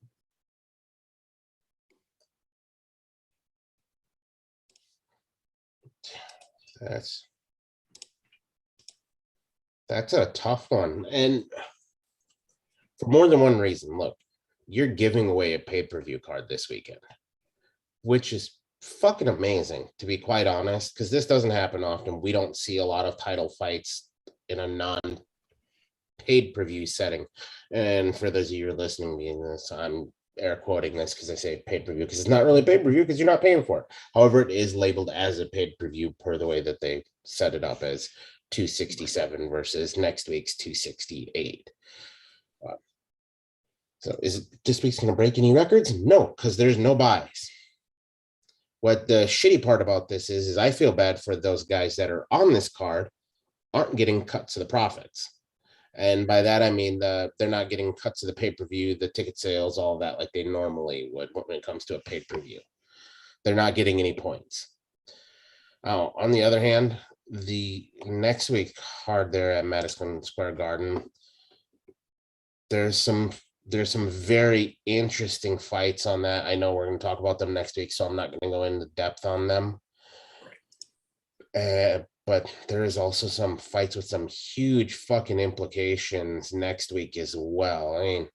That's a tough one. And for more than one reason. Look, you're giving away a pay-per-view card this weekend, which is fucking amazing, to be quite honest, because this doesn't happen often. We don't see a lot of title fights in a non-paid per-view setting. And for those of you who are listening being this, I'm air quoting this because I say pay-per-view because it's not really pay-per-view because you're not paying for it. However, it is labeled as a pay-per-view per the way that they set it up as 267 versus next week's 268. So is it this week's going to break any records? No, because there's no buys. What the shitty part about this is I feel bad for those guys that are on this card aren't getting cuts of the profits. And by that, I mean they're not getting cuts of the pay-per-view, the ticket sales, all that like they normally would when it comes to a pay-per-view. They're not getting any points. On the other hand, the next week card there at Madison Square Garden, there's some very interesting fights on that. I know we're going to talk about them next week, so I'm not going to go into depth on them. But there is also some fights with some huge fucking implications next week as well. I mean,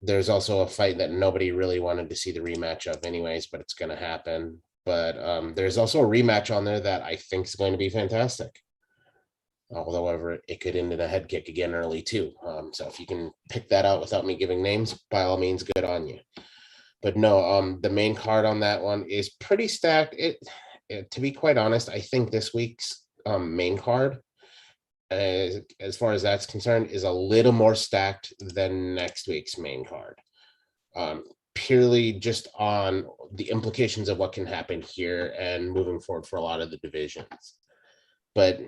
there's also a fight that nobody really wanted to see the rematch of anyways, but it's going to happen. But there's also a rematch on there that I think is going to be fantastic. Although it could end in a head kick again early too. So if you can pick that out without me giving names, by all means, good on you. But no, the main card on that one is pretty stacked. To be quite honest, I think this week's main card, as far as that's concerned, is a little more stacked than next week's main card. Purely just on the implications of what can happen here and moving forward for a lot of the divisions. But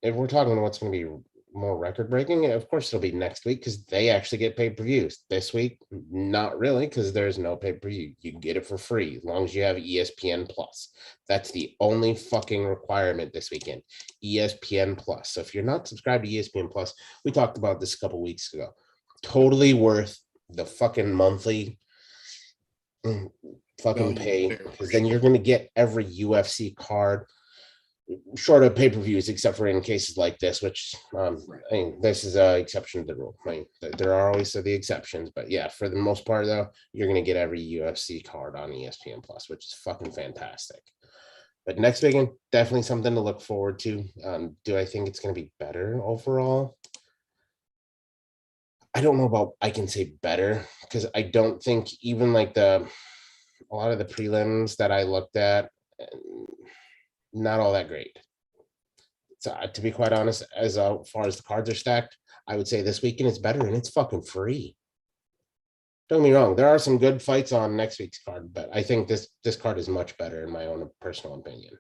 if we're talking what's going to be more record breaking, of course it'll be next week because they actually get pay-per-views. This week, not really, because there's no pay-per-view. You can get it for free as long as you have ESPN Plus. That's the only fucking requirement this weekend. ESPN Plus. So if you're not subscribed to ESPN Plus, we talked about this a couple weeks ago. Totally worth the fucking monthly fucking pay, because then you're going to get every UFC card short of pay-per-views, except for in cases like this, which I mean, this is an exception to the rule. I mean, there are always the exceptions, but yeah, for the most part, though, you're going to get every UFC card on ESPN Plus, which is fucking fantastic. But next weekend, definitely something to look forward to. Do I think it's going to be better overall? I don't know about I can say better, because I don't think even like a lot of the prelims that I looked at, not all that great. So to be quite honest, as far as the cards are stacked, I would say this weekend is better, and it's fucking free. Don't get me wrong, there are some good fights on next week's card, but I think this card is much better in my own personal opinion,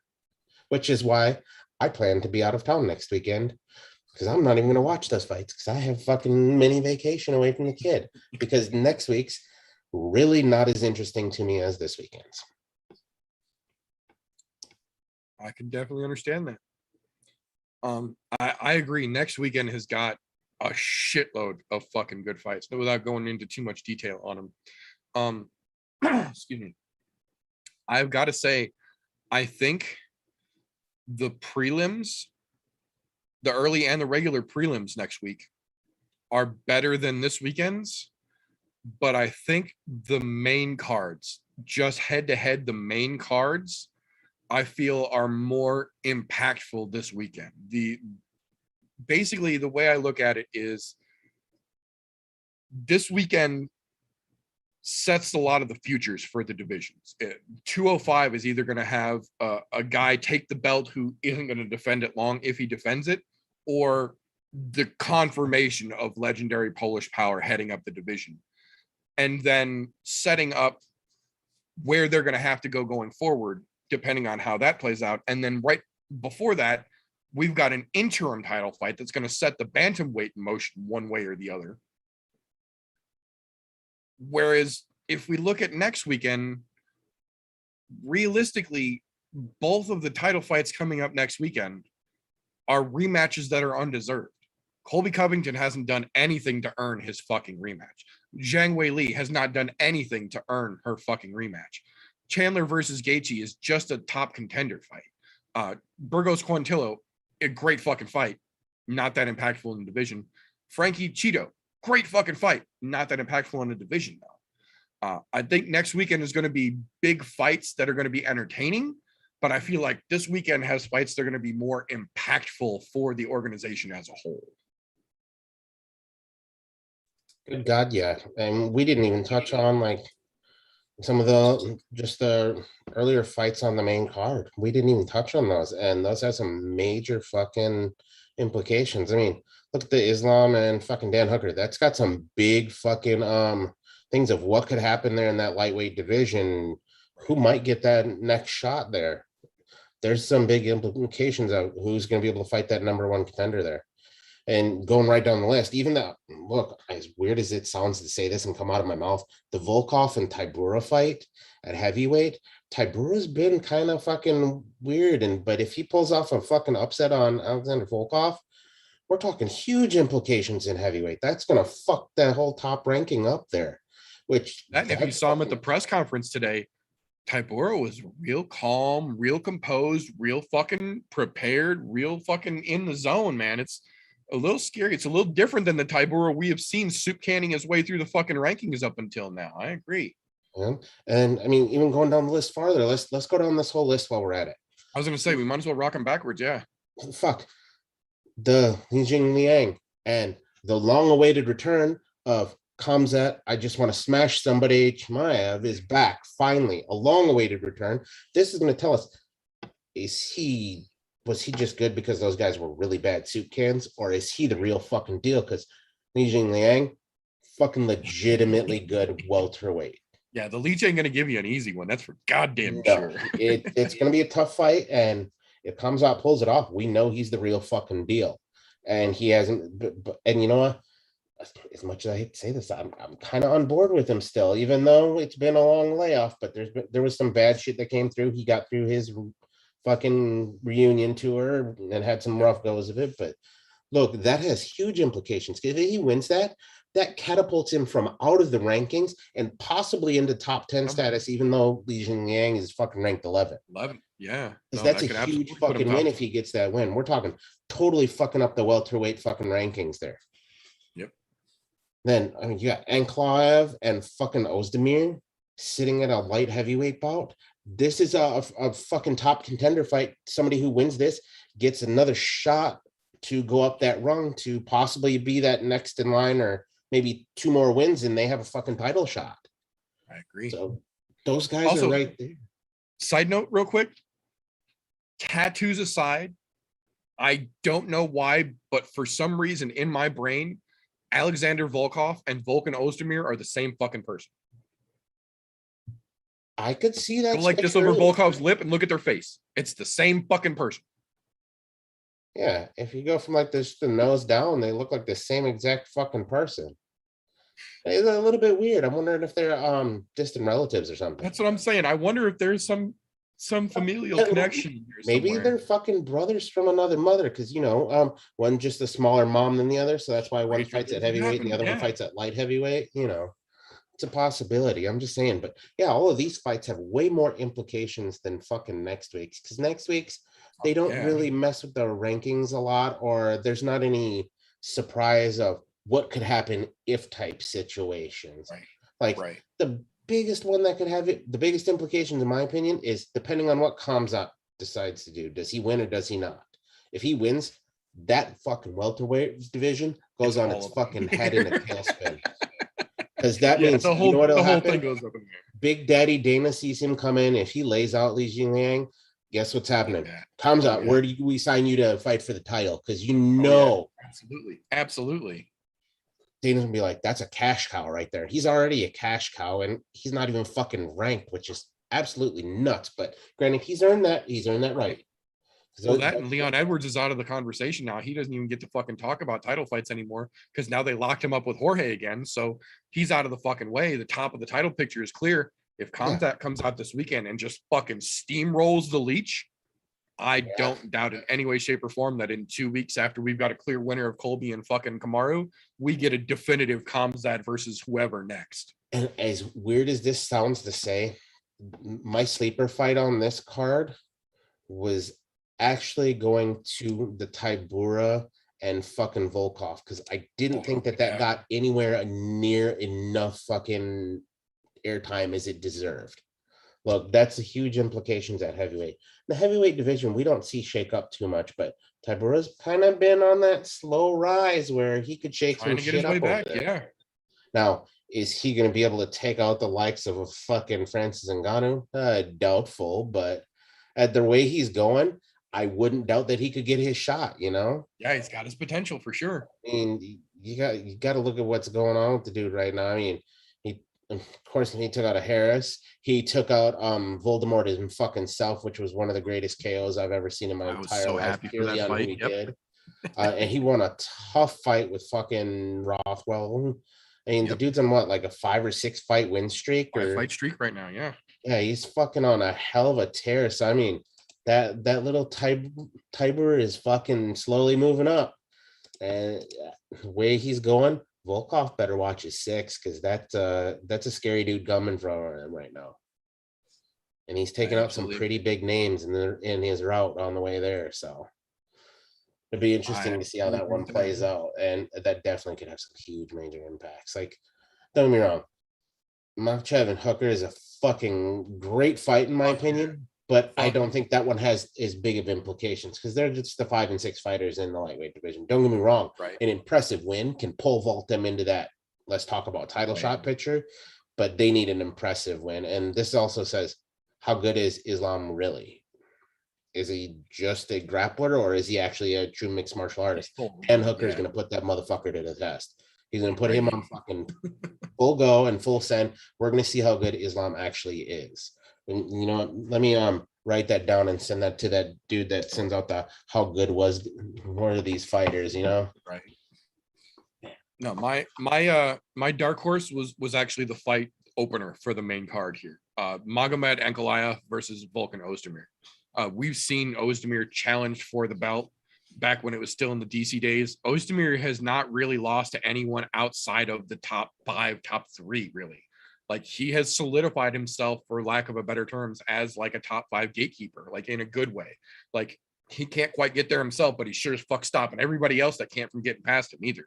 which is why I plan to be out of town next weekend, because I'm not even going to watch those fights because I have fucking mini vacation away from the kid, because next week's really not as interesting to me as this weekend's. I can definitely understand that. I agree. Next weekend has got a shitload of fucking good fights, without going into too much detail on them. Excuse me. I've got to say, I think the prelims, the early and the regular prelims next week, are better than this weekend's. But I think the main cards, just head to head, the main cards, I feel are more impactful this weekend. Basically the way I look at it is this weekend sets a lot of the futures for the divisions. 205 is either going to have a guy take the belt who isn't going to defend it long if he defends it, or the confirmation of legendary Polish power heading up the division, and then setting up where they're going to have to go going forward, depending on how that plays out. And then right before that, we've got an interim title fight that's going to set the bantamweight in motion one way or the other. Whereas if we look at next weekend, realistically, both of the title fights coming up next weekend are rematches that are undeserved. Colby Covington hasn't done anything to earn his fucking rematch. Zhang Weili has not done anything to earn her fucking rematch. Chandler versus Gaethje is just a top contender fight. Burgos Quarantillo, a great fucking fight, not that impactful in the division. Frankie Cheeto, great fucking fight, not that impactful in the division though. I think next weekend is going to be big fights that are going to be entertaining, but I feel like this weekend has fights that are going to be more impactful for the organization as a whole. Good God, yeah. And we didn't even touch on like some of the earlier fights on the main card. We didn't even touch on those, and those have some major fucking implications. I mean, look at the Islam and fucking Dan Hooker. That's got some big fucking things of what could happen there in that lightweight division. Who might get that next shot there? there's some big implications of who's going to be able to fight that number one contender there. And going right down the list, even that, look, as weird as it sounds to say this and come out of my mouth, the Volkov and Tybura fight at heavyweight, Tybura's been kind of fucking weird. But if he pulls off a fucking upset on Alexander Volkov, we're talking huge implications in heavyweight. That's going to fuck that whole top ranking up there. Which, and if you saw him at the press conference today, Tybura was real calm, real composed, real fucking prepared, real fucking in the zone, man. It's a little scary. It's a little different than the Tybura we have seen soup canning his way through the fucking rankings up until now. I agree. Yeah. And I mean, even going down the list farther, let's go down this whole list while we're at it. I was going to say, we might as well rock them backwards. Yeah. Fuck. The Yuzhong Liang and the long-awaited return of Khamzat, I just want to smash somebody, Chimaev is back, finally. A long-awaited return. This is going to tell us, was he just good because those guys were really bad soup cans, or is he the real fucking deal? Because Yuzhong Liang, fucking legitimately good welterweight. Yeah, the Leech ain't going to give you an easy one. That's for goddamn sure. It's going to be a tough fight, and if Khamzat pulls it off, we know he's the real fucking deal. And he hasn't, and you know what? As much as I hate to say this, I'm kind of on board with him still, even though it's been a long layoff. But there was some bad shit that came through. He got through his fucking reunion tour and had some rough goes of it. But look, that has huge implications. If he wins that catapults him from out of the rankings and possibly into top 10 status, even though Yuzhong Liang is fucking ranked 11. 11, yeah. Because that's a huge fucking win if he gets that win. We're talking totally fucking up the welterweight fucking rankings there. Yep. Then, I mean, you got Ankalia and fucking Ostermeer sitting at a light heavyweight bout. This is a fucking top contender fight. Somebody who wins this gets another shot to go up that rung to possibly be that next in line, or maybe 2 more wins and they have a fucking title shot. I agree. So those guys also, are right there. Side note real quick, tattoos aside, I don't know why, but for some reason in my brain, Alexander Volkov and Vulcan Ostermeer are the same fucking person. I could see that. Go like this over Volkov's lip and look at their face. It's the same fucking person. Yeah, if you go from like this the nose down, they look like the same exact fucking person. It's a little bit weird. I'm wondering if they're distant relatives or something. That's what I'm saying. I wonder if there's some familial connection here maybe somewhere. They're fucking brothers from another mother, because one just a smaller mom than the other, so that's why one fights at heavyweight and the other one fights at light heavyweight. It's a possibility. I'm just saying. But yeah, all of these fights have way more implications than fucking next week's, because next week's they don't really mess with the rankings a lot, or there's not any surprise of what could happen if type situations. The biggest one that could have the biggest implications, in my opinion, is depending on what Khamzat decides to do. Does he win or does he not? If he wins, that fucking welterweight division goes on its fucking head in a tailspin. Because that means the whole thing goes up in the air. Big Daddy Dana sees him come in. If he lays out Yuzhong Liang, guess what's happening? Khamzat, where do we sign you to fight for the title? Because absolutely. Dana's gonna be like, that's a cash cow right there. He's already a cash cow, and he's not even fucking ranked, which is absolutely nuts. But granted, he's earned that right. So that and Leon Edwards is out of the conversation now. He doesn't even get to fucking talk about title fights anymore, because now they locked him up with Jorge again. So he's out of the fucking way. The top of the title picture is clear. If Khamzat comes out this weekend and just fucking steamrolls the Leech, I don't doubt in any way, shape, or form that in 2 weeks after we've got a clear winner of Colby and fucking Kamaru, we get a definitive Khamzat versus whoever next. And as weird as this sounds to say, my sleeper fight on this card was actually going to the Tybura and fucking Volkov, because I didn't think that got anywhere near enough fucking airtime as it deserved. Look, that's a huge implications at heavyweight. The heavyweight division, we don't see shake up too much, but Tybura's kind of been on that slow rise where he could shake some shit up over there. Now, is he going to be able to take out the likes of a fucking Francis Ngannou? Doubtful, but at the way he's going, I wouldn't doubt that he could get his shot, Yeah, he's got his potential for sure. I mean, you got to look at what's going on with the dude right now. I mean, of course, he took out a Harris. He took out Voldemort himself, which was one of the greatest KOs I've ever seen in my entire life, purely on who he did. And he won a tough fight with fucking Rothwell. I mean, the dude's on what, like a 5 or 6 fight win streak? Fight streak right now, yeah. Yeah, he's fucking on a hell of a tear. So, I mean, that little Tiber is fucking slowly moving up. And the way he's going, Volkov better watch his 6, because that's a scary dude coming from him right now. And he's taking out some pretty big names in his route on the way there. So it'd be interesting to see how that one plays out. And that definitely could have some huge major impacts. Like, don't get me wrong, Makhachev and Hooker is a fucking great fight in my opinion, but I don't think that one has as big of implications because they're just the 5 and 6 fighters in the lightweight division. Don't get me wrong, an impressive win can pole vault them into that let's talk about title shot picture, but they need an impressive win. And this also says, how good is Islam really? Is he just a grappler or is he actually a true mixed martial artist? And Hooker is going to put that motherfucker to the test. He's going to put him on fucking full go and full send. We're going to see how good Islam actually is. And you know what? Let me write that down and send that to that dude that sends out the how good was one of these fighters, you know? Right. No, my dark horse was actually the fight opener for the main card here. Magamad Ankalia versus Vulcan Ostermeer. We've seen Ostermeer challenged for the belt back when it was still in the DC days. Ostermeer has not really lost to anyone outside of the top 5, top 3, really. Like, he has solidified himself, for lack of a better terms, as like a top 5 gatekeeper, like in a good way. Like, he can't quite get there himself, but he sure as fuck stopping everybody else that can't from getting past him either.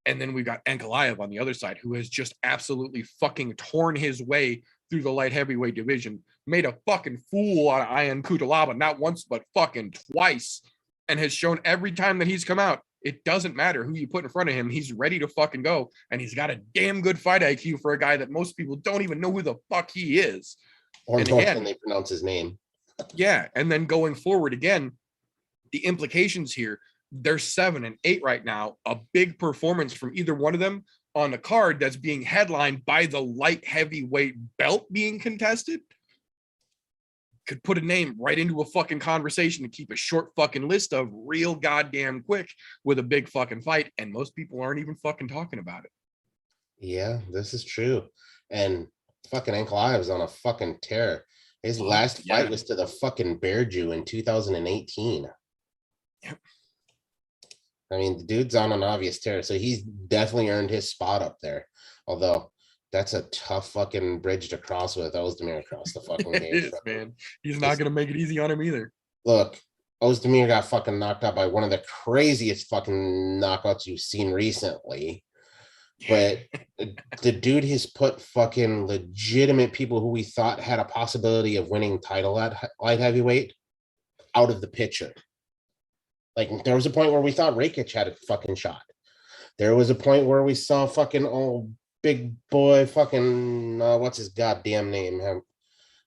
And then we've got Ankalaev on the other side, who has just absolutely fucking torn his way through the light heavyweight division, made a fucking fool out of Ian Kutalaba, not once, but fucking twice, and has shown every time that he's come out, it doesn't matter who you put in front of him, he's ready to fucking go, and he's got a damn good fight IQ for a guy that most people don't even know who the fuck he is. Or when they pronounce his name. Yeah, and then going forward again, the implications here, they're 7 and 8 right now. A big performance from either one of them on a card that's being headlined by the light heavyweight belt being contested could put a name right into a fucking conversation to keep a short fucking list of real goddamn quick with a big fucking fight. And most people aren't even fucking talking about it. Yeah, this is true. And fucking Ankalaev is on a fucking tear. His last fight was to the fucking Bear Jew in 2018. Yep. I mean, the dude's on an obvious tear, so he's definitely earned his spot up there. Although that's a tough fucking bridge to cross with Ostermeer across the fucking game. It is, man. He's not going to make it easy on him either. Look, Ostermeer got fucking knocked out by one of the craziest fucking knockouts you've seen recently. But the dude has put fucking legitimate people who we thought had a possibility of winning title at light heavyweight out of the picture. Like, there was a point where we thought Rakic had a fucking shot. There was a point where we saw fucking old big boy fucking, what's his goddamn name?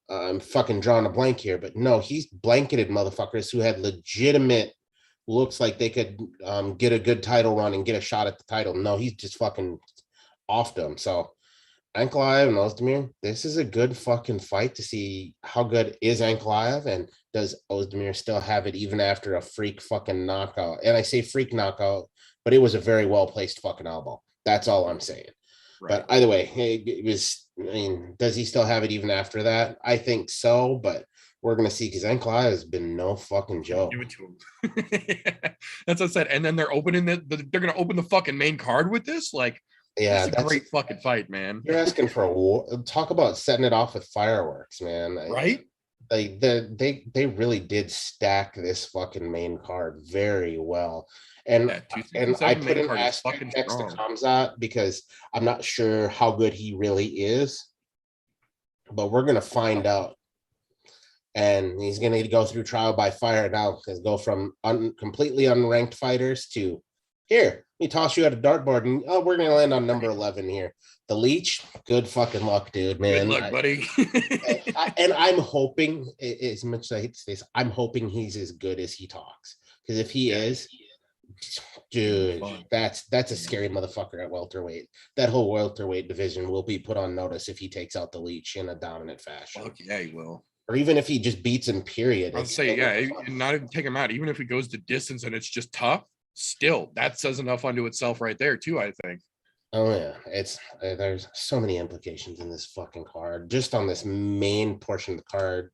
I'm fucking drawing a blank here, but no, he's blanketed motherfuckers who had legitimate looks like they could get a good title run and get a shot at the title. No, he's just fucking offed them. So Ankalaev and Ostermeer, this is a good fucking fight to see how good is Ankalaev and does Ostermeer still have it even after a freak fucking knockout. And I say freak knockout, but it was a very well-placed fucking elbow. That's all I'm saying. Right. But either way, it was, I mean, does he still have it even after that? I think so, but we're going to see, because Ankalaev has been no fucking joke. Give it to him. That's what I said. And then they're opening they're going to open the fucking main card with this? Like, yeah, that's a great fucking fight, man. You're asking for a war. Talk about setting it off with fireworks, man. Right? Like, they really did stack this fucking main card very well. And I put an asterisk next to Khamzat because I'm not sure how good he really is, but we're going to find out. And he's going to go through trial by fire now, because go from completely unranked fighters to, here, we toss you at a dartboard and, oh, we're going to land on number 11 here. The Leech, good fucking luck, dude, man. Good luck, buddy. And I'm hoping, as much as I hate to say this, I'm hoping he's as good as he talks. Because if he is, Dude, that's a scary motherfucker at welterweight. That whole welterweight division will be put on notice if he takes out the Leech in a dominant fashion. Fuck yeah, he will. Or even if he just beats him, period. I'd say, yeah, not even take him out. Even if he goes to distance and it's just tough, still, that says enough unto itself right there, too, I think. Oh, yeah. There's so many implications in this fucking card, just on this main portion of the card.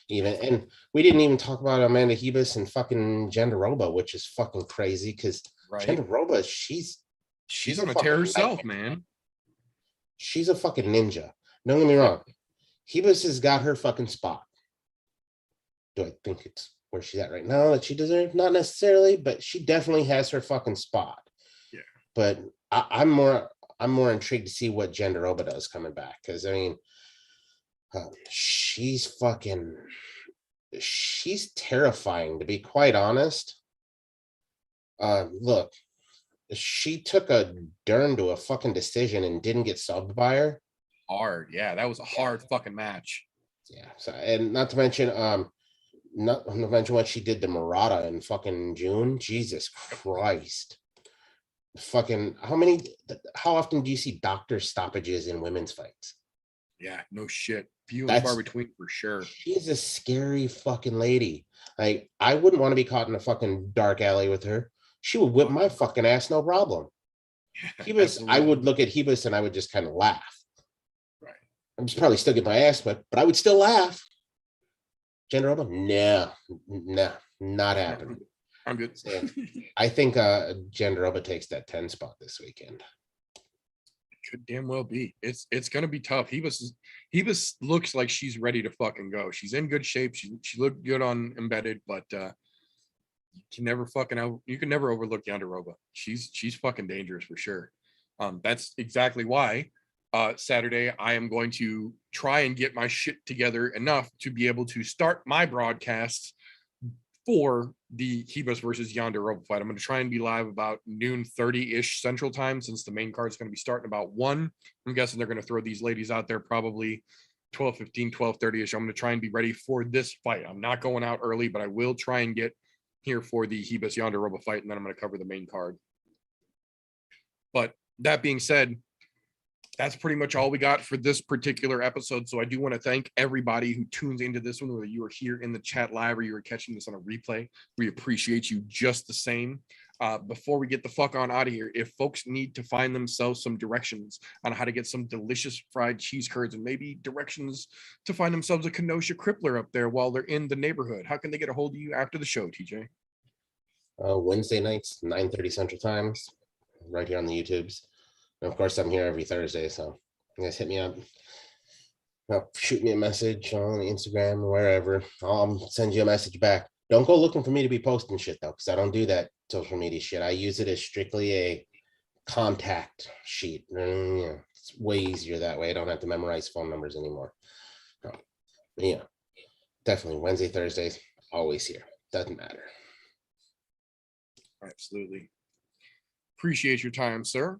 Even, and we didn't even talk about Amanda Hebus and fucking Jandiroba, which is fucking crazy because Jandiroba, she's on a tear herself, man. She's a fucking ninja. Don't get me wrong. Hebus has got her fucking spot. Do I think it's where she's at right now that she deserves? Not necessarily, but she definitely has her fucking spot. Yeah. But I'm more intrigued to see what Jandiroba does coming back, because I mean, she's terrifying, to be quite honest. Look, she took a Dern to a fucking decision and didn't get subbed by her. Hard, yeah, that was a hard fucking match. Yeah, so, and not to mention what she did to Murata in fucking June. Jesus Christ. Fucking how often do you see doctor stoppages in women's fights? Yeah, no shit. Few and far between for sure. She's a scary fucking lady. Like, I wouldn't want to be caught in a fucking dark alley with her. She would whip my fucking ass, no problem. Yeah, Hebus, I would look at Hebus and I would just kind of laugh. Right. I'm just probably still get my ass whipped, but I would still laugh. Jandiroba? No, not happening. I'm good. So, I think Jandiroba takes that 10 spot this weekend. Could damn well be. It's gonna be tough. Hebus looks like she's ready to fucking go. She's in good shape. She looked good on Embedded, but you can never overlook Jandiroba. She's fucking dangerous for sure. That's exactly why Saturday I am going to try and get my shit together enough to be able to start my broadcast for the Hebus versus Jandiroba fight. I'm going to try and be live about noon 30-ish Central Time, since the main card is going to be starting about 1. I'm guessing they're going to throw these ladies out there probably 12:15, 12:30-ish. I'm going to try and be ready for this fight. I'm not going out early, but I will try and get here for the Hebus Jandiroba fight, and then I'm going to cover the main card. But that being said, that's pretty much all we got for this particular episode. So I do want to thank everybody who tunes into this one, whether you are here in the chat live or you are catching this on a replay. We appreciate you just the same. Before we get the fuck on out of here, if folks need to find themselves some directions on how to get some delicious fried cheese curds, and maybe directions to find themselves a Kenosha crippler up there while they're in the neighborhood, how can they get a hold of you after the show, TJ? Wednesday nights, 9:30 Central Times, right here on the YouTubes. And of course, I'm here every Thursday, so you guys hit me up. Shoot me a message on Instagram or wherever. I'll send you a message back. Don't go looking for me to be posting shit, though, because I don't do that social media shit. I use it as strictly a contact sheet. It's way easier that way. I don't have to memorize phone numbers anymore. Yeah, definitely Wednesday, Thursdays, always here. Doesn't matter. Absolutely. Appreciate your time, sir.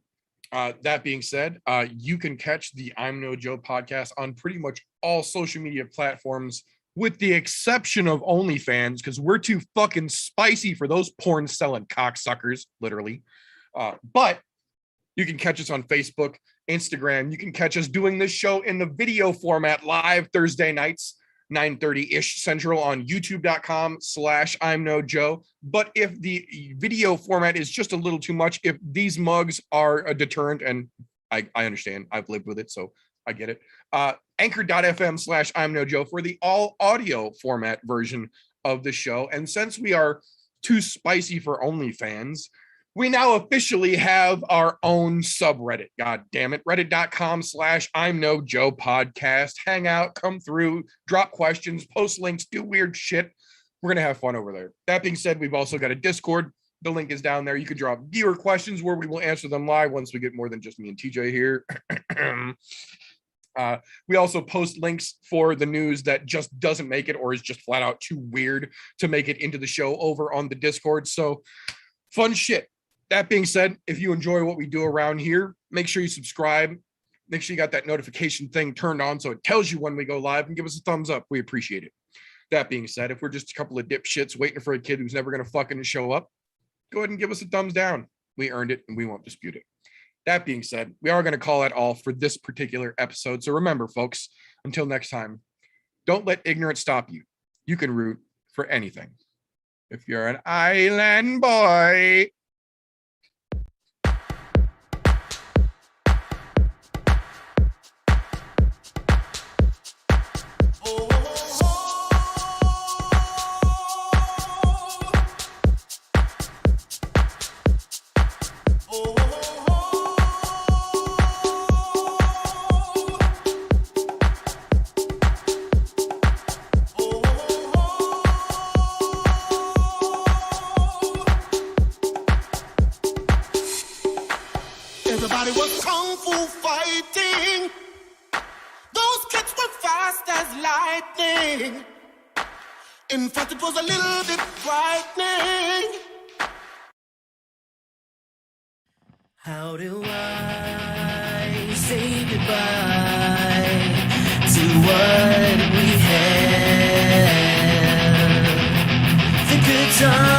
That being said, you can catch the I'm No Joe podcast on pretty much all social media platforms, with the exception of OnlyFans, because we're too fucking spicy for those porn selling cocksuckers, literally. But you can catch us on Facebook, Instagram. You can catch us doing this show in the video format live Thursday nights, 9:30-ish Central on youtube.com/I'mNoJoe. But if the video format is just a little too much, if these mugs are a deterrent, and I understand, I've lived with it, so I get it. Anchor.fm/I'mNoJoe for the all audio format version of the show. And since we are too spicy for OnlyFans, we now officially have our own subreddit. God damn it. Reddit.com/I'mNoJoe podcast. Hang out, come through, drop questions, post links, do weird shit. We're going to have fun over there. That being said, we've also got a Discord. The link is down there. You can drop viewer questions where we will answer them live once we get more than just me and TJ here. We also post links for the news that just doesn't make it or is just flat out too weird to make it into the show over on the Discord. So fun shit. That being said, if you enjoy what we do around here, make sure you subscribe. Make sure you got that notification thing turned on so it tells you when we go live, and give us a thumbs up. We appreciate it. That being said, if we're just a couple of dipshits waiting for a kid who's never going to fucking show up, go ahead and give us a thumbs down. We earned it and we won't dispute it. That being said, we are going to call it all for this particular episode. So remember, folks, until next time, don't let ignorance stop you. You can root for anything. If you're an island boy. Everybody was kung fu fighting. Those kids were fast as lightning. In fact, it was a little bit frightening. How do I say goodbye to what we had? The good times